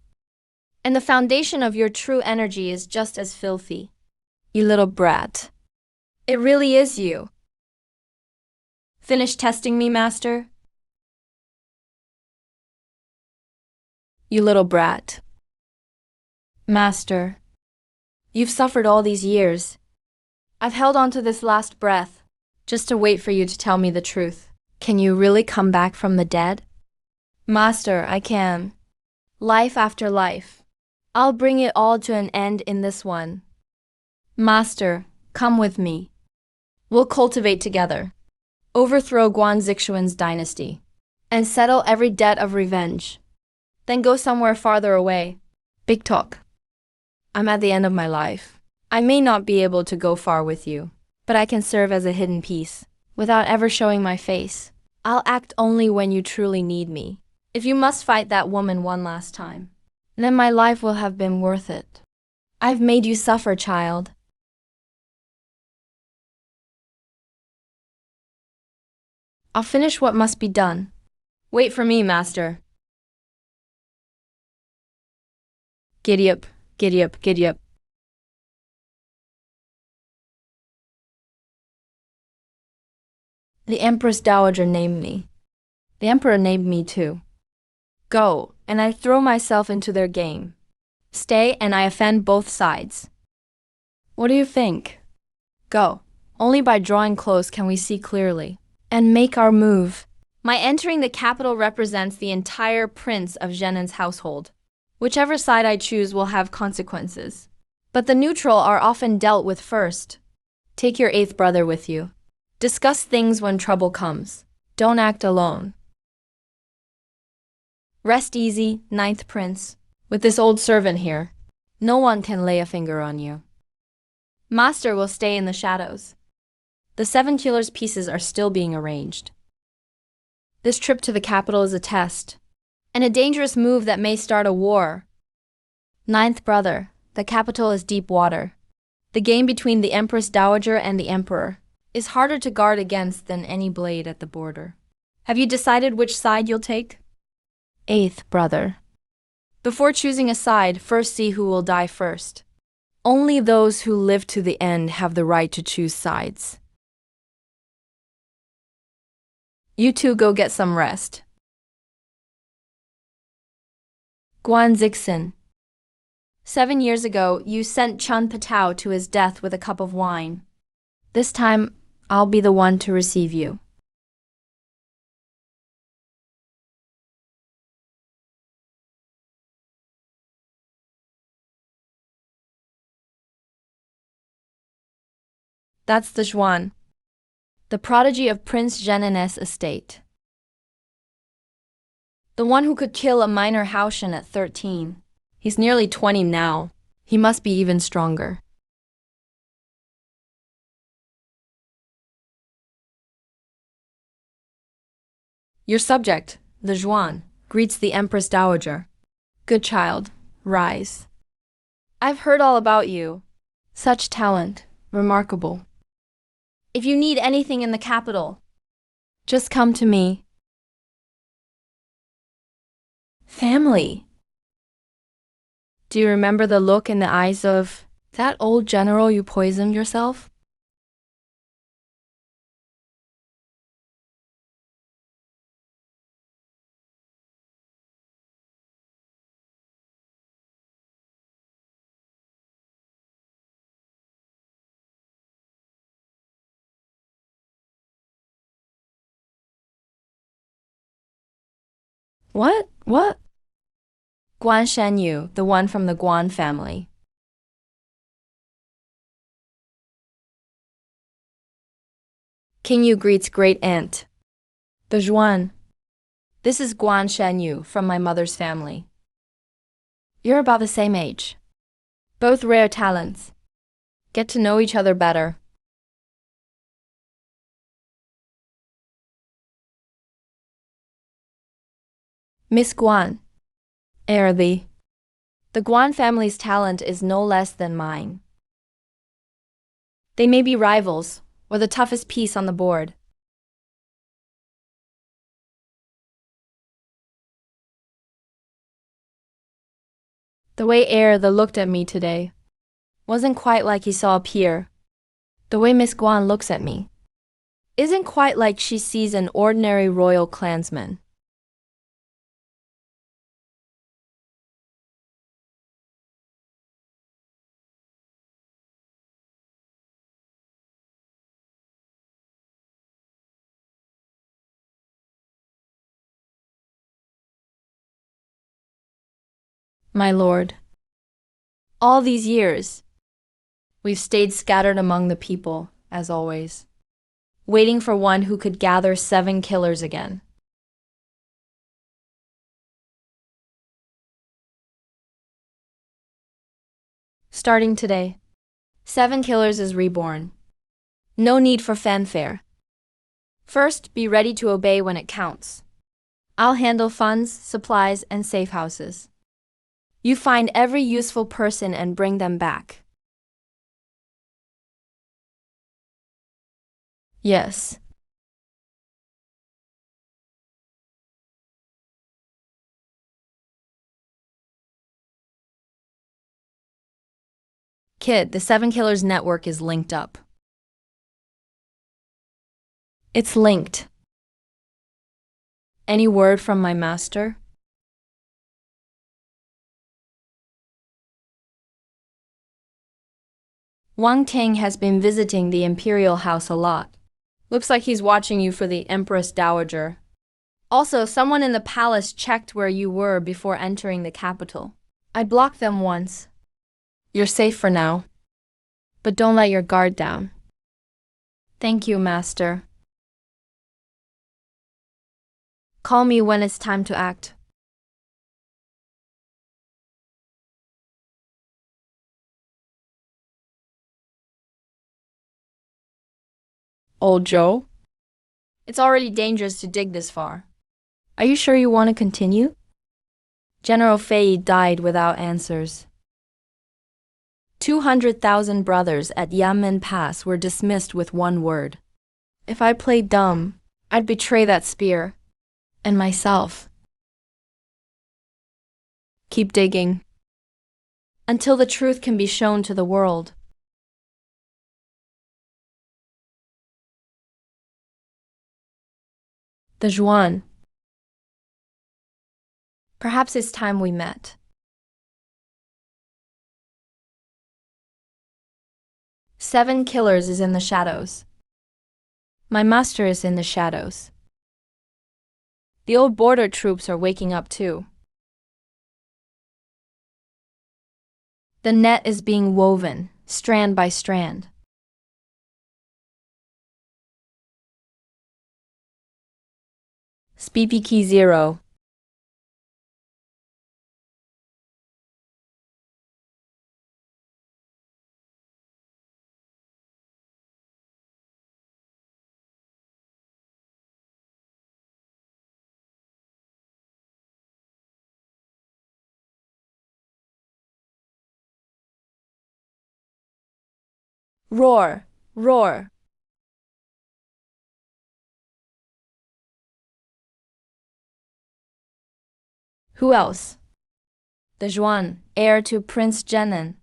And the foundation of your true energy is just as filthy. You little brat. It really is you. Finish testing me, master? You little brat. Master, you've suffered all these years. I've held on to this last breath, just to wait for you to tell me the truth. Can you really come back from the dead? Master, I can. Life after life. I'll bring it all to an end in this one. Master, come with me. We'll cultivate together. Overthrow Guan Zixuan's dynasty. And settle every debt of revenge. Then go somewhere farther away. Big talk. I'm at the end of my life. I may not be able to go far with you, but I can serve as a hidden piece, without ever showing my face. I'll act only when you truly need me. If you must fight that woman one last time, then my life will have been worth it. I've made you suffer, child. I'll finish what must be done. Wait for me, master. Giddy up, giddy up, giddy up. The Empress Dowager named me. The Emperor named me too. Go, and I throw myself into their game. Stay, and I offend both sides. What do you think? Go. Only by drawing close can we see clearly. And make our move. My entering the capital represents the entire prince of Zhenan's household. Whichever side I choose will have consequences. But the neutral are often dealt with first. Take your eighth brother with you. Discuss things when trouble comes. Don't act alone. Rest easy, ninth prince. With this old servant here, no one can lay a finger on you. Master will stay in the shadows. The 7 killers' pieces are still being arranged. This trip to the capital is a test, and a dangerous move that may start a war. Ninth brother, the capital is deep water. The game between the Empress Dowager and the Emperor is harder to guard against than any blade at the border. Have you decided which side you'll take? Eighth brother. Before choosing a side, first see who will die first. Only those who live to the end have the right to choose sides. You two go get some rest. Guan Zixin. 7 years ago, you sent Chun Patao to his death with a cup of wine. This time, I'll be the one to receive you. That's the Zhuan, the prodigy of Prince Zhenan's estate. The one who could kill a minor Haoshan at 13. He's nearly 20 now. He must be even stronger. Your subject, the Zhuan, greets the Empress Dowager. Good child, rise. I've heard all about you. Such talent, remarkable. If you need anything in the capital, just come to me. Family. Do you remember the look in the eyes of that old general you poisoned yourself? What? What? Guan Shenyu, the one from the Guan family. King Yu greets great aunt. The Zhuan. This is Guan Shenyu from my mother's family. You're about the same age. Both rare talents. Get to know each other better. Miss Guan. The Guan family's talent is no less than mine. They may be rivals, or the toughest piece on the board. The way the looked at me today wasn't quite like he saw a peer. The way Miss Guan looks at me isn't quite like she sees an ordinary royal clansman. My lord, all these years, we've stayed scattered among the people, as always, waiting for one who could gather 7 killers again. Starting today, 7 killers is reborn. No need for fanfare. First, be ready to obey when it counts. I'll handle funds, supplies, and safe houses. You find every useful person and bring them back. Yes. Kid, the 7 Killers network is linked up. It's linked. Any word from my master? Wang Ting has been visiting the imperial house a lot. Looks like he's watching you for the Empress Dowager. Also, someone in the palace checked where you were before entering the capital. I blocked them once. You're safe for now. But don't let your guard down. Thank you, Master. Call me when it's time to act. Old Joe? It's already dangerous to dig this far. Are you sure you want to continue? General Fei died without answers. 200,000 brothers at Yanmen Pass were dismissed with one word. If I played dumb, I'd betray that spear. And myself. Keep digging. Until the truth can be shown to the world. The Zhuan. Perhaps it's time we met. 7 Killers is in the shadows. My master is in the shadows. The old border troops are waking up too. The net is being woven, strand by strand. Speedy key 0. Roar, roar. Who else? The Zhuan, heir to Prince Zhenan.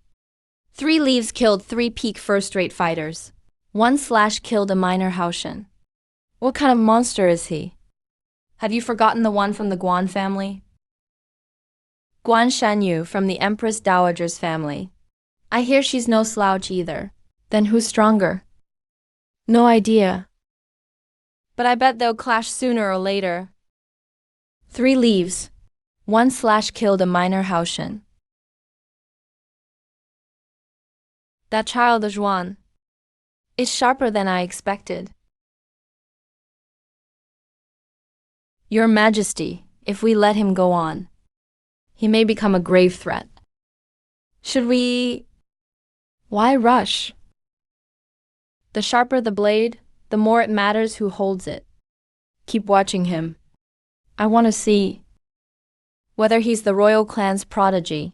3 leaves killed 3 peak first-rate fighters. 1 slash killed a minor Haoshen. What kind of monster is he? Have you forgotten the one from the Guan family? Guan Shanyu from the Empress Dowager's family. I hear she's no slouch either. Then who's stronger? No idea. But I bet they'll clash sooner or later. 3 leaves. 1 slash killed a minor Haoshen. That child of Zhuan is sharper than I expected. Your Majesty, if we let him go on, he may become a grave threat. Should we... Why rush? The sharper the blade, the more it matters who holds it. Keep watching him. I want to see whether he's the royal clan's prodigy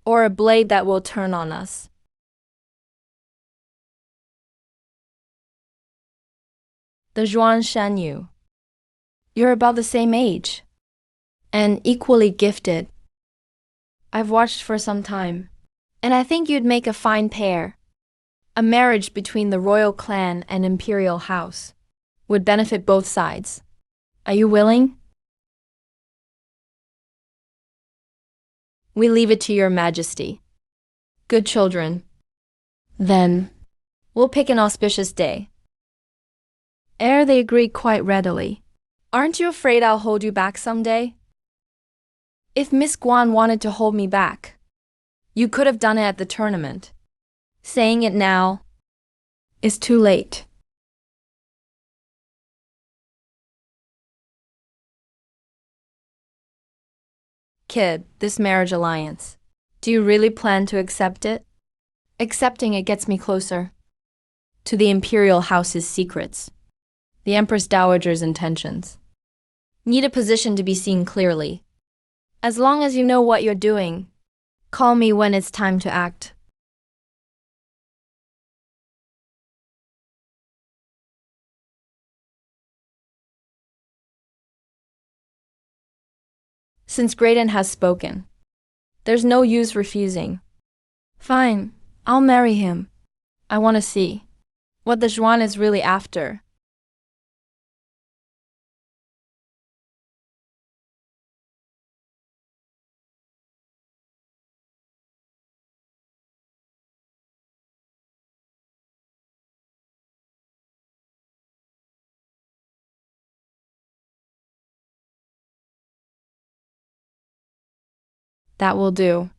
or a blade that will turn on us. The Zhuan Shanyu. You're about the same age and equally gifted. I've watched for some time, and I think you'd make a fine pair. A marriage between the royal clan and imperial house would benefit both sides. Are you willing? We leave it to your majesty. Good children. Then, We'll pick an auspicious day. ere they agreed quite readily. Aren't you afraid I'll hold you back someday? If Miss Guan wanted to hold me back, You could have done it at the tournament. Saying it now it's too late. Kid, this marriage alliance. Do you really plan to accept it? Accepting it gets me closer. To the imperial house's secrets. The Empress Dowager's intentions. Need a position to be seen clearly. As long as you know what you're doing, call me when it's time to act. Since Graydon has spoken, there's no use refusing. Fine, I'll marry him. I want to see What the Zhuan is really after. That will do.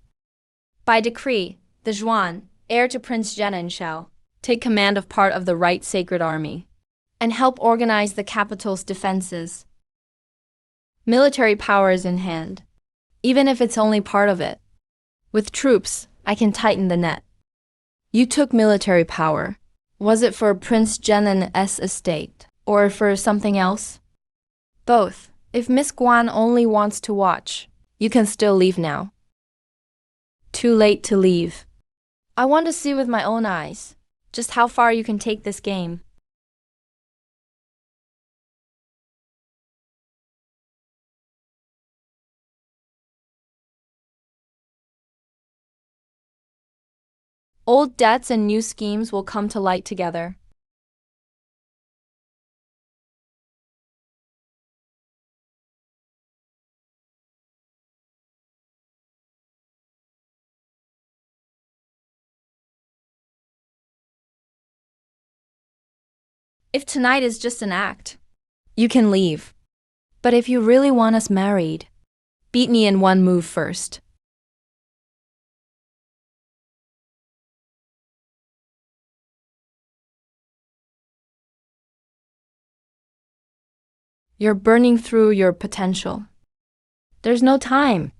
By decree, the Zhuan, heir to Prince Zhenan, shall take command of part of the Right Sacred Army and help organize the capital's defenses. Military power is in hand, even if it's only part of it. With troops, I can tighten the net. You took military power. Was it for Prince Zhenan's estate, or for something else? Both. If Miss Guan only wants to watch, You can still leave now. Too late to leave. I want to see with my own eyes just how far you can take this game. Old debts and new schemes will come to light together. If tonight is just an act, you can leave. But if you really want us married, beat me in one move first. You're burning through your potential. There's no time.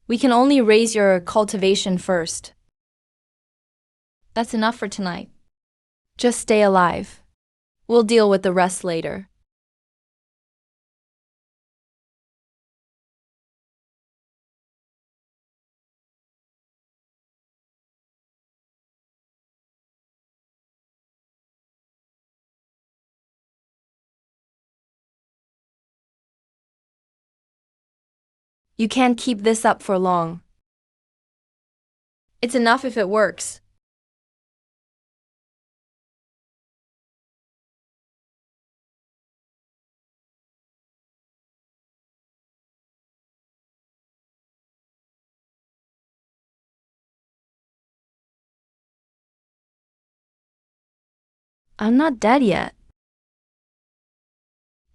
We can only raise your cultivation first. That's enough for tonight. Just stay alive. We'll deal with the rest later. You can't keep this up for long. It's enough if it works. I'm not dead yet.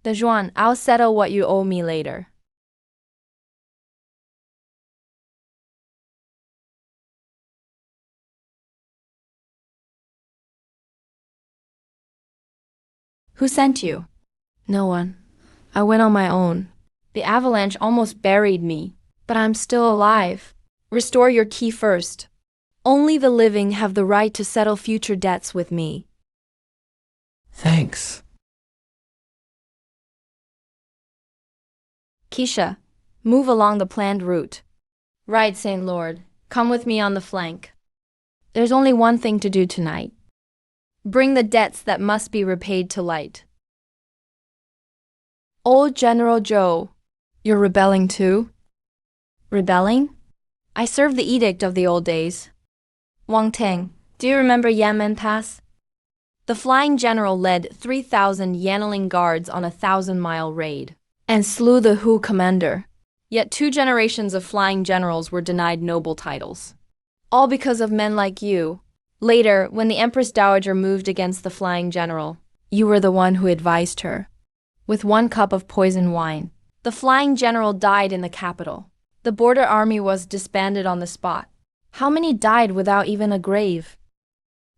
The Zhuan, I'll settle what you owe me later. Who sent you? No one. I went on my own. The avalanche almost buried me, but I'm still alive. Restore your key first. Only the living have the right to settle future debts with me. Thanks. Keisha, move along the planned route. Right, Saint Lord. Come with me on the flank. There's only one thing to do tonight. Bring the debts that must be repaid to light. Old General Zhou, You're rebelling too? rebelling? I serve the edict of the old days. Wang Tang, do you remember Yanmen Pass? The flying general led 3,000 Yanling guards on a 1,000-mile raid and slew the Hu commander. Yet 2 generations of flying generals were denied noble titles. All because of men like you. Later, when the Empress Dowager moved against the flying general, you were the one who advised her. With 1 cup of poison wine, the flying general died in the capital. The border army was disbanded on the spot. How many died without even a grave?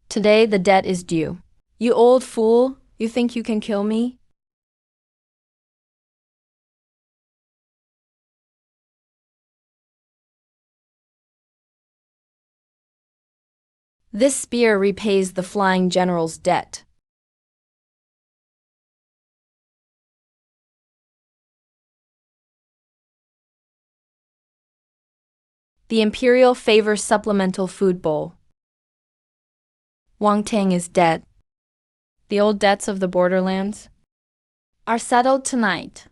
Today the debt is due. You old fool, you think you can kill me? This spear repays the flying general's debt. The Imperial Favor Supplemental Food Bowl. Wang Tang is dead. The old debts of the borderlands are settled tonight.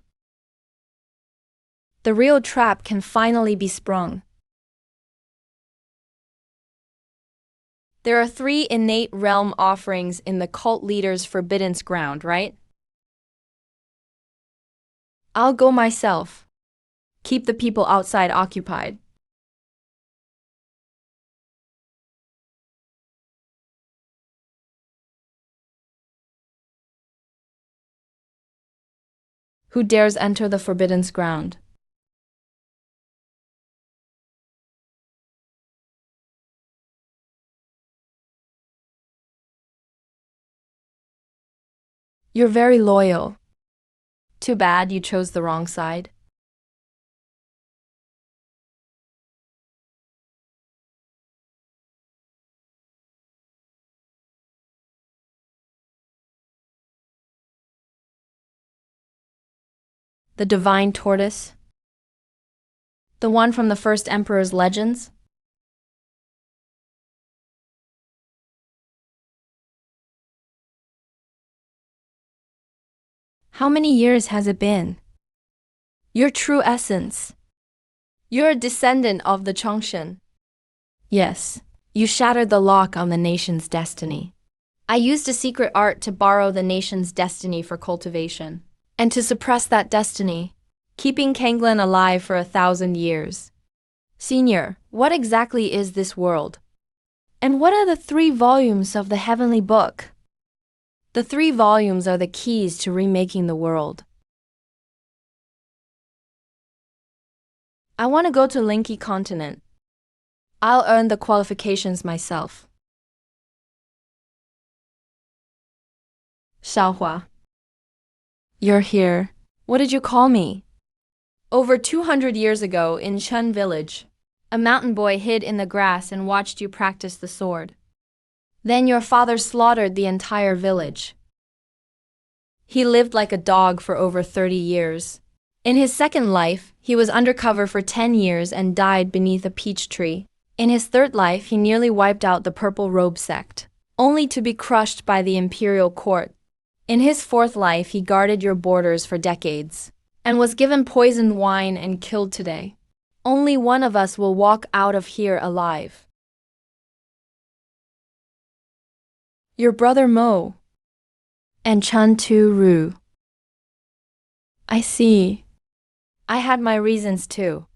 The real trap can finally be sprung. There are 3 innate realm offerings in the cult leader's forbidden ground, right? I'll go myself. Keep the people outside occupied. Who dares enter the forbidden ground? You're very loyal. Too bad you chose the wrong side. The divine tortoise? The one from the first emperor's legends? How many years has it been? Your true essence. You're a descendant of the Chongshen. Yes, you shattered the lock on the nation's destiny. I used a secret art to borrow the nation's destiny for cultivation, and to suppress that destiny, keeping Kanglan alive for 1,000 years. Senior, what exactly is this world? And what are the 3 volumes of the heavenly book? The 3 volumes are the keys to remaking the world. I want to go to Linky Continent. I'll earn the qualifications myself. Xiaohua. You're here. What did you call me? Over 200 years ago in Chun village, a mountain boy hid in the grass and watched you practice the sword. Then your father slaughtered the entire village. He lived like a dog for over 30 years. In his second life, he was undercover for 10 years and died beneath a peach tree. In his third life, he nearly wiped out the Purple Robe sect, only to be crushed by the imperial court. In his fourth life, he guarded your borders for decades, and was given poisoned wine and killed today. Only one of us will walk out of here alive. Your brother Mo. And Chun Tu Ru. I see. I had my reasons too.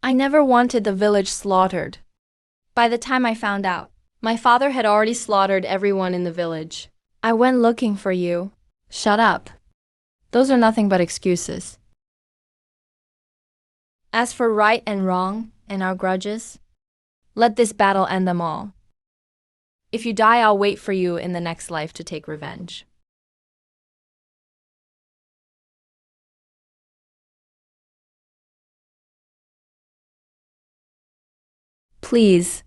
I never wanted the village slaughtered. By the time I found out, my father had already slaughtered everyone in the village. I went looking for you. Shut up. Those are nothing but excuses. As for right and wrong and our grudges, let this battle end them all. If you die, I'll wait for you in the next life to take revenge. Please.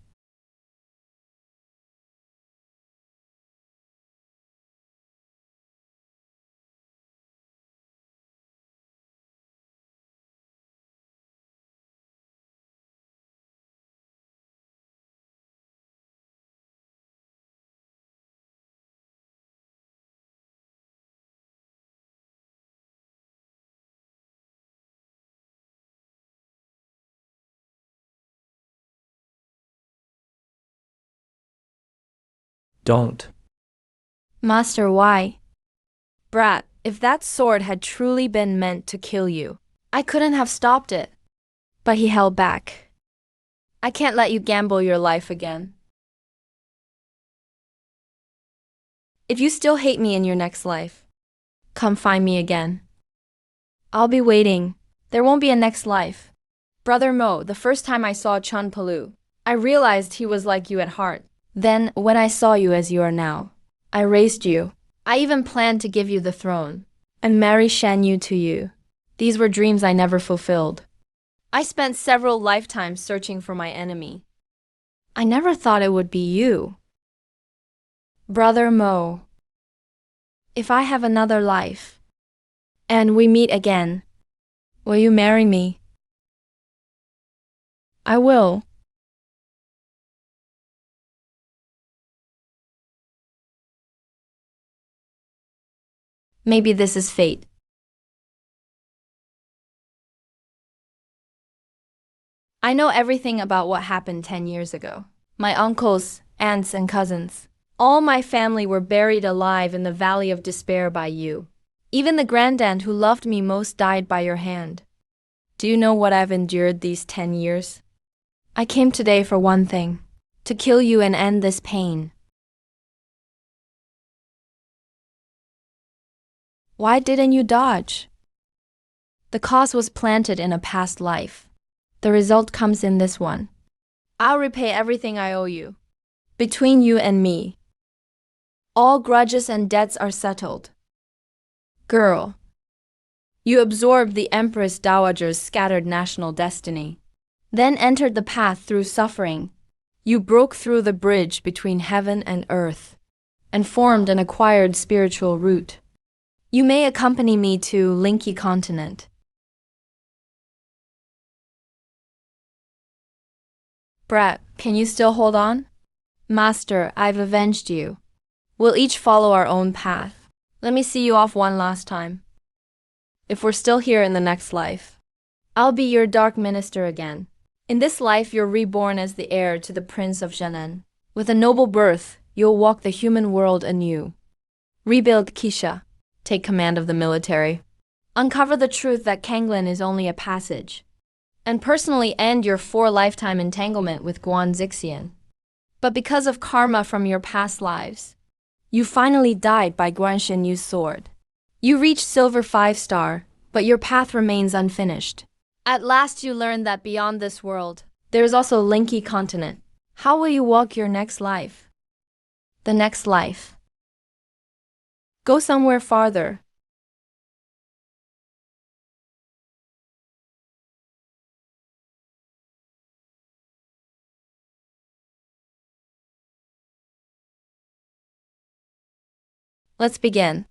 Don't. Master, why? Brat, if that sword had truly been meant to kill you, I couldn't have stopped it. But he held back. I can't let you gamble your life again. If you still hate me in your next life, come find me again. I'll be waiting. There won't be a next life. Brother Mo, the first time I saw Chun Palu, I realized he was like you at heart. Then, when I saw you as you are now, I raised you. I even planned to give you the throne and marry Shan Yu to you. These were dreams I never fulfilled. I spent several lifetimes searching for my enemy. I never thought it would be you. Brother Mo, if I have another life, and we meet again, will you marry me? I will. Maybe this is fate. I know everything about what happened 10 years ago. My uncles, aunts, and cousins. All my family were buried alive in the valley of despair by you. Even the grandaunt who loved me most died by your hand. Do you know what I've endured these 10 years? I came today for one thing, to kill you and end this pain. Why didn't you dodge? The cause was planted in a past life. The result comes in this one. I'll repay everything I owe you. Between you and me, all grudges and debts are settled. Girl, you absorbed the Empress Dowager's scattered national destiny, then entered the path through suffering. You broke through the bridge between heaven and earth, and formed an acquired spiritual root. You may accompany me to Linky Continent. Brat, can you still hold on? Master, I've avenged you. We'll each follow our own path. Let me see you off one last time. If we're still here in the next life, I'll be your dark minister again. In this life, you're reborn as the heir to the Prince of Jianan. With a noble birth, you'll walk the human world anew. Rebuild Kisha. Take command of the military. Uncover the truth that Kanglin is only a passage. And personally end your 4-lifetime entanglement with Guan Zixian. But because of karma from your past lives, you finally died by Guan Shinyu's sword. You reached Silver 5-star, but your path remains unfinished. At last you learned that beyond this world, there is also Linky Continent. How will you walk your next life? The next life. Go somewhere farther. Let's begin.